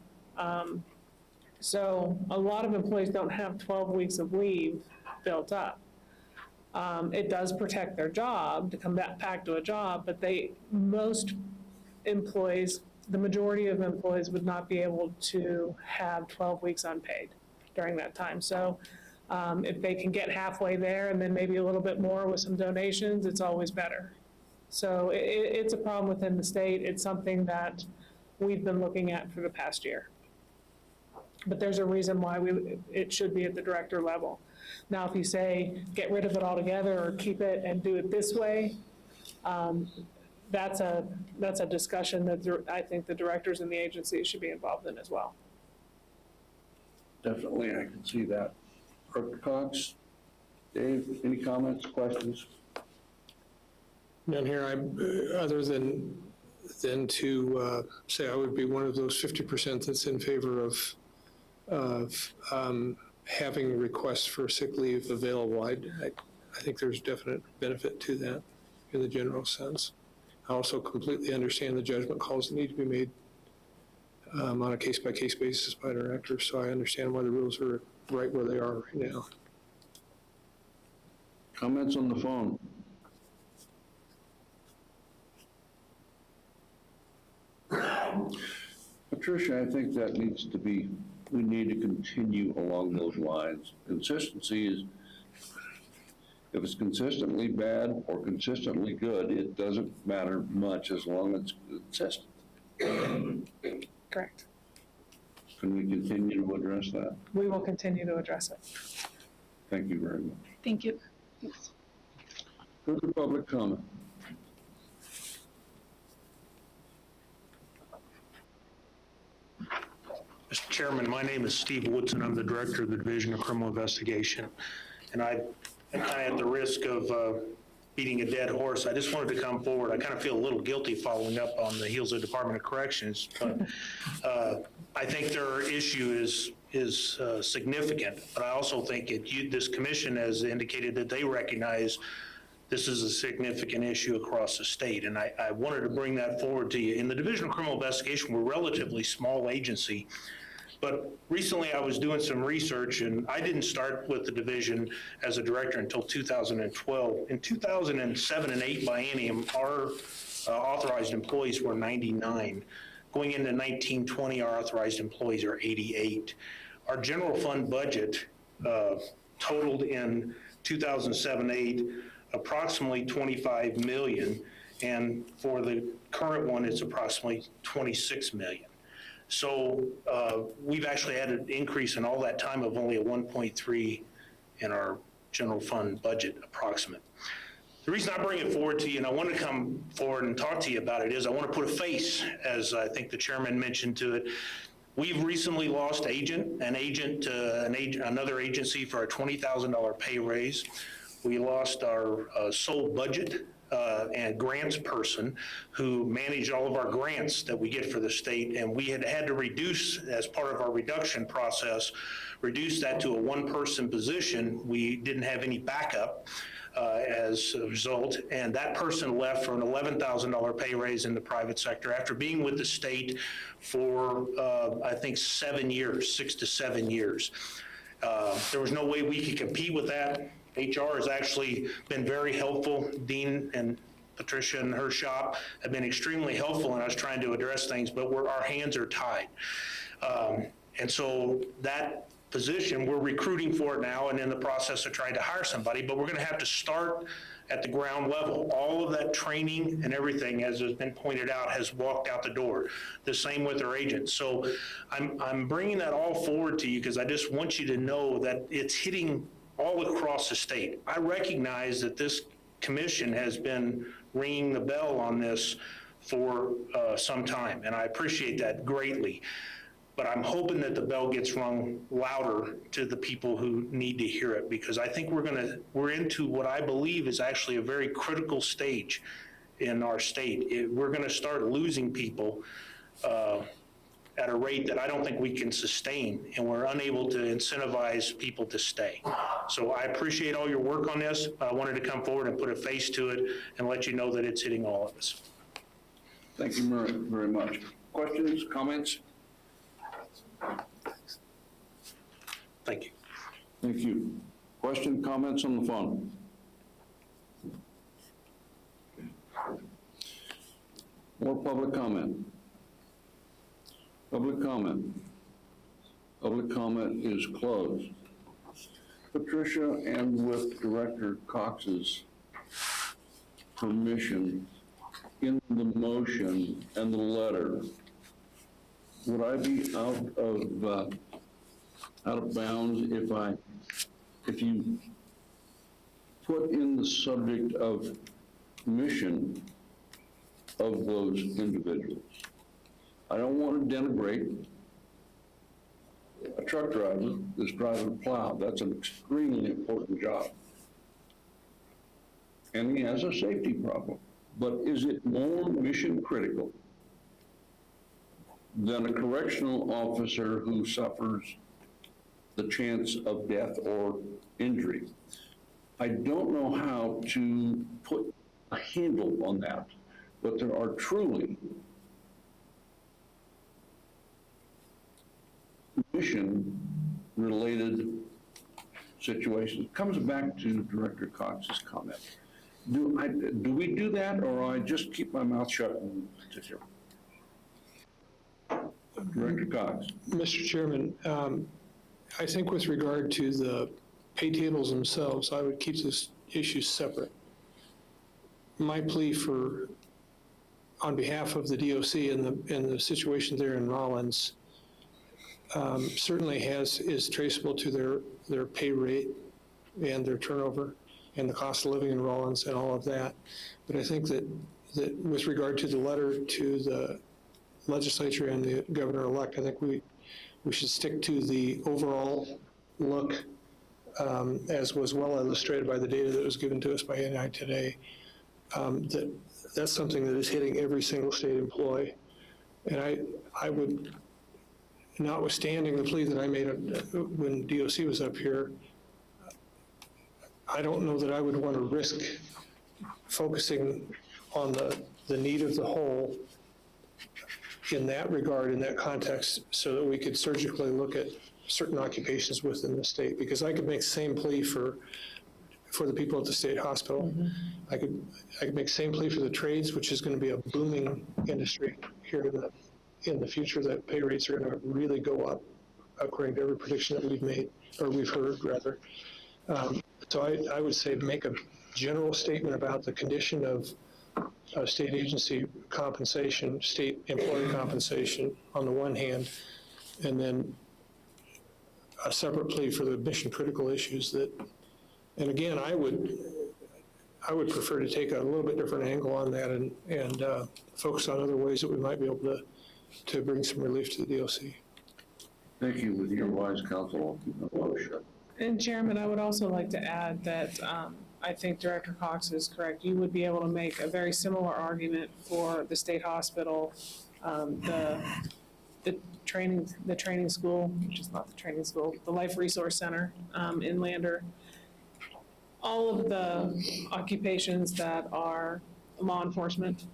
B: So a lot of employees don't have 12 weeks of leave built up. It does protect their job to come back to a job, but most employees, the majority of employees would not be able to have 12 weeks unpaid during that time. So if they can get halfway there and then maybe a little bit more with some donations, it's always better. So it's a problem within the state. It's something that we've been looking at for the past year. But there's a reason why it should be at the director level. Now, if you say, get rid of it altogether or keep it and do it this way, that's a discussion that I think the directors and the agency should be involved in as well.
A: Definitely, I can see that. Dr. Cox, Dave, any comments, questions?
H: None here, other than to say I would be one of those 50% that's in favor of having requests for sick leave available. I think there's definite benefit to that in the general sense. I also completely understand the judgment calls that need to be made on a case-by-case basis by directors, so I understand why the rules are right where they are right now.
A: Comments on the phone? Patricia, I think that needs to be, we need to continue along those lines. Consistency is, if it's consistently bad or consistently good, it doesn't matter much as long as it's consistent.
B: Correct.
A: Can we continue to address that?
B: We will continue to address it.
A: Thank you very much.
M: Thank you. Thanks.
A: Go to public comment.
N: Mr. Chairman, my name is Steve Woodson. I'm the Director of the Division of Criminal Investigation. And I am kind of at the risk of beating a dead horse. I just wanted to come forward. I kind of feel a little guilty following up on the heels of the Department of Corrections, but I think their issue is significant. But I also think this commission has indicated that they recognize this is a significant issue across the state. And I wanted to bring that forward to you. In the Division of Criminal Investigation, we're a relatively small agency. But recently I was doing some research, and I didn't start with the division as a director until 2012. In 2007 and 8 biennium, our authorized employees were 99. Going into 1920, our authorized employees are 88. Our general fund budget totaled in 2007-8 approximately $25 million, and for the current one, it's approximately $26 million. So we've actually had an increase in all that time of only a 1.3 in our general fund budget approximate. The reason I bring it forward to you, and I want to come forward and talk to you about it, is I want to put a face, as I think the chairman mentioned, to it. We've recently lost another agency for a $20,000 pay raise. We lost our sole budget and grants person who managed all of our grants that we get for the state, and we had to reduce, as part of our reduction process, reduce that to a one-person position. We didn't have any backup as a result, and that person left for an $11,000 pay raise in the private sector after being with the state for, I think, 7 years, 6 to 7 years. There was no way we could compete with that. HR has actually been very helpful. Dean and Patricia and her shop have been extremely helpful in us trying to address things, but our hands are tied. And so that position, we're recruiting for it now and in the process of trying to hire somebody, but we're going to have to start at the ground level. All of that training and everything, as has been pointed out, has walked out the door. The same with our agents. So I'm bringing that all forward to you because I just want you to know that it's hitting all across the state. I recognize that this commission has been ringing the bell on this for some time, and I appreciate that greatly. But I'm hoping that the bell gets rung louder to the people who need to hear it, because I think we're into what I believe is actually a very critical stage in our state. We're going to start losing people at a rate that I don't think we can sustain, and we're unable to incentivize people to stay. So I appreciate all your work on this. I wanted to come forward and put a face to it and let you know that it's hitting all of us.
A: Thank you very much. questions, comments?
N: Thank you.
A: Thank you. Question, comments on the phone? More public comment? Public comment? Public comment is closed. Patricia, and with Director Cox's permission, in the motion and the letter, would I be out of bounds if you put in the subject of mission of those individuals? I don't want to denigrate a truck driver that's driving a plow. That's an extremely important job. And he has a safety problem. But is it more mission critical than a correctional officer who suffers the chance of death or injury? I don't know how to put a handle on that, but there are truly mission-related situations. It comes back to Director Cox's comment. Do we do that, or I just keep my mouth shut and sit here? Director Cox.
H: Mr. Chairman, I think with regard to the pay tables themselves, I would keep this issue separate. My plea on behalf of the DOC and the situation there in Rollins, certainly is traceable to their pay rate and their turnover and the cost of living in Rollins and all of that. But I think that with regard to the letter to the legislature and the governor-elect, I think we should stick to the overall look, as was well illustrated by the data that was given to us by NI today. That's something that is hitting every single state employee. And I would, notwithstanding the plea that I made when DOC was up here, I don't know that I would want to risk focusing on the need of the whole in that regard, in that context, so that we could surgically look at certain occupations within the state. Because I could make the same plea for the people at the state hospital. Mm-hmm. I could make the same plea for the trades, which is going to be a booming industry here in the future. That pay rates are going to really go up, according to every prediction that we've made, or we've heard rather. So I would say make a general statement about the condition of state agency compensation, state employee compensation on the one hand, and then a separate plea for the mission critical issues that, and again, I would prefer to take a little bit different angle on that and focus on other ways that we might be able to bring some relief to the DOC.
A: Thank you. With your wise counsel, I'll keep my mouth shut.
B: And Chairman, I would also like to add that I think Director Cox is correct. You would be able to make a very similar argument for the state hospital, the training school, which is not the training school, the Life Resource Center in Lander, all of the occupations that are law enforcement.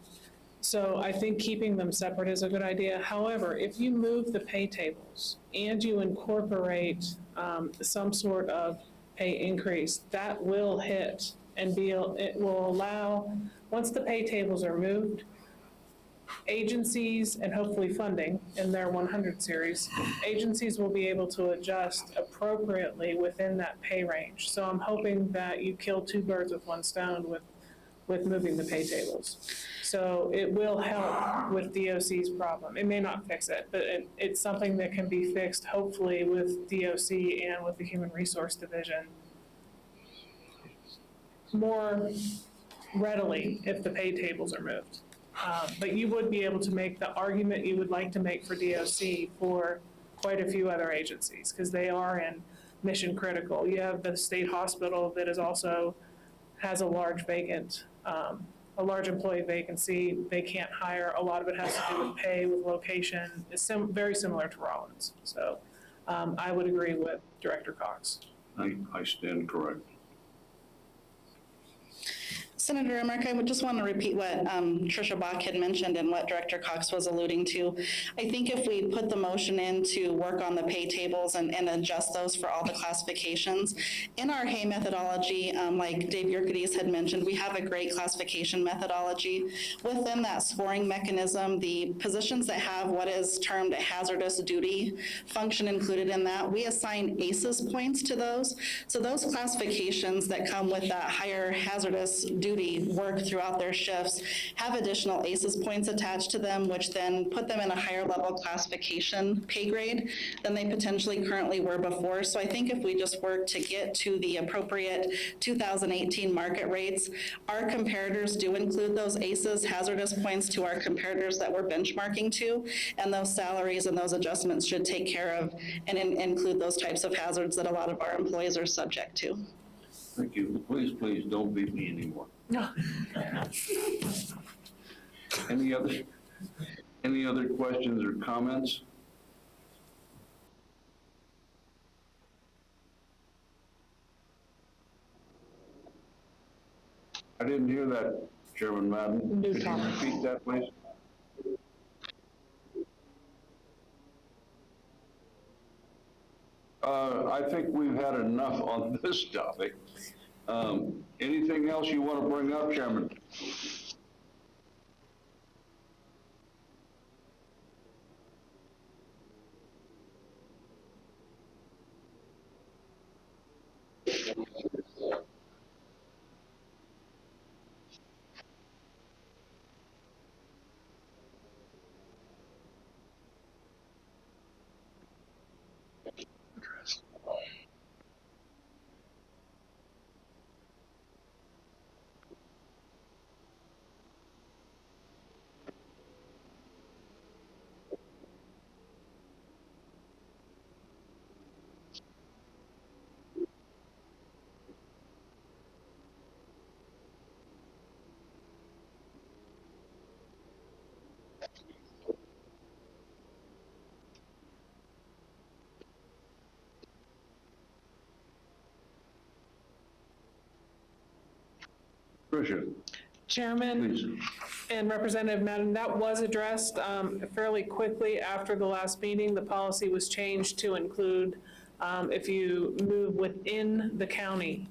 B: So I think keeping them separate is a good idea. However, if you move the pay tables and you incorporate some sort of pay increase, that will hit and it will allow, once the pay tables are moved, agencies and hopefully funding in their 100 series, agencies will be able to adjust appropriately within that pay range. So I'm hoping that you kill two birds with one stone with moving the pay tables. So it will help with DOC's problem. It may not fix it, but it's something that can be fixed hopefully with DOC and with the Human Resource Division more readily if the pay tables are moved. But you would be able to make the argument you would like to make for DOC for quite a few other agencies because they are in mission critical. You have the state hospital that is also has a large employee vacancy. They can't hire. A lot of it has to do with pay, with location. It's very similar to Rollins. So I would agree with Director Cox.
A: I stand correct.
O: Senator Emmerich, I would just want to repeat what Tricia Bach had mentioned and what Director Cox was alluding to. I think if we put the motion in to work on the pay tables and adjust those for all the classifications, in our HAY methodology, like Dave Yerkes had mentioned, we have a great classification methodology. Within that scoring mechanism, the positions that have what is termed a hazardous duty function included in that, we assign ACEs points to those. So those classifications that come with that higher hazardous duty work throughout their shifts have additional ACEs points attached to them, which then put them in a higher level classification pay grade than they potentially currently were before. So I think if we just work to get to the appropriate 2018 market rates, our comparators do include those ACEs hazardous points to our comparators that we're benchmarking to, and those salaries and those adjustments should take care of and include those types of hazards that a lot of our employees are subject to.
A: Thank you. Please don't beat me anymore.
B: No.
A: Any other questions or comments? I didn't hear that, Chairman Madden. Could you repeat that, please? I think we've had enough on this topic. Anything else you want to bring up, Chairman? Tricia.
B: Chairman
A: Please.
B: and Representative Madden, that was addressed fairly quickly after the last meeting. The policy was changed to include if you move within the county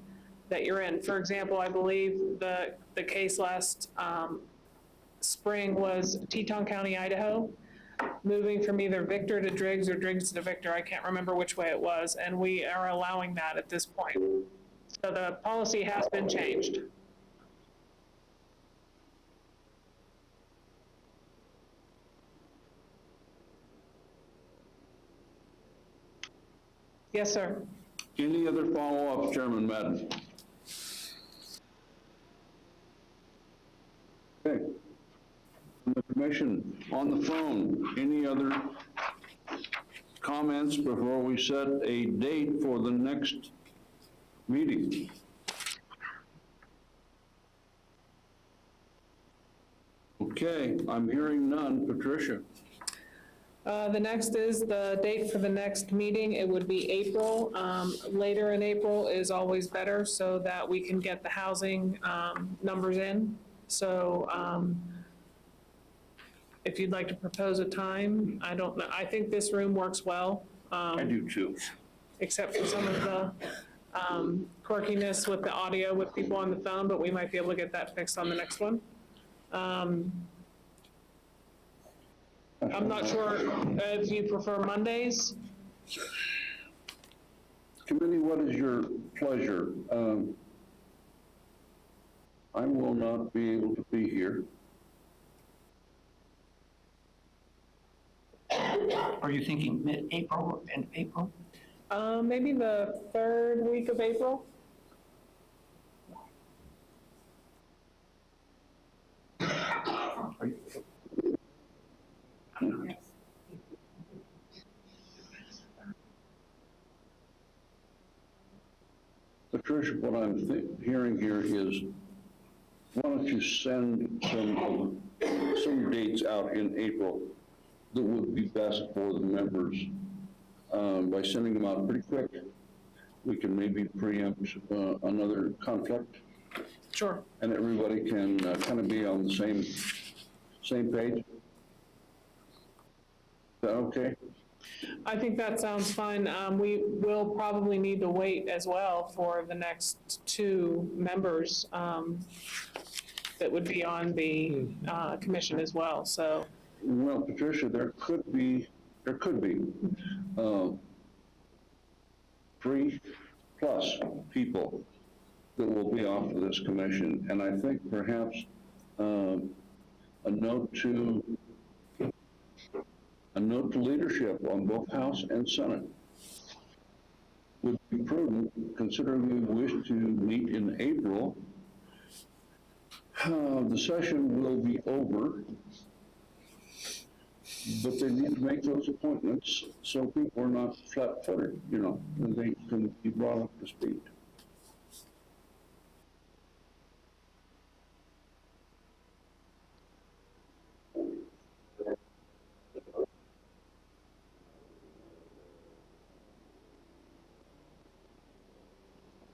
B: that you're in. For example, I believe the case last spring was Teton County, Idaho, moving from either Victor to Driggs or Driggs to Victor. I can't remember which way it was, and we are allowing that at this point. So the policy has been changed. Yes, sir.
A: Any other follow-ups, Chairman Madden? Okay. The commission on the phone, any other comments before we set a date for the next meeting? Okay, I'm hearing none. Patricia?
B: The next is the date for the next meeting. It would be April. Later in April is always better so that we can get the housing numbers in. So if you'd like to propose a time, I don't know. I think this room works well.
A: I do too.
B: Except for some of the quirkiness with the audio with people on the phone, but we might be able to get that fixed on the next one. I'm not sure if you prefer Mondays.
A: Committee, what is your pleasure? I will not be able to be here.
D: Are you thinking mid-April, end of April?
B: Maybe the third week of April.
A: Patricia, what I'm hearing here is, why don't you send some dates out in April that would be best for the members? By sending them out pretty quick, we can maybe preempt another conflict.
B: Sure.
A: And everybody can kind of be on the same page? Is that okay?
B: I think that sounds fine. We will probably need to wait as well for the next two members that would be on the commission as well, so.
A: Well, Patricia, there could be 3+ people that will be off of this commission, and I think perhaps a note to leadership on both House and Senate would be prudent, considering we wish to meet in April. The session will be over, but they need to make those appointments so people are not flat-footed, and they can be brought up to speed.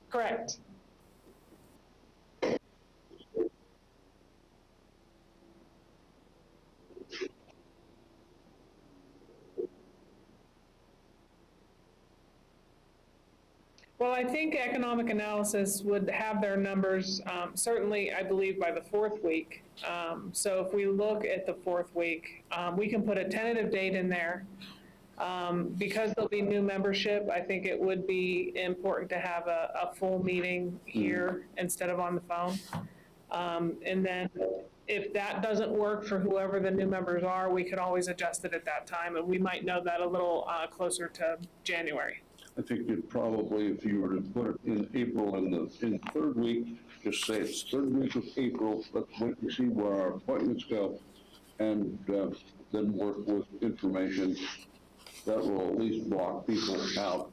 B: Correct. Well, I think economic analysis would have their numbers, certainly, I believe, by the 4th week. So if we look at the 4th week, we can put a tentative date in there. Because there'll be new membership, I think it would be important to have a full meeting here instead of on the phone. And then if that doesn't work for whoever the new members are, we could always adjust it at that time, and we might know that a little closer to January.
A: I think you'd probably, if you were to put it in April in the 3rd week, just say it's 3rd week of April, let's wait and see where our appointments go, and then work with information that will at least block people out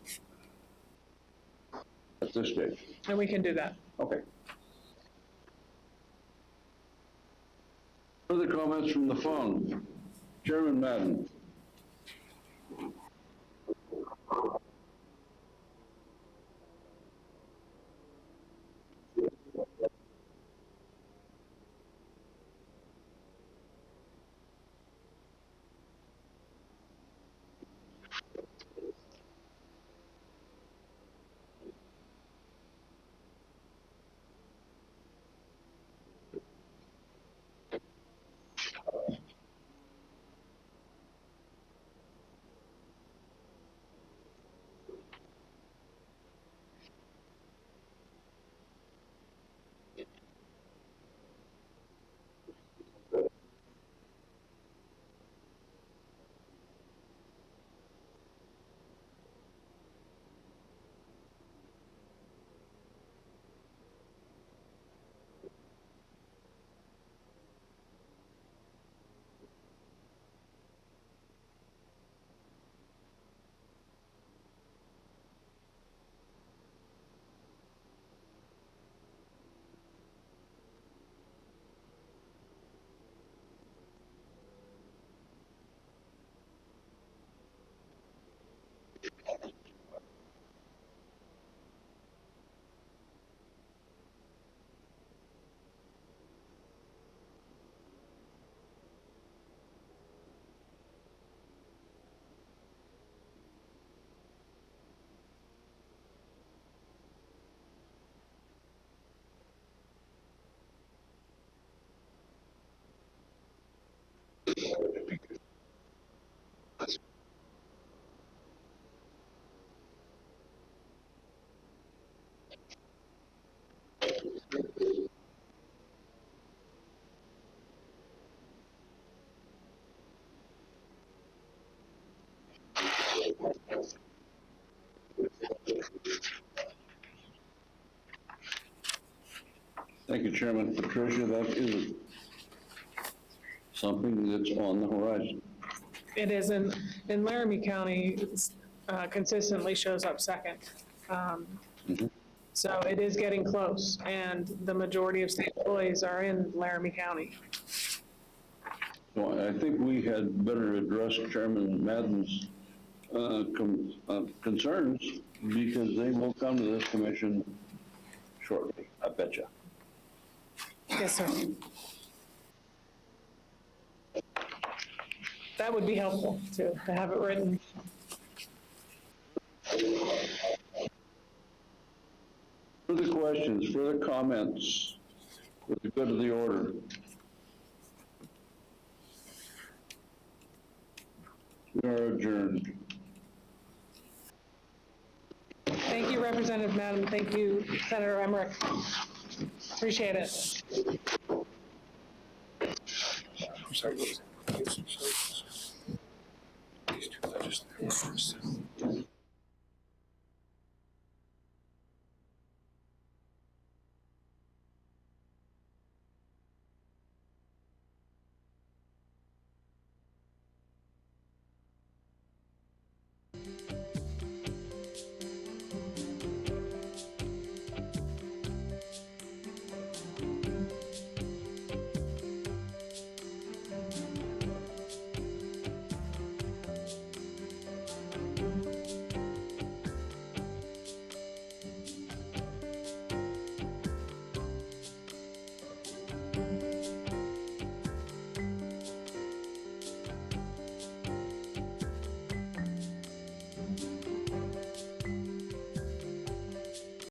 A: at this stage.
B: And we can do that.
A: Okay. Further comments from the phone? Chairman Madden. Thank you, Chairman. Patricia, that is something that's on the horizon.
B: It is in Laramie County, consistently shows up second. So it is getting close, and the majority of state employees are in Laramie County.
A: So I think we had better address Chairman Madden's concerns, because they will come to this commission shortly, I bet you.
B: Yes, sir. That would be helpful, to have it written.
A: Further questions, further comments for the good of the order? We are adjourned.
B: Thank you, Representative Madden. Thank you, Senator Emmerich. Appreciate it.
H: I'm sorry, what was it? These two legislators.